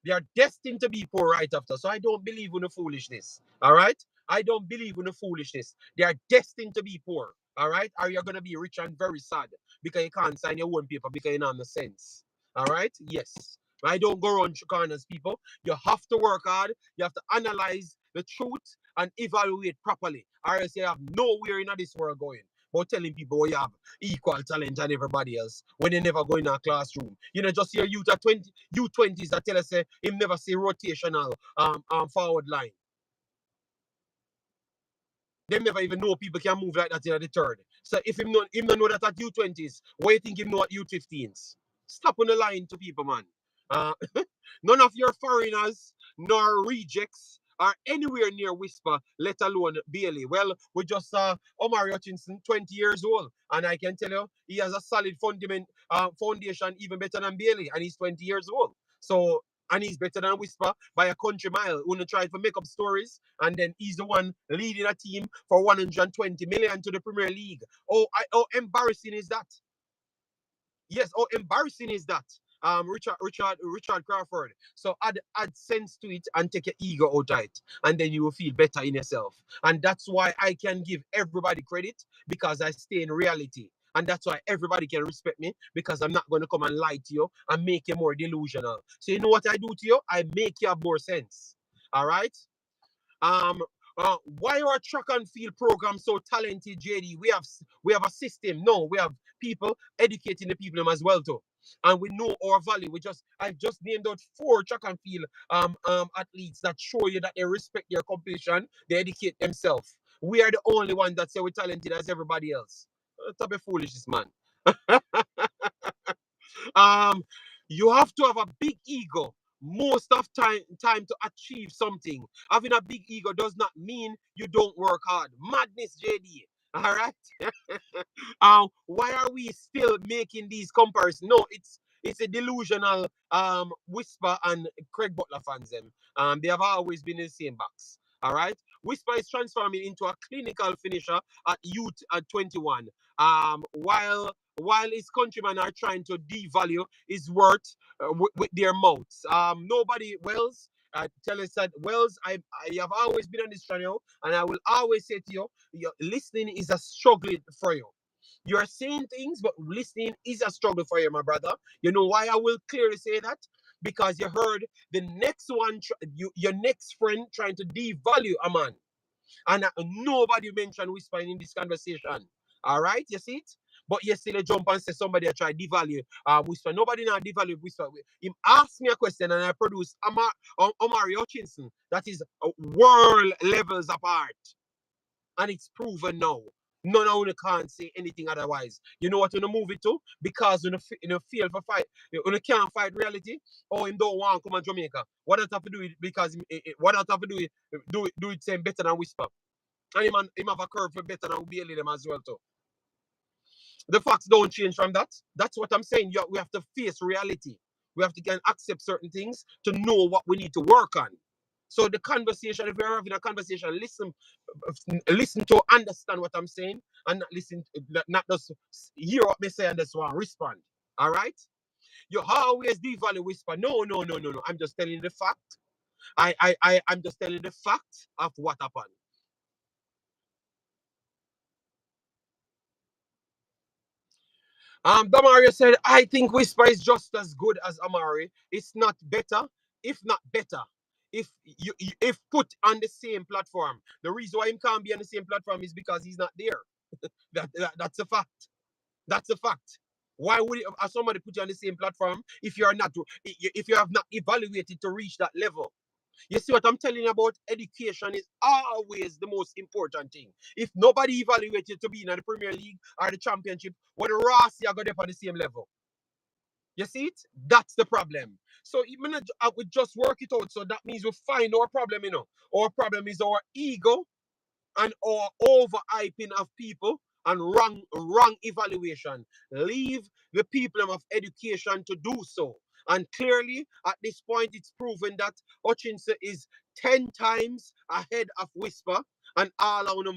They are destined to be poor right after. So I don't believe in the foolishness. All right? I don't believe in the foolishness. They are destined to be poor. All right? Or you're going to be rich and very sad because you can't sign your own paper because you don't have no sense. All right? Yes. I don't go around corners, people. You have to work hard. You have to analyze the truth and evaluate properly. Or else you have nowhere in this world going. But telling people you have equal talent and everybody else when they never go in a classroom. You know, just your youth at 20, U20s that tell us him never see rotational forward line. Them never even know people can move like that in the third. So if him not know that at U20s, what you think him know at U15s? Stop on the line to people, man. Uh, None of your foreigners nor rejects are anywhere near Whisper, let alone Bailey. Well, we just saw Omari Hutchinson, 20 years old, and I can tell you he has a solid foundation, even better than Bailey, and he's 20 years old. So, and he's better than Whisper by a country mile. Who try to make up stories, and then he's the one leading a team for 120 million to the Premier League. How embarrassing is that? Yes, how embarrassing is that? Richard Crawford. So add sense to it and take your ego out of it, and then you will feel better in yourself. And that's why I can give everybody credit because I stay in reality. And that's why everybody can respect me because I'm not going to come and lie to you and make you more delusional. So you know what I do to you? I make you have more sense. All right. Um, why are track and field programs so talented, JD? We have a system. No, we have people educating the people as well too. And we know our value. I've just named out 4 track and field athletes that show you that they respect their competition, they educate themselves. We are the only one that say we're talented as everybody else. Type of foolishness, man. um, you have to have a big ego most of time to achieve something. Having a big ego does not mean you don't work hard. Madness, JD. All right. Why are we still making these comparisons? No, it's a delusional Whisper and Craig Butler fans. Them. They have always been in the same box. All right. Whisper is transforming into a clinical finisher at youth at 21. While his countrymen are trying to devalue his worth with their mouths. Nobody Wells. Tell us that Wells, I have always been on this channel, and I will always say to you, your listening is a struggle for you. You're saying things, but listening is a struggle for you, my brother. You know why I will clearly say that? Because you heard the next one, your next friend trying to devalue a man. And nobody mentioned whispering in this conversation. All right, you see it? But yesterday jump and say somebody I try devalue whisper. Nobody now devalue whisper. Him ask me a question and I produce Omari Hutchinson. That is world levels apart. And it's proven now. None of you can't say anything otherwise. You know what you move it to? Because you feel for fight, you can't fight reality, or him don't want to come to Jamaica. What does have to do it because what does have to do it do it same better than whisper. And him have a curve for better than Bailey them as well too. The facts don't change from that. That's what I'm saying. We have to face reality. We have to can accept certain things to know what we need to work on. So the conversation, if we're having a conversation, listen to understand what I'm saying, and not listen, not just hear what they say and just want to respond. All right? You always devalue whisper. No, no, no, no, no. I'm just telling you the fact. I'm just telling you the fact of what happened. Damari said, I think Whisper is just as good as Amari. It's not better, if not better. If put on the same platform. The reason why him can't be on the same platform is because he's not there. That's a fact. That's a fact. Why would somebody put you on the same platform if you are not if you have not evaluated to reach that level? You see what I'm telling you about? Education is always the most important thing. If nobody evaluates you to be in the Premier League or the Championship, what the Ross you are going to on the same level. You see it? That's the problem. So even we just work it out. So that means we find our problem, you know. Our problem is our ego and or overhyping of people and wrong evaluation. Leave the people of education to do so. And clearly, at this point, it's proven that Hutchinson is 10 times ahead of Whisper, and all on a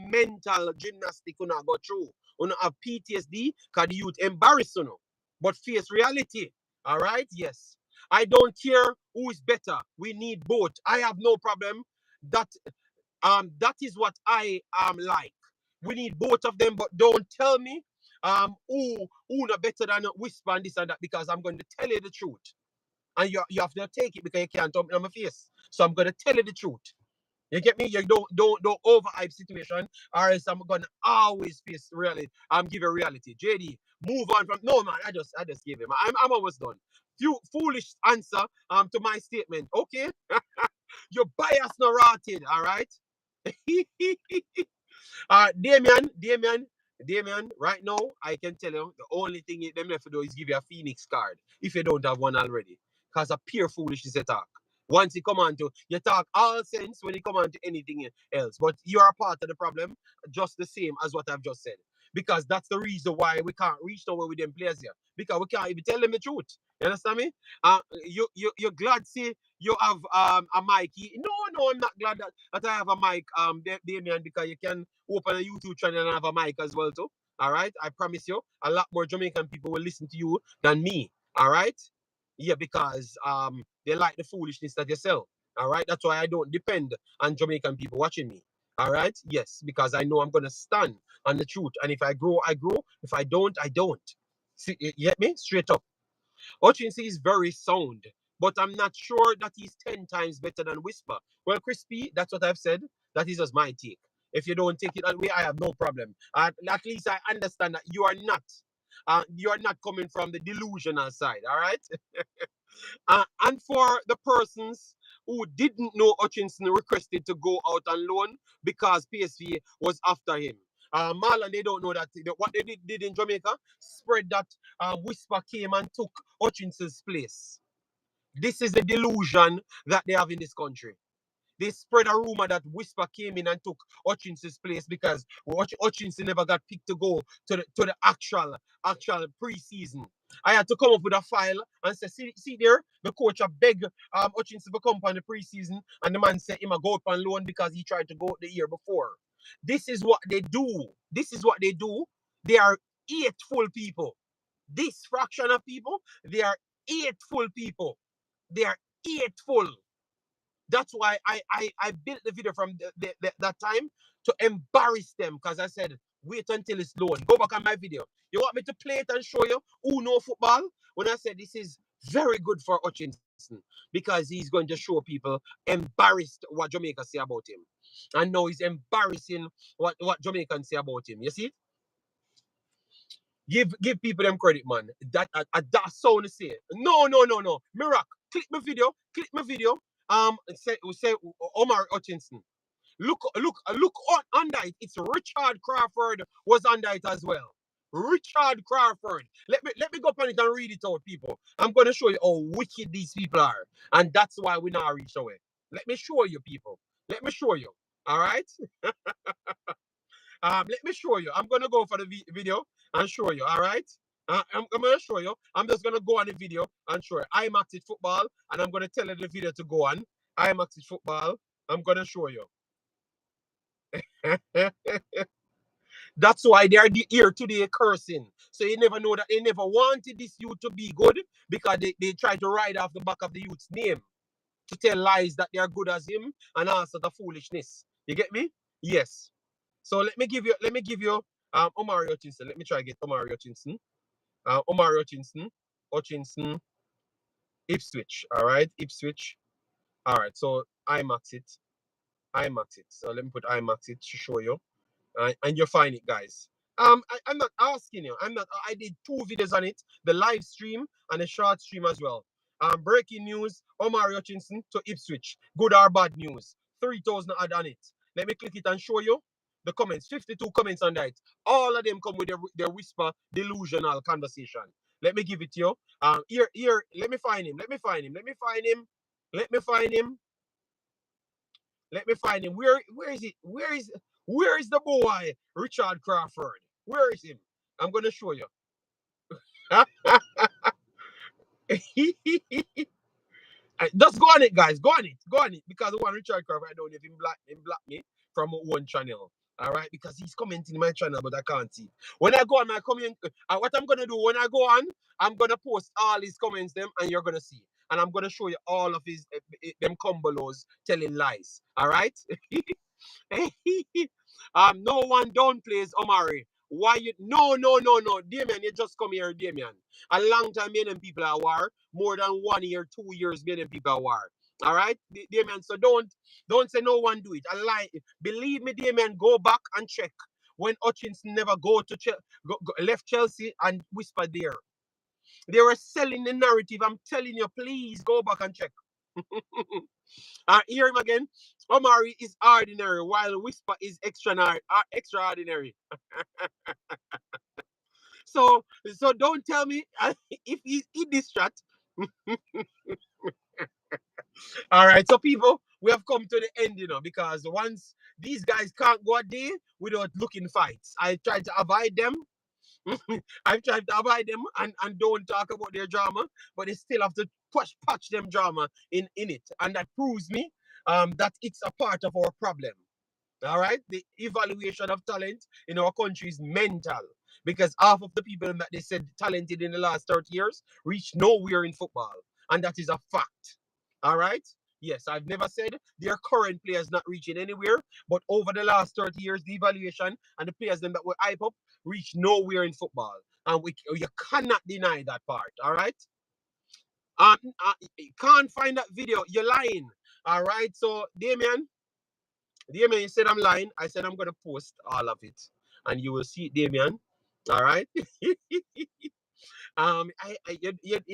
mental gymnastic you go through. You have PTSD because the youth embarrass you. But face reality. All right? Yes. I don't care who is better. We need both. I have no problem that that is what I like. We need both of them, but don't tell me who not better than whisper and this and that because I'm going to tell you the truth. And you have to take it because you can't talk me on my face. So I'm gonna tell you the truth. You get me? You don't overhype situation, or else I'm gonna always face reality. I'm giving reality. JD, move on from no man. I just gave him. I'm almost done. Few foolish answer to my statement. Okay, your bias not rotted. All right. Damien, right now, I can tell you the only thing them left to do is give you a Phoenix card if you don't have one already. Because a pure foolishness you talk. Once you come on to, you talk all sense when you come on to anything else. But you are part of the problem, just the same as what I've just said. Because that's the reason why we can't reach nowhere with them players here. Because we can't even tell them the truth. You understand me? You're glad see you have a mic. No, I'm not glad that I have a mic, Damien, because you can open a YouTube channel and have a mic as well too. All right, I promise you, a lot more Jamaican people will listen to you than me. All right, yeah, because they like the foolishness that you sell. All right, that's why I don't depend on Jamaican people watching me. All right, yes, because I know I'm gonna stand on the truth, and if I grow, I grow. If I don't, I don't. See, you get me? Straight up. Hutchinson is very sound, but I'm not sure that he's 10 times better than Whisper. Well, Crispy, that's what I've said. That is just my take. If you don't take it that way, I have no problem. At least I understand that you are not coming from the delusional side, all right? And for the persons who didn't know Hutchinson requested to go out on loan because PSV was after him. Marlon, they don't know that what they did in Jamaica, spread that Whisper came and took Hutchinson's place. This is the delusion that they have in this country. They spread a rumor that Whisper came in and took Hutchinson's place because Hutchinson never got picked to go to the actual preseason. I had to come up with a file and say, see there, the coach a beg Hutchinson to come on the preseason, and the man said him a go up on loan because he tried to go the year before. This is what they do. This is what they do. They are hateful people. This fraction of people, they are hateful people. They are hateful. That's why I built the video from that time to embarrass them because I said, wait until it's low. Go back on my video. You want me to play it and show you who know football? When I said this is very good for Hutchinson. because he's going to show people embarrassed what Jamaica say about him. And now he's embarrassing what Jamaicans say about him. You see? Give people them credit, man. That sound say. No. Mirac, click my video. Say Omar Hutchinson. Look under it. It's Richard Crawford was under it as well. Richard Crawford. Let me go up on it and read it out, people. I'm gonna show you how wicked these people are, and that's why we now reach away. Let me show you, people. Let me show you. All right. Let me show you. I'm gonna go for the video and show you. All right. I'm gonna show you. I'm just gonna go on the video and show you. Imaxit football, and I'm gonna tell you the video to go on. Imaxit football. I'm gonna show you. That's why they are here today cursing. So you never know that they never wanted this youth to be good because they try to ride off the back of the youth's name to tell lies that they are good as him and answer the foolishness. You get me? Yes. So let me give you Omari Hutchinson. Let me try to get Omari Hutchinson. Omari Hutchinson, Ipswich. All right, Ipswich. All right, so Imaxit. So let me put Imaxit to show you. And you'll find it, guys. I'm not asking you. I'm not. I did 2 videos on it: the live stream and the short stream as well. Breaking news: Omar Hutchinson to Ipswich. Good or bad news? 3,000 add on it. Let me click it and show you the comments. 52 comments on that. All of them come with their whisper delusional conversation. Let me give it to you. Here. Let me find him. Let me find him. Let me find him. Let me find him. Let me find him. Where is it? Where is the boy? Richard Crawford. Where is him? I'm gonna show you. Just go on it, guys. Go on it. Go on it. Because the one Richard Crawford, I don't know if him block me from one channel. All right, because he's commenting my channel, but I can't see. When I go on my comment, what I'm gonna do when I go on, I'm gonna post all his comments them, and you're gonna see. And I'm gonna show you all of his them combolos telling lies. All right. No one downplays Omari. Why you no, Damien, you just come here, Damien. A long time me and them people are war. More than 1 year, 2 years, me and them people are war. All right, Damien. So don't say no one do it. I lie. Believe me, Damien. Go back and check when Hutchinson never left Chelsea and whisper there. They were selling the narrative. I'm telling you, please go back and check. Hear him again. Omari is ordinary, while Whisper is extraordinary. So don't tell me if he's in this chat. All right, so people, we have come to the end, because once these guys can't go a day without looking fights, I try to avoid them. I've tried to avoid them and don't talk about their drama, but they still have to patch them drama in it. And that proves me that it's a part of our problem. All right? The evaluation of talent in our country is mental. Because half of the people that they said talented in the last 30 years reached nowhere in football. And that is a fact. All right? Yes, I've never said their current players not reaching anywhere, but over the last 30 years, the evaluation and the players them that were hype up reached nowhere in football. And you cannot deny that part. All right? You can't find that video. You're lying. All right? So, Damien, you said I'm lying. I said I'm gonna post all of it, and you will see it, Damien. All right. You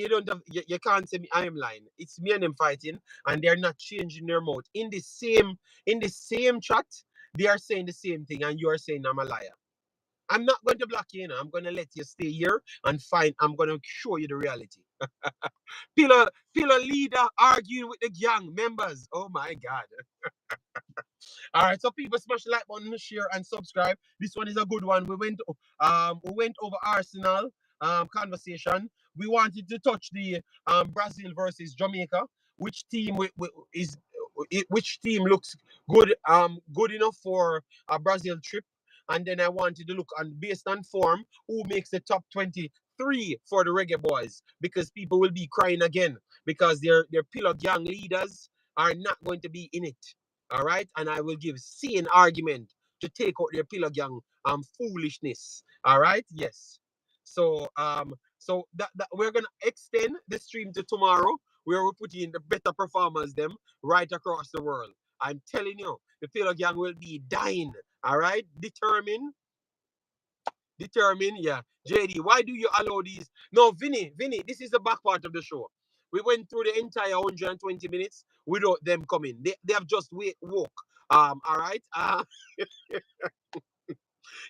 don't have you can't say me I am lying. It's me and them fighting, and they're not changing their mouth in the same chat. They are saying the same thing, and you are saying I'm a liar. I'm not going to block you. I'm going to let you stay here and find. I'm going to show you the reality. Pillar leader arguing with the gang members. Oh my God. All right, so people smash the like button, share and subscribe. This one is a good one. We went over Arsenal conversation. We wanted to touch the Brazil versus Jamaica. Which team which team looks good enough for a Brazil trip? And then I wanted to look on based on form who makes the top 23 for the Reggae Boys, because people will be crying again because their pillar gang leaders are not going to be in it. All right, and I will give sane argument to take out their pillar gang foolishness. All right, yes. So that we're gonna extend the stream to tomorrow. where we put in the better performers them right across the world. I'm telling you, the Philo gang will be dying. All right, determined. Yeah, JD, why do you allow these? No, Vinny, this is the back part of the show. We went through the entire 120 minutes without them coming. They have just woke. All right.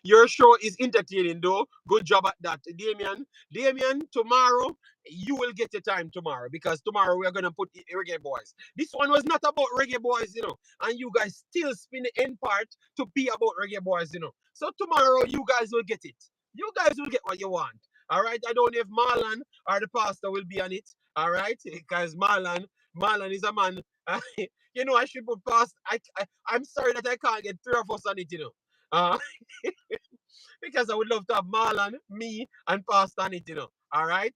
Your show is entertaining, though. Good job at that, Damien. Damien, tomorrow you will get your time tomorrow because tomorrow we are gonna put Reggae Boys. This one was not about Reggae Boys, and you guys still spin the end part to be about Reggae Boys. So tomorrow you guys will get it. You guys will get what you want. All right. I don't know if Marlon or the pastor will be on it. All right, because Marlon is a man. I should put past. I'm sorry that I can't get three of us on it. Uh, because I would love to have Marlon, me, and Pastor on it. All right.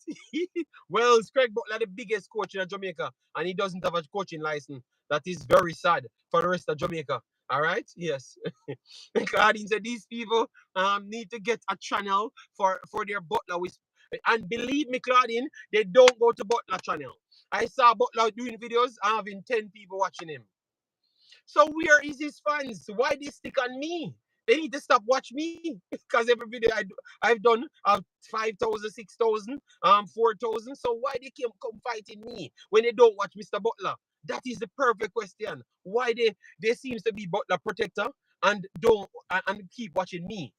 Well, Craig Butler, the biggest coach in Jamaica, and he doesn't have a coaching license. That is very sad for the rest of Jamaica. All right. Yes. Claudine said these people need to get a channel for their Butler. And believe me, Claudine, they don't go to Butler channel. I saw Butler doing videos having 10 people watching him. So where is his fans? Why they stick on me? They need to stop watch me because every video I've done 5,000, 6,000, 4,000. So why they come fighting me when they don't watch Mr. Butler? That is the perfect question. Why they seems to be Butler protector and don't and keep watching me.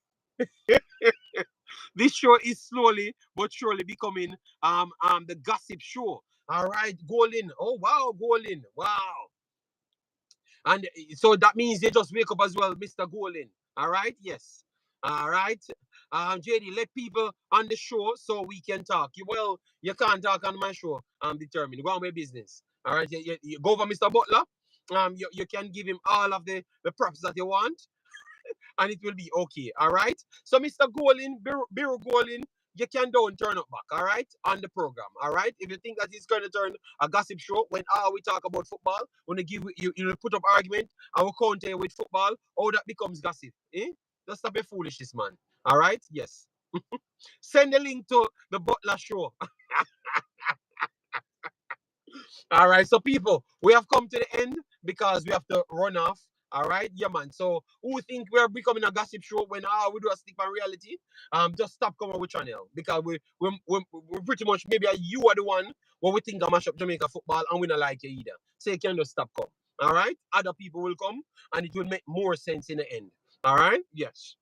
This show is slowly but surely becoming the gossip show. All right, Golin. Oh wow, Golin. Wow. And so that means they just wake up as well, Mr. Golin. All right, yes. All right. JD, let people on the show so we can talk. Well, you can't talk on my show. I'm determined. Go on with business. All right. You go over Mr. Butler. You can give him all of the props that you want and it will be okay. All right. So, Mr. Golin, Biro Golin, you can don't turn up back, all right, on the program, all right. If you think that it's going to turn a gossip show when we talk about football, when they give you put up argument, I will counter with football, all that becomes gossip, eh? Just stop your foolishness, man. All right, yes. Send the link to the Butler show. All right, so people, we have come to the end because we have to run off. All right, yeah, man. So who think we're becoming a gossip show when we do a stick on reality? Just stop coming with channel because we're pretty much maybe you are the one what we think I mash up Jamaica football and we not like you either. So you can just stop come. All right, other people will come and it will make more sense in the end. All right, yes.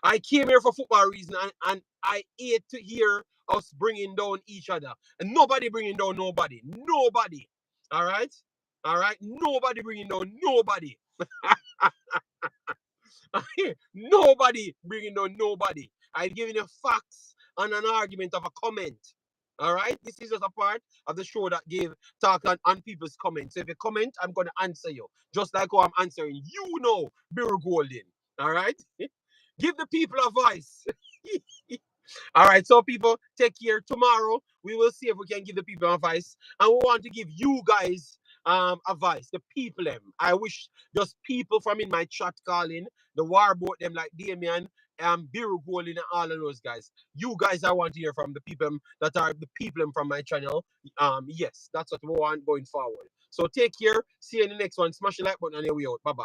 I came here for football reason and I hate to hear us bringing down each other. And nobody bringing down nobody. Nobody. All right? All right? Nobody bringing down nobody. Nobody bringing down nobody. I've given you facts and an argument of a comment. All right? This is just a part of the show that gave talk on people's comments. So if you comment, I'm going to answer you. Just like how I'm answering you know, Bill Golden. All right? Give the people a voice. All right, so people, take care. Tomorrow, we will see if we can give the people advice. And we want to give you guys advice, the people them. I wish just people from in my chat calling, the war boat them like Damien, Biru Golin and all of those guys. You guys I want to hear from the people that are the people from my channel. Yes, that's what we want going forward. So take care. See you in the next one. Smash the like button and here we out. Bye-bye.